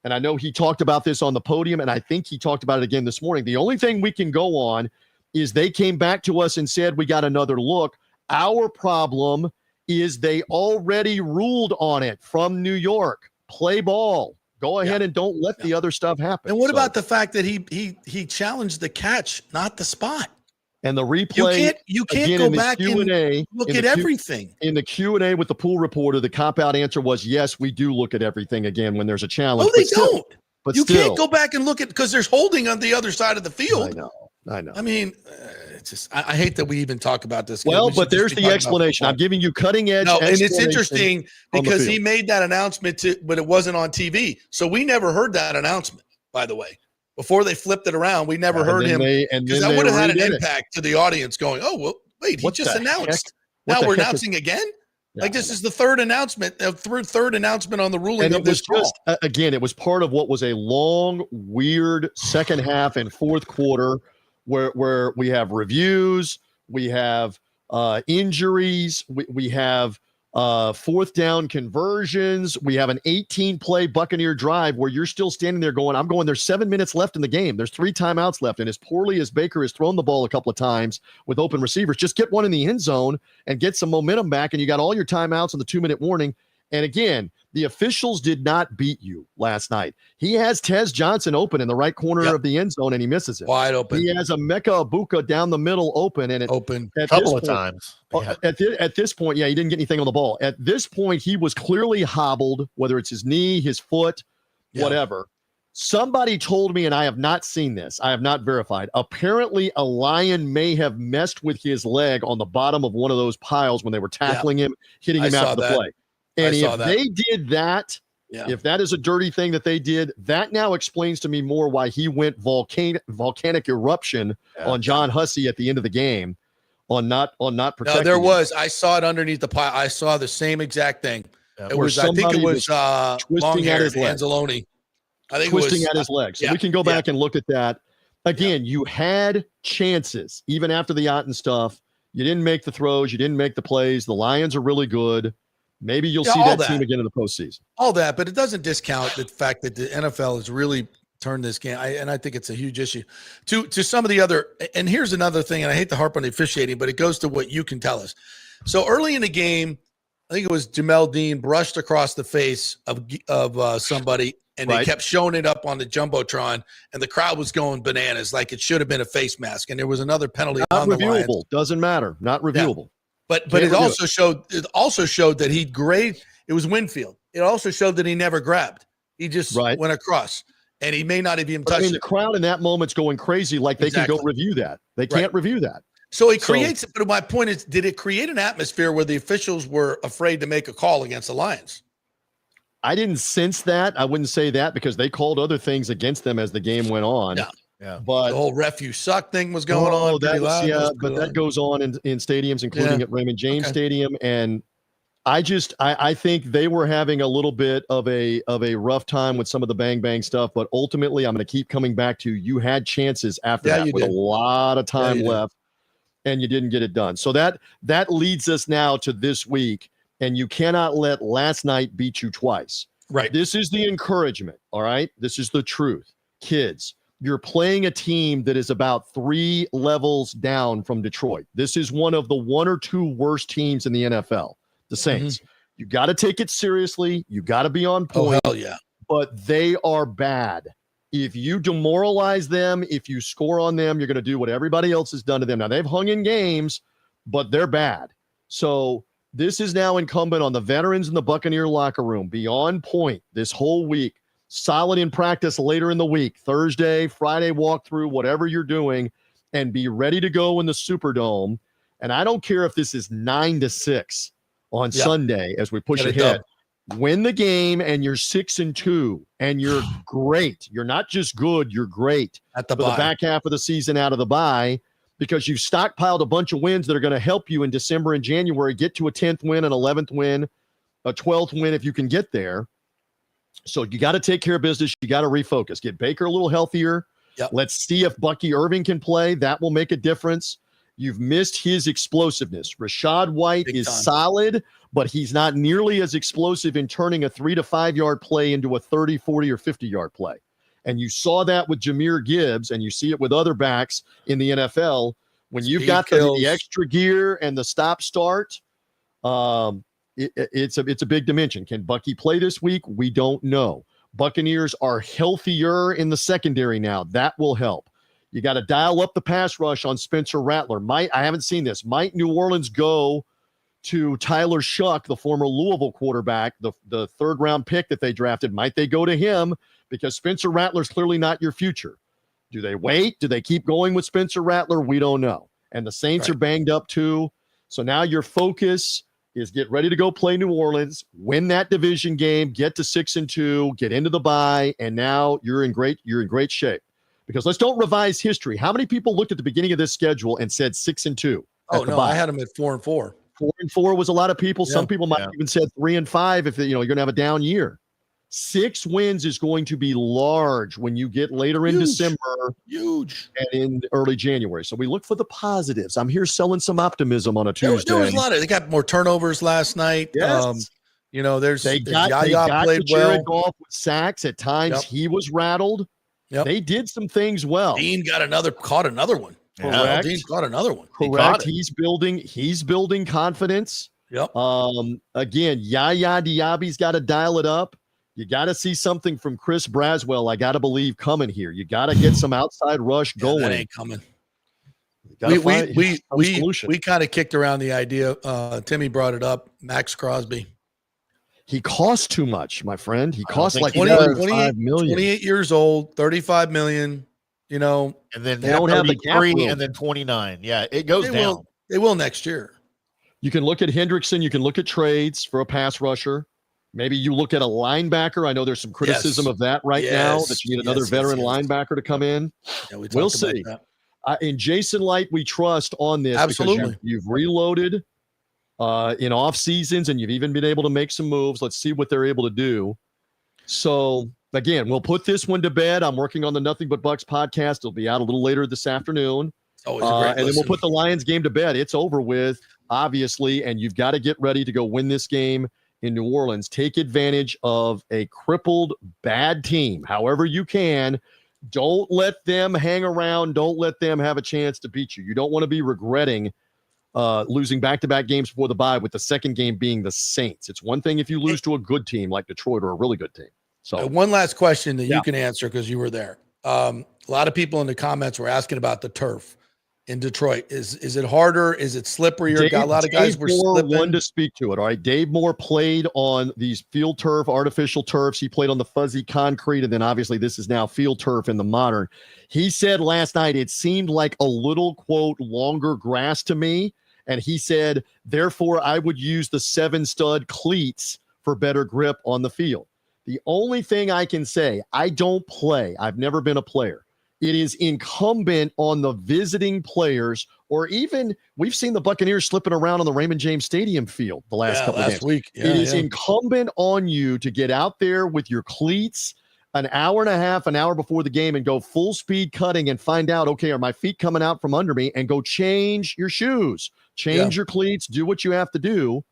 [SPEAKER 3] and I know he talked about this on the podium, and I think he talked about it again this morning. The only thing we can go on is they came back to us and said, we got another look. Our problem is they already ruled on it from New York. Play ball. Go ahead and don't let the other stuff happen.
[SPEAKER 5] And what about the fact that he challenged the catch, not the spot?
[SPEAKER 3] And the replay,
[SPEAKER 5] you can't go back and look at everything.
[SPEAKER 3] In the Q&A with the pool reporter, the cop-out answer was, yes, we do look at everything again when there's a challenge.
[SPEAKER 5] No, they don't. But you can't go back and look at, because there's holding on the other side of the field.
[SPEAKER 3] I know.
[SPEAKER 5] I mean, it's just, I hate that we even talk about this.
[SPEAKER 3] Well, but there's the explanation. I'm giving you cutting edge.
[SPEAKER 5] No, and it's interesting because he made that announcement but it wasn't on TV. So we never heard that announcement, by the way. Before they flipped it around, we never heard him. Because that would have had an impact to the audience going, oh, well, wait, he just announced. Now we're announcing again? Like this is the third announcement, third announcement on the ruling of this call.
[SPEAKER 3] Again, it was part of what was a long, weird second half and fourth quarter where we have reviews, we have injuries, we have fourth down conversions. We have an 18-play Buccaneer drive where you're still standing there going, there's 7 minutes left in the game. There's 3 timeouts left. And as poorly as Baker has thrown the ball a couple of times with open receivers, just get one in the end zone and get some momentum back. And you got all your timeouts on the 2-minute warning. And again, the officials did not beat you last night. He has Tez Johnson open in the right corner of the end zone, and he misses it.
[SPEAKER 5] Wide open.
[SPEAKER 3] He has a Mecca Abuka down the middle open, and
[SPEAKER 6] open a couple of times.
[SPEAKER 3] At this point, he didn't get anything on the ball. At this point, he was clearly hobbled, whether it's his knee, his foot, whatever. Somebody told me, and I have not seen this, I have not verified. Apparently, a lion may have messed with his leg on the bottom of one of those piles when they were tackling him, hitting him after the play. And if they did that, if that is a dirty thing that they did, that now explains to me more why he went volcanic eruption on John Hussey at the end of the game on not protecting.
[SPEAKER 5] No, there was. I saw it underneath the pile. I saw the same exact thing. Yeah. It was. I think it was long-haired Anzalone. I think
[SPEAKER 3] twisting at his legs. So we can go back and look at that again. You had chances even after the Otten stuff. You didn't make the throws. You didn't make the plays. The Lions are really good. Maybe you'll see that team again in the postseason.
[SPEAKER 5] All that, but it doesn't discount the fact that the NFL has really turned this game, and I think it's a huge issue. To some of the other, and here's another thing, and I hate to harp on the officiating, but it goes to what you can tell us. So early in the game, I think it was Jamel Dean brushed across the face of somebody, and they kept showing it up on the Jumbotron, and the crowd was going bananas, like it should have been a face mask, and there was another penalty on the line.
[SPEAKER 3] Doesn't matter. Not reviewable.
[SPEAKER 5] Yeah. But it also showed that he grazed. It was Winfield. It also showed that he never grabbed. He just went across, and he may not have even touched it.
[SPEAKER 3] The crowd in that moment's going crazy, like they can go review that. They can't review that.
[SPEAKER 5] So it creates. But my point is, did it create an atmosphere where the officials were afraid to make a call against the Lions?
[SPEAKER 3] I didn't sense that. I wouldn't say that because they called other things against them as the game went on.
[SPEAKER 5] Yeah, but the whole ref you suck thing was going on.
[SPEAKER 3] That goes on in stadiums, including at Raymond James Stadium. And I think they were having a little bit of a rough time with some of the bang stuff. But ultimately, I'm going to keep coming back to you had chances after that with a lot of time left, and you didn't get it done. So that leads us now to this week, and you cannot let last night beat you twice.
[SPEAKER 5] Right.
[SPEAKER 3] This is the encouragement. All right. This is the truth, kids. You're playing a team that is about 3 levels down from Detroit. This is one of the 1 or 2 worst teams in the NFL, the Saints. You got to take it seriously. You got to be on point.
[SPEAKER 5] Oh, hell yeah.
[SPEAKER 3] But they are bad. If you demoralize them, if you score on them, you're going to do what everybody else has done to them. Now, they've hung in games, but they're bad. So this is now incumbent on the veterans in the Buccaneer locker room. Be on point this whole week. Solid in practice later in the week, Thursday, Friday walkthrough, whatever you're doing, and be ready to go in the Superdome. And I don't care if this is 9-6 on Sunday as we push ahead. Win the game, and you're 6-2, and you're great. You're not just good, you're great
[SPEAKER 5] at the
[SPEAKER 3] back half of the season out of the bye, because you've stockpiled a bunch of wins that are going to help you in December and January get to a 10th win, an 11th win, a 12th win if you can get there. So you got to take care of business. You got to refocus. Get Baker a little healthier. Let's see if Bucky Irving can play. That will make a difference. You've missed his explosiveness. Rashad White
[SPEAKER 5] Big
[SPEAKER 3] is
[SPEAKER 5] time.
[SPEAKER 3] solid, but he's not nearly as explosive in turning a 3 to 5 yard play into a 30, 40, or 50 yard play. And you saw that with Jahmyr Gibbs, and you see it with other backs in the NFL. When you've got the extra gear and the stop start, it's a big dimension. Can Bucky play this week? We don't know. Buccaneers are healthier in the secondary now. That will help. You got to dial up the pass rush on Spencer Rattler. I haven't seen this. Might New Orleans go to Tyler Shuck, the former Louisville quarterback, the third-round pick that they drafted? Might they go to him? Because Spencer Rattler's clearly not your future. Do they wait? Do they keep going with Spencer Rattler? We don't know. And the Saints are banged up too. So now your focus is get ready to go play New Orleans, win that division game, get to 6-2, get into the bye, and now you're in great shape. Because let's don't revise history. How many people looked at the beginning of this schedule and said 6-2?
[SPEAKER 5] Oh no, I had them at 4-4.
[SPEAKER 3] 4-4 was a lot of people.
[SPEAKER 5] Yeah.
[SPEAKER 3] Some people might have even said 3-5 if you're going to have a down year. 6 wins is going to be large when you get later in December.
[SPEAKER 5] Huge.
[SPEAKER 3] And in early January. So we look for the positives. I'm here selling some optimism on a Tuesday.
[SPEAKER 5] There was a lot of, they got more turnovers last night.
[SPEAKER 3] Yes.
[SPEAKER 5] They
[SPEAKER 3] got
[SPEAKER 5] played well.
[SPEAKER 3] Jared Goff with sacks. At times he was rattled.
[SPEAKER 5] Yep.
[SPEAKER 3] They did some things well.
[SPEAKER 5] Dean caught another one.
[SPEAKER 3] Correct.
[SPEAKER 5] Dean caught another one.
[SPEAKER 3] Correct. He's building confidence.
[SPEAKER 5] Yep.
[SPEAKER 3] Again, Yaya Diaby's got to dial it up. You got to see something from Chris Braswell. I got to believe coming here. You got to get some outside rush going.
[SPEAKER 5] That ain't coming.
[SPEAKER 3] We
[SPEAKER 5] kind of kicked around the idea. Timmy brought it up. Max Crosby.
[SPEAKER 3] He costs too much, my friend. He costs like
[SPEAKER 5] 28
[SPEAKER 3] million.
[SPEAKER 5] 28 years old, 35 million. And
[SPEAKER 6] then
[SPEAKER 3] they don't have the cap room.
[SPEAKER 6] And then 29. Yeah, it goes down.
[SPEAKER 5] They will next year.
[SPEAKER 3] You can look at Hendrickson. You can look at trades for a pass rusher. Maybe you look at a linebacker. I know there's some criticism of that now, that you need another veteran linebacker to come in.
[SPEAKER 5] Yeah,
[SPEAKER 3] we'll see. In Jason Light, we trust on this.
[SPEAKER 5] Absolutely.
[SPEAKER 3] Because you've reloaded in off seasons, and you've even been able to make some moves. Let's see what they're able to do. So, again, we'll put this one to bed. I'm working on the Nothing But Bucs podcast. It'll be out a little later this afternoon.
[SPEAKER 5] Always a great
[SPEAKER 3] and then we'll put the Lions game to bed. It's over with, obviously, and you've got to get ready to go win this game in New Orleans. Take advantage of a crippled, bad team however you can. Don't let them hang around. Don't let them have a chance to beat you. You don't want to be regretting losing back-to-back games before the bye, with the second game being the Saints. It's one thing if you lose to a good team like Detroit or a really good team. So
[SPEAKER 5] one last question that you can answer because you were there. A lot of people in the comments were asking about the turf in Detroit. Is it harder? Is it slipperier? Got a lot of guys were slipping.
[SPEAKER 3] One to speak to it. All right. Dave Moore played on these field turf, artificial turfs. He played on the fuzzy concrete. And then obviously this is now field turf in the modern. He said last night, it seemed like a little, quote, longer grass to me. And he said, therefore, I would use the 7-stud cleats for better grip on the field. The only thing I can say, I don't play. I've never been a player. It is incumbent on the visiting players, or even we've seen the Buccaneers slipping around on the Raymond James Stadium field the last couple of games.
[SPEAKER 5] Week. Yeah,
[SPEAKER 3] it is incumbent on you to get out there with your cleats an hour and a half, an hour before the game, and go full speed cutting and find out, okay, are my feet coming out from under me? And go change your shoes, change your cleats, do what you have to do.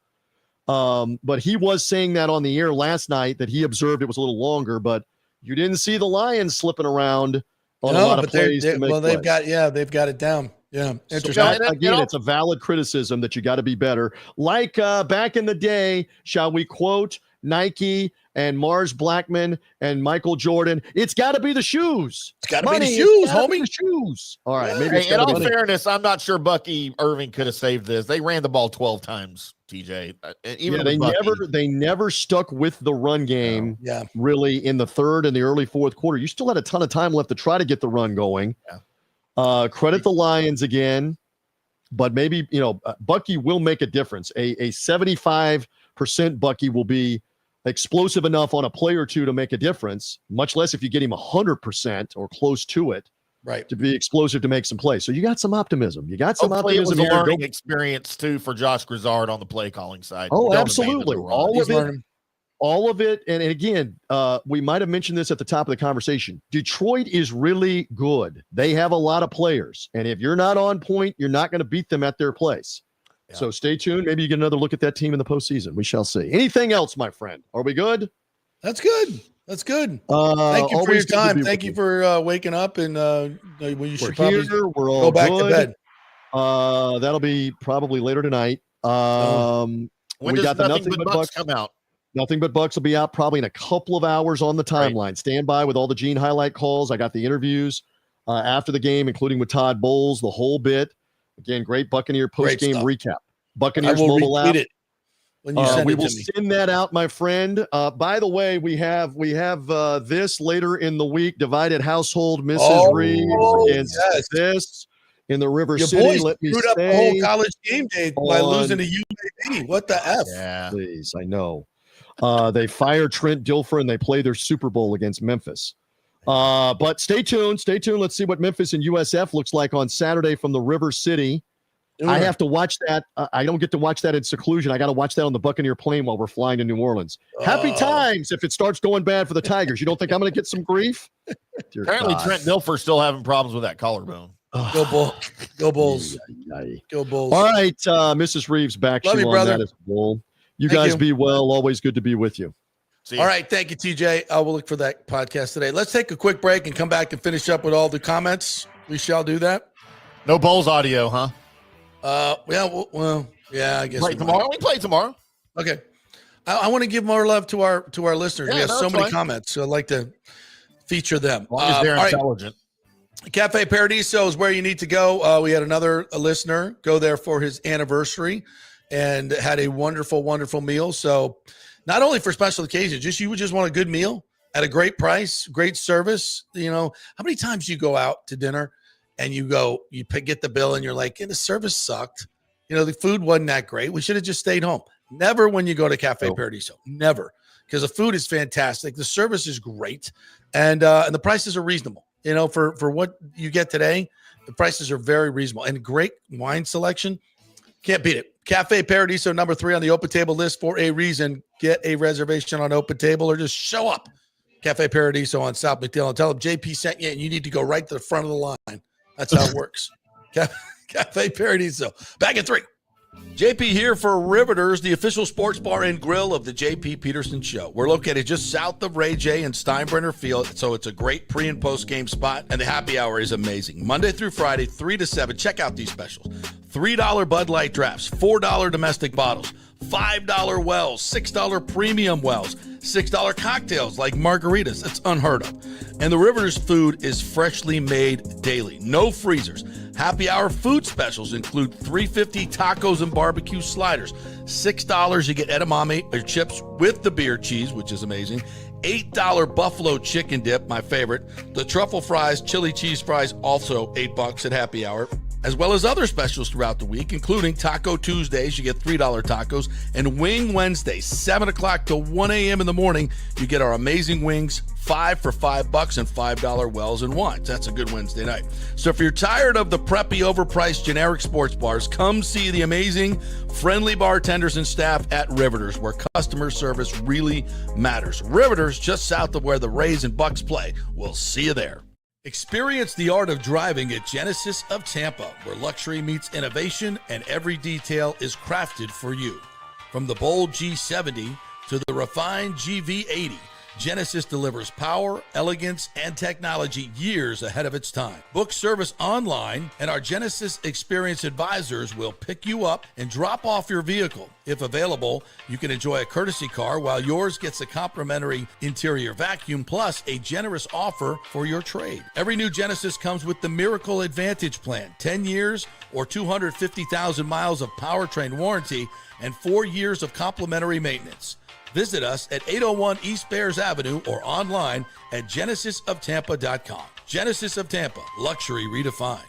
[SPEAKER 3] But he was saying that on the air last night that he observed it was a little longer, but you didn't see the Lions slipping around on a lot of plays.
[SPEAKER 5] They've got it down. Yeah. Interesting.
[SPEAKER 3] So again, it's a valid criticism that you got to be better. Like back in the day, shall we quote Nike and Mars Blackman and Michael Jordan? It's got to be the shoes.
[SPEAKER 5] It's got to be the shoes, homie.
[SPEAKER 3] The shoes. All right.
[SPEAKER 6] Maybe in all fairness, I'm not sure Bucky Irving could have saved this. They ran the ball 12 times, TJ. Even
[SPEAKER 3] they never stuck with the run game. Really in the third and the early fourth quarter. You still had a ton of time left to try to get the run going. Credit the Lions again, but maybe Bucky will make a difference. A 75% Bucky will be explosive enough on a play or two to make a difference, much less if you get him 100% or close to it,
[SPEAKER 5] right,
[SPEAKER 3] to be explosive to make some plays. So you got some optimism.
[SPEAKER 6] Hopefully it was a learning experience too for Josh Grizzard on the play calling side.
[SPEAKER 3] Oh, absolutely. all of it. And again, we might have mentioned this at the top of the conversation. Detroit is really good. They have a lot of players. And if you're not on point, you're not going to beat them at their place. Yeah. So stay tuned. Maybe you get another look at that team in the postseason. We shall see. Anything else, my friend? Are we good?
[SPEAKER 5] That's good. That's good. Thank you for your time. Thank you for waking up. And you should probably go back to bed.
[SPEAKER 3] That'll be probably later tonight.
[SPEAKER 6] When
[SPEAKER 3] we
[SPEAKER 6] does
[SPEAKER 3] got the
[SPEAKER 6] Nothing But Bucs come out?
[SPEAKER 3] Nothing But Bucs will be out probably in a couple of hours on the timeline. Right. Stand by with all the Gene highlight calls. I got the interviews after the game, including with Todd Bowles, the whole bit. Again, great Buccaneer post-game recap. Buccaneers mobile app.
[SPEAKER 5] When you send
[SPEAKER 3] we
[SPEAKER 5] it
[SPEAKER 3] will
[SPEAKER 5] to me.
[SPEAKER 3] send that out, my friend. By the way, we have this later in the week. Divided household, Mrs. Reeves against this in the River
[SPEAKER 5] Your
[SPEAKER 3] City.
[SPEAKER 5] boys
[SPEAKER 3] Let me
[SPEAKER 5] screwed up the whole college game day by losing to UAB. What the F?
[SPEAKER 6] Yeah,
[SPEAKER 3] please, I know. They fired Trent Dilfer and they play their Super Bowl against Memphis. But stay tuned. Stay tuned. Let's see what Memphis and USF looks like on Saturday from the River City. I have to watch that. I don't get to watch that in seclusion. I got to watch that on the Buccaneer plane while we're flying to New Orleans. Happy times if it starts going bad for the Tigers. You don't think I'm going to get some grief?
[SPEAKER 6] Apparently, Trent Dilfer's still having problems with that collarbone.
[SPEAKER 5] Go Bulls. Go Bulls. Go Bulls.
[SPEAKER 3] All right, Mrs. Reeves, back
[SPEAKER 5] Love
[SPEAKER 3] to you,
[SPEAKER 5] brother.
[SPEAKER 3] On that as well. You guys be well. Always good to be with you.
[SPEAKER 5] All right. Thank you, TJ. I will look for that podcast today. Let's take a quick break and come back and finish up with all the comments. We shall do that.
[SPEAKER 6] No Bulls audio, huh?
[SPEAKER 5] Yeah, I guess
[SPEAKER 6] play tomorrow. We play tomorrow.
[SPEAKER 5] Okay. I want to give more love to our listeners.
[SPEAKER 6] Yeah,
[SPEAKER 5] we have so many comments, so I'd like to feature them.
[SPEAKER 6] As long as they're intelligent.
[SPEAKER 5] Cafe Paradiso is where you need to go. We had another listener go there for his anniversary and had a wonderful, wonderful meal. So not only for special occasions, you would just want a good meal at a great price, great service. You know, how many times you go out to dinner and you get the bill and you're like, the service sucked. You know, the food wasn't that great. We should have just stayed home. Never when you go to Cafe Paradiso. Never. Because the food is fantastic. The service is great. And the prices are reasonable. You know, for what you get today, the prices are very reasonable. And great wine selection. Can't beat it. Cafe Paradiso, number 3 on the open table list for a reason. Get a reservation on open table or just show up. Cafe Paradiso on South McDill and tell them JP sent you and you need to go right to the front of the line. That's how it works. Cafe Paradiso. Back at 3. JP here for Riveters, the official sports bar and grill of the JP Peterson Show. We're located just south of Ray J and Steinbrenner Field, so it's a great pre- and post-game spot, and the happy hour is amazing. Monday through Friday, 3 to 7. Check out these specials. $3 Bud Light drafts, $4 domestic bottles, $5 wells, $6 premium wells, $6 cocktails like margaritas. That's unheard of. And the Riveters food is freshly made daily. No freezers. Happy hour food specials include $3.50 tacos and barbecue sliders. $6 you get edamame or chips with the beer cheese, which is amazing. $8 buffalo chicken dip, my favorite. The truffle fries, chili cheese fries, also $8 at happy hour. As well as other specials throughout the week, including Taco Tuesdays, you get $3 tacos, and Wing Wednesdays, 7 o'clock to 1 a.m. in the morning, you get our amazing wings, 5 for $5 and $5 wells and wines. That's a good Wednesday night. So if you're tired of the preppy, overpriced, generic sports bars, come see the amazing, friendly bartenders and staff at Riveters, where customer service really matters. Riveters, just south of where the Rays and Bucs play. We'll see you there. Experience the art of driving at Genesis of Tampa, where luxury meets innovation and every detail is crafted for you. From the bold G70 to the refined GV80, Genesis delivers power, elegance, and technology years ahead of its time. Book service online, and our Genesis Experience advisors will pick you up and drop off your vehicle. If available, you can enjoy a courtesy car while yours gets a complimentary interior vacuum plus a generous offer for your trade. Every new Genesis comes with the Miracle Advantage Plan, 10 years or 250,000 miles of powertrain warranty and 4 years of complimentary maintenance. Visit us at 801 East Bears Avenue or online at genesisoftampa.com. Genesis of Tampa, luxury redefined.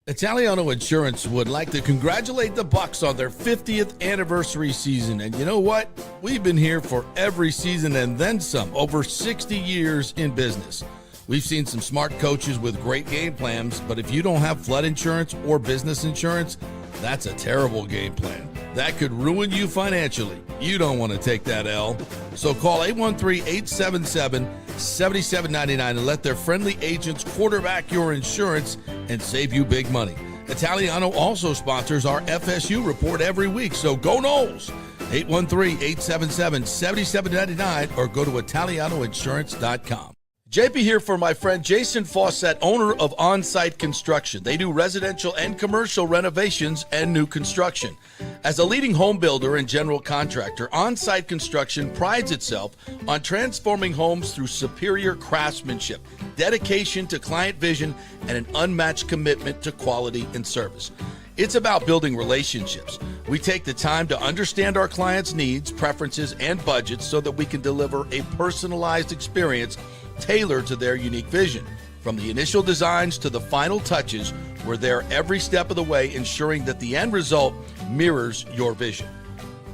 [SPEAKER 5] Italiano Insurance would like to congratulate the Bucs on their 50th anniversary season. And you know what? We've been here for every season and then some, over 60 years in business. We've seen some smart coaches with great game plans, but if you don't have flood insurance or business insurance, that's a terrible game plan. that could ruin you financially. You don't want to take that L. So call 813-877-7799 and let their friendly agents quarterback your insurance and save you big money. Italiano also sponsors our FSU report every week, so go Noles. 813-877-7799 or go to italianoinsurance.com. JP here for my friend Jason Fawcett, owner of On-Site Construction. They do residential and commercial renovations and new construction. As a leading home builder and general contractor, On-Site Construction prides itself on transforming homes through superior craftsmanship, dedication to client vision, and an unmatched commitment to quality and service. It's about building relationships. We take the time to understand our clients' needs, preferences, and budgets so that we can deliver a personalized experience tailored to their unique vision. From the initial designs to the final touches, we're there every step of the way, ensuring that the end result mirrors your vision.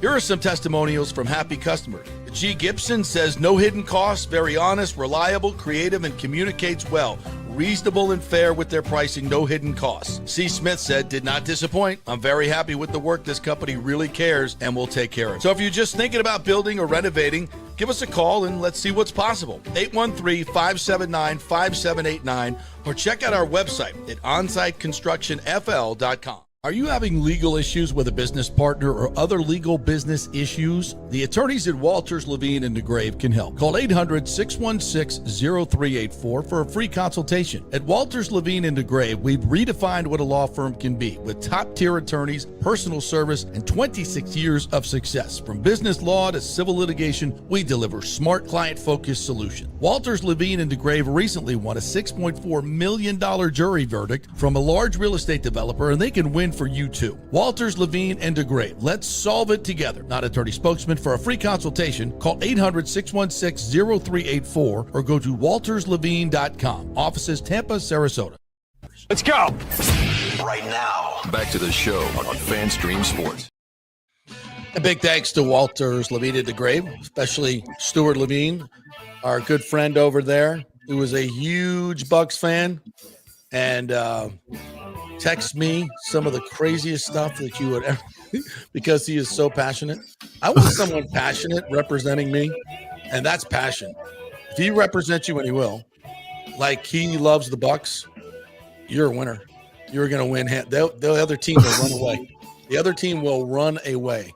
[SPEAKER 5] Here are some testimonials from happy customers. G. Gibson says, no hidden costs, very honest, reliable, creative, and communicates well. Reasonable and fair with their pricing, no hidden costs. C. Smith said, did not disappoint. I'm very happy with the work. This company really cares and will take care of it. So if you're just thinking about building or renovating, give us a call and let's see what's possible. 813-579-5789 or check out our website at onsiteconstructionfl.com. Are you having legal issues with a business partner or other legal business issues? The attorneys at Walters, Levine, and DeGrave can help. Call 800-616-0384 for a free consultation. At Walters, Levine, and DeGrave, we've redefined what a law firm can be with top-tier attorneys, personal service, and 26 years of success. From business law to civil litigation, we deliver smart, client-focused solutions. Walters, Levine, and DeGrave recently won a $6.4 million jury verdict from a large real estate developer, and they can win for you too. Walters, Levine, and DeGrave. Let's solve it together. Not attorney spokesman. For a free consultation, call 800-616-0384 or go to walterslevine.com. Offices Tampa, Sarasota.
[SPEAKER 1] Let's go. Right now. Back to the show on FanStream Sports.
[SPEAKER 5] A big thanks to Walters, Levine, and DeGrave, especially Stuart Levine, our good friend over there, who was a huge Bucs fan and text me some of the craziest stuff that you would ever, because he is so passionate. I want someone passionate representing me, and that's passion. If he represents you, and he will, like he loves the Bucs, you're a winner. You're going to win. The other team will run away. The other team will run away.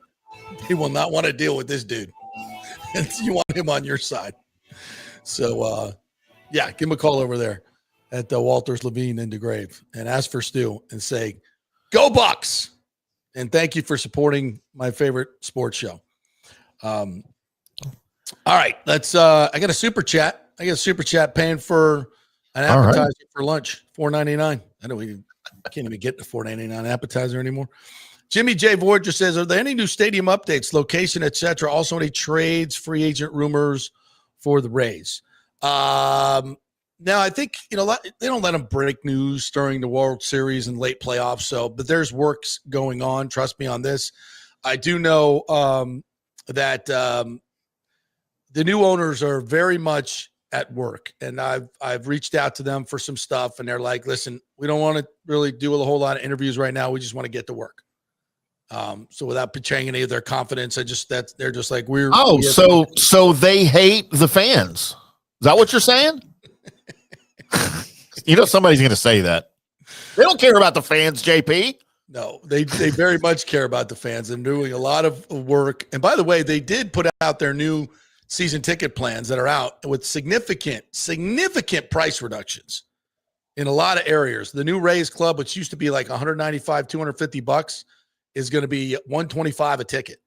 [SPEAKER 5] They will not want to deal with this dude. You want him on your side. So, yeah, give him a call over there at the Walters, Levine, and DeGrave, and ask for Stu and say, go Bucs. And thank you for supporting my favorite sports show. All right, let's, I got a super chat. Paying for an appetizer for lunch, $4.99. I know we can't even get the $4.99 appetizer anymore. Jimmy J. Voyager says, are there any new stadium updates, location, etc.? Also any trades, free agent rumors for the Rays? Now, I think, they don't let them break news during the World Series and late playoffs. But there's works going on. Trust me on this. I do know that the new owners are very much at work, and I've reached out to them for some stuff, and they're like, listen, we don't want to really do a whole lot of interviews right now. We just want to get to work. So without betraying any of their confidence, they're just like,
[SPEAKER 6] so they hate the fans. Is that what you're saying? Somebody's going to say that. They don't care about the fans, JP.
[SPEAKER 5] No, they very much care about the fans. They're doing a lot of work. And by the way, they did put out their new season ticket plans that are out with significant price reductions in a lot of areas. The new Rays Club, which used to be like $195, $250, is going to be $125 a ticket.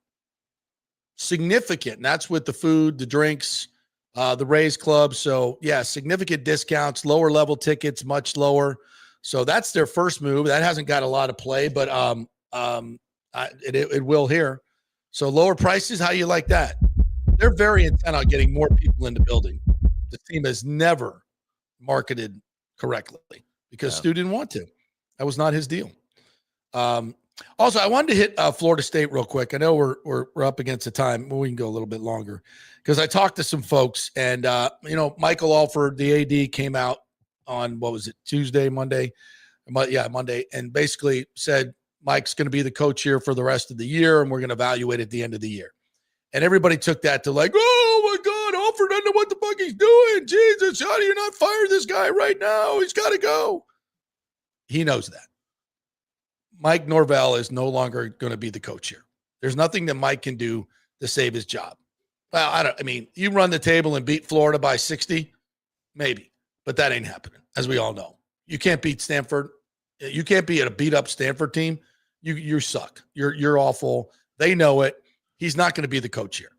[SPEAKER 5] Significant. And that's with the food, the drinks, the Rays Club. So yeah, significant discounts, lower level tickets, much lower. So that's their first move. That hasn't got a lot of play, but it will here. So lower prices. How do you like that? They're very intent on getting more people in the building. The team has never marketed correctly because Stu didn't want to. That was not his deal. Also, I wanted to hit Florida State real quick. I know we're up against the time. We can go a little bit longer because I talked to some folks, and Michael Alford, the AD, came out on Monday, and basically said Mike's going to be the coach here for the rest of the year, and we're going to evaluate at the end of the year. And everybody took that to like, oh, my God, Alford doesn't know what the fuck he's doing. Jesus, how do you not fire this guy right now? He's got to go. He knows that. Mike Norvell is no longer going to be the coach here. There's nothing that Mike can do to save his job. Well, you run the table and beat Florida by 60, maybe, but that ain't happening, as we all know. You can't beat Stanford. You can't be at a beat up Stanford team. You suck. You're awful. They know it. He's not going to be the coach here.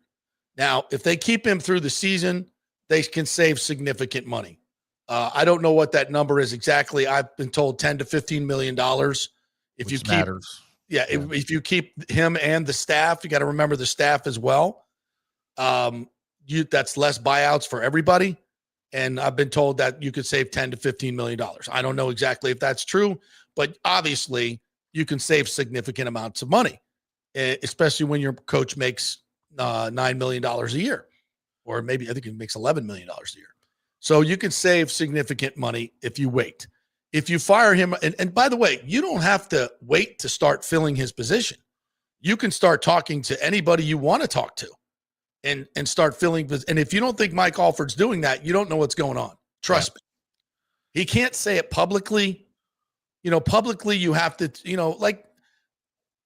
[SPEAKER 5] Now, if they keep him through the season, they can save significant money. I don't know what that number is exactly. I've been told $10 to $15 million. If you keep, matters. Yeah, if you keep him and the staff, you got to remember the staff as well. That's less buyouts for everybody. And I've been told that you could save $10 to $15 million. I don't know exactly if that's true, but obviously you can save significant amounts of money, especially when your coach makes $9 million a year, or maybe I think he makes $11 million a year. So you can save significant money if you wait. If you fire him, and by the way, you don't have to wait to start filling his position. You can start talking to anybody you want to talk to and start filling. And if you don't think Mike Alford's doing that, you don't know what's going on. Trust me. He can't say it publicly. Publicly you have to, like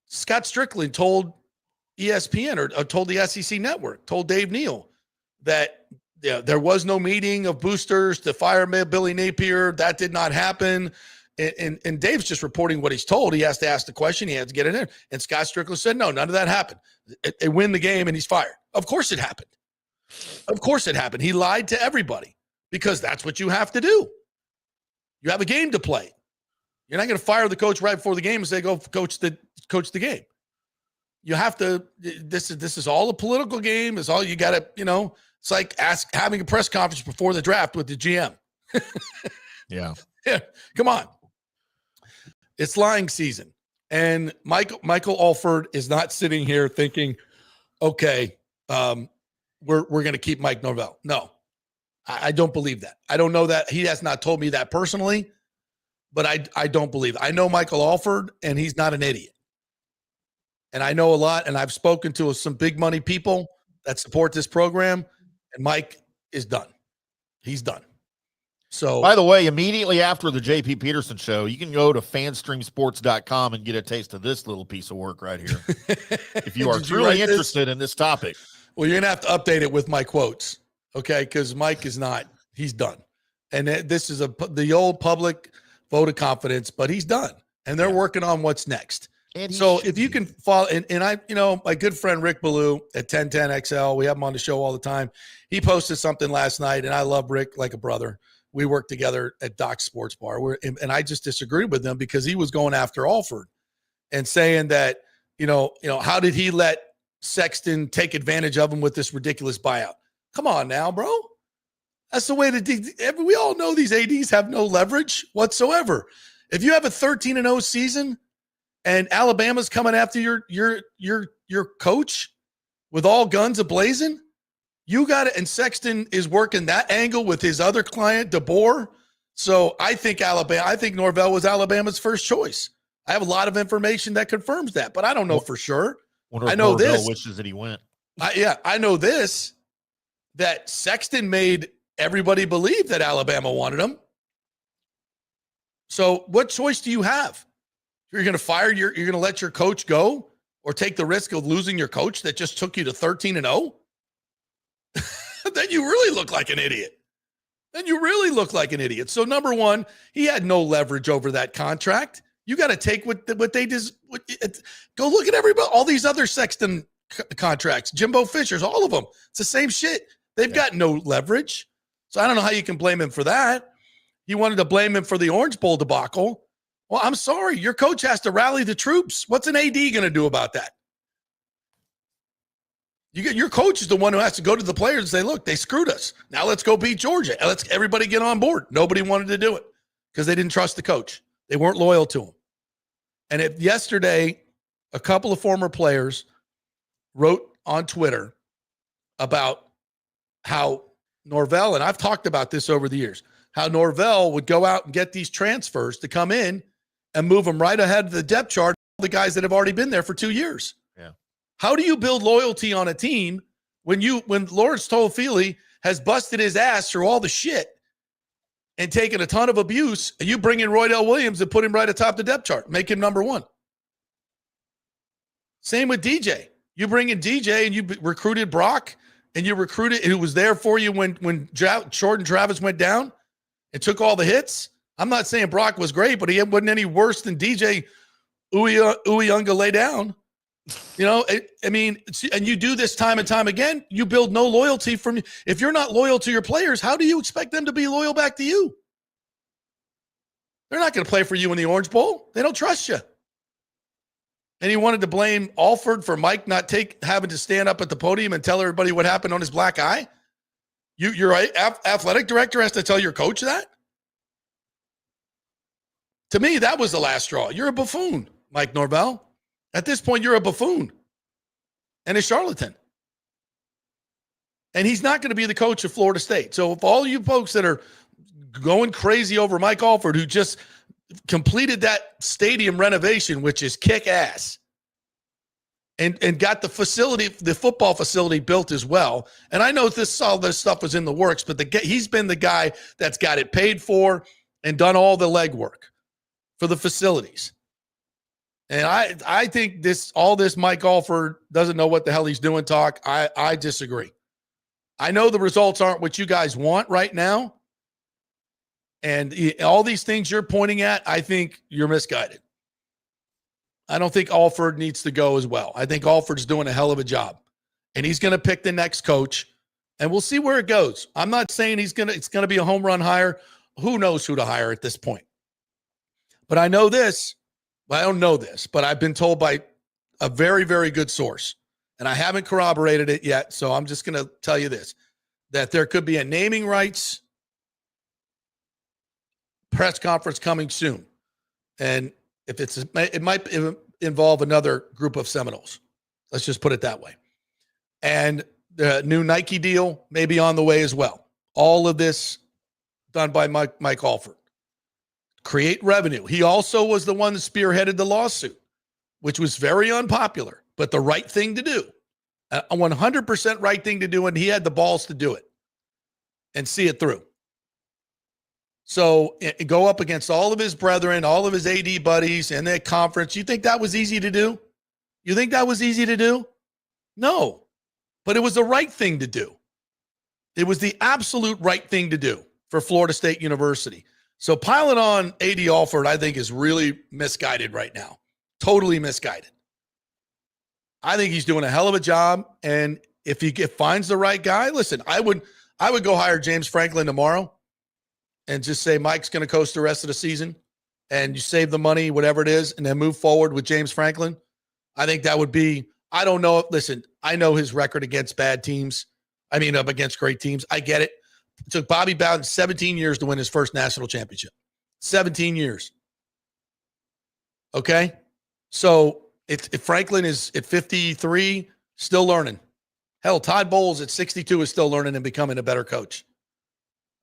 [SPEAKER 5] Scott Strickland told ESPN or told the SEC network, told Dave Neal that there was no meeting of boosters to fire Billy Napier. That did not happen. And Dave's just reporting what he's told. He has to ask the question. He has to get it in. And Scott Strickland said, no, none of that happened. They win the game and he's fired. Of course it happened. Of course it happened. He lied to everybody because that's what you have to do. You have a game to play. You're not going to fire the coach right before the game and say, go coach the game. You have to, this is all a political game. It's all you got to, it's like having a press conference before the draft with the GM.
[SPEAKER 6] Yeah.
[SPEAKER 5] Come on. It's lying season. And Michael Alford is not sitting here thinking, okay, we're going to keep Mike Norvell. No, I don't believe that. I don't know that. He has not told me that personally, but I don't believe it. I know Michael Alford, and he's not an idiot. And I know a lot, and I've spoken to some big money people that support this program, and Mike is done. He's done. So,
[SPEAKER 6] by the way, immediately after the JP Peterson show, you can go to fanstreamsports.com and get a taste of this little piece of work right here. If you are truly interested in this topic.
[SPEAKER 5] Well, you're going to have to update it with my quotes, okay? Because Mike is not. He's done. And this is the old public vote of confidence, but he's done. And they're working on what's next. So if you can follow, and I, my good friend Rick Ballou at 1010XL, we have him on the show all the time. He posted something last night, and I love Rick like a brother. We worked together at Doc's Sports Bar, and I just disagreed with him because he was going after Alford and saying that, how did he let Sexton take advantage of him with this ridiculous buyout? Come on now, bro. That's the way we all know these ADs have no leverage whatsoever. If you have a 13-0 season and Alabama's coming after your coach with all guns a-blazing, you got it. And Sexton is working that angle with his other client, DeBoer. So I think Norvell was Alabama's first choice. I have a lot of information that confirms that, but I don't know for sure. I know
[SPEAKER 6] Norvell
[SPEAKER 5] this.
[SPEAKER 6] Wishes that he went.
[SPEAKER 5] I know this, that Sexton made everybody believe that Alabama wanted him. So what choice do you have? You're going to fire you're going to let your coach go or take the risk of losing your coach that just took you to 13-0? Then you really look like an idiot. So number one, he had no leverage over that contract. You got to take what they just go look at everybody, all these other Sexton contracts, Jimbo Fisher's, all of them. It's the same shit. They've got no leverage. So I don't know how you can blame him for that. You wanted to blame him for the Orange Bowl debacle. Well, I'm sorry. Your coach has to rally the troops. What's an AD going to do about that? Your coach is the one who has to go to the players and say, look, they screwed us. Now let's go beat Georgia. Let's everybody get on board. Nobody wanted to do it because they didn't trust the coach. They weren't loyal to him. And yesterday, a couple of former players wrote on Twitter about how Norvell, and I've talked about this over the years, how Norvell would go out and get these transfers to come in and move them right ahead of the depth chart the guys that have already been there for 2 years.
[SPEAKER 6] Yeah.
[SPEAKER 5] How do you build loyalty on a team when Lawrence Toafili has busted his ass through all the shit and taken a ton of abuse, and you bring in Roydell Williams and put him right atop the depth chart, make him number one? Same with DJ. You bring in DJ and you recruited Brock, and you recruited who was there for you when Jordan Travis went down and took all the hits. I'm not saying Brock was great, but he wasn't any worse than DJ Uyunga lay down. I mean, and you do this time and time again. You build no loyalty from. If you're not loyal to your players, how do you expect them to be loyal back to you? They're not going to play for you in the Orange Bowl. They don't trust you. And he wanted to blame Alford for Mike not having to stand up at the podium and tell everybody what happened on his black eye. Your athletic director has to tell your coach that? To me, that was the last straw. You're a buffoon, Mike Norvell. At this point, you're a buffoon and a charlatan. And he's not going to be the coach of Florida State. So if all you folks that are going crazy over Mike Alford, who just completed that stadium renovation, which is kick ass, and got the football facility built as well. And I know all this stuff was in the works, but he's been the guy that's got it paid for and done all the legwork for the facilities. And I think all this Mike Alford doesn't know what the hell he's doing talk. I disagree. I know the results aren't what you guys want right now. And all these things you're pointing at, I think you're misguided. I don't think Alford needs to go as well. I think Alford's doing a hell of a job. And he's going to pick the next coach. And we'll see where it goes. I'm not saying it's going to be a home run hire. Who knows who to hire at this point? But I know this. I don't know this, but I've been told by a very, very good source, and I haven't corroborated it yet, so I'm just going to tell you this, that there could be a naming rights press conference coming soon. And if it might involve another group of Seminoles. Let's just put it that way. And the new Nike deal may be on the way as well. All of this done by Mike Alford. Create revenue. He also was the one that spearheaded the lawsuit, which was very unpopular, but the right thing to do. A 100% right thing to do, and he had the balls to do it and see it through. So go up against all of his brethren, all of his AD buddies in that conference. You think that was easy to do? You think that was easy to do? No, but it was the right thing to do. It was the absolute right thing to do for Florida State University. So piling on A.D. Alford, I think, is really misguided right now. Totally misguided. I think he's doing a hell of a job. And if he finds the right guy, listen, I would go hire James Franklin tomorrow and just say Mike's going to coach the rest of the season and you save the money, whatever it is, and then move forward with James Franklin. I think that would be, I don't know. Listen, I know his record against bad teams. Up against great teams. I get it. It took Bobby Bowden 17 years to win his first national championship. 17 years. Okay? So if Franklin is at 53, still learning. Hell, Todd Bowles at 62 is still learning and becoming a better coach.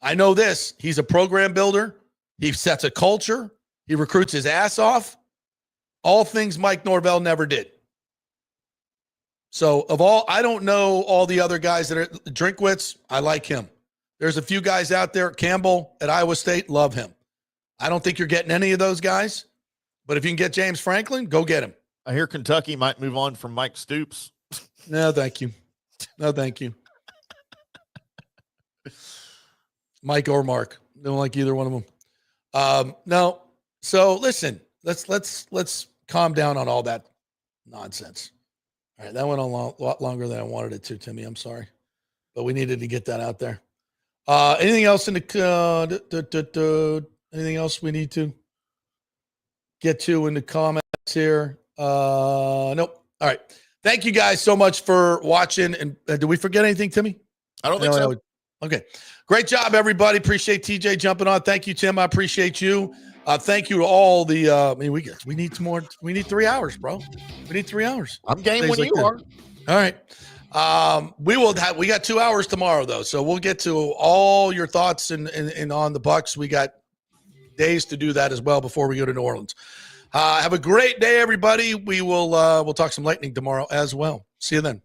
[SPEAKER 5] I know this. He's a program builder. He sets a culture. He recruits his ass off. All things Mike Norvell never did. So I don't know all the other guys that are Drinkwitz. I like him. There's a few guys out there. Campbell at Iowa State, love him. I don't think you're getting any of those guys, but if you can get James Franklin, go get him.
[SPEAKER 6] I hear Kentucky might move on from Mike Stoops.
[SPEAKER 5] No, thank you. No, thank you. Mike or Mark. Don't like either one of them. No. So listen, let's calm down on all that nonsense. All right, that went on a lot longer than I wanted it to, Timmy. I'm sorry, but we needed to get that out there. Anything else in the anything else we need to get to in the comments here? Nope. All right. Thank you guys so much for watching. And did we forget anything, Timmy?
[SPEAKER 6] I don't think so.
[SPEAKER 5] Okay. Great job, everybody. Appreciate TJ jumping on. Thank you, Tim. I appreciate you. Thank you to all the we need some more. We need 3 hours, bro. We need 3 hours.
[SPEAKER 6] I'm game when you are.
[SPEAKER 5] All right. We got 2 hours tomorrow though. So we'll get to all your thoughts and on the Bucs. We got days to do that as well before we go to New Orleans. Have a great day, everybody. We'll talk some Lightning tomorrow as well. See you then.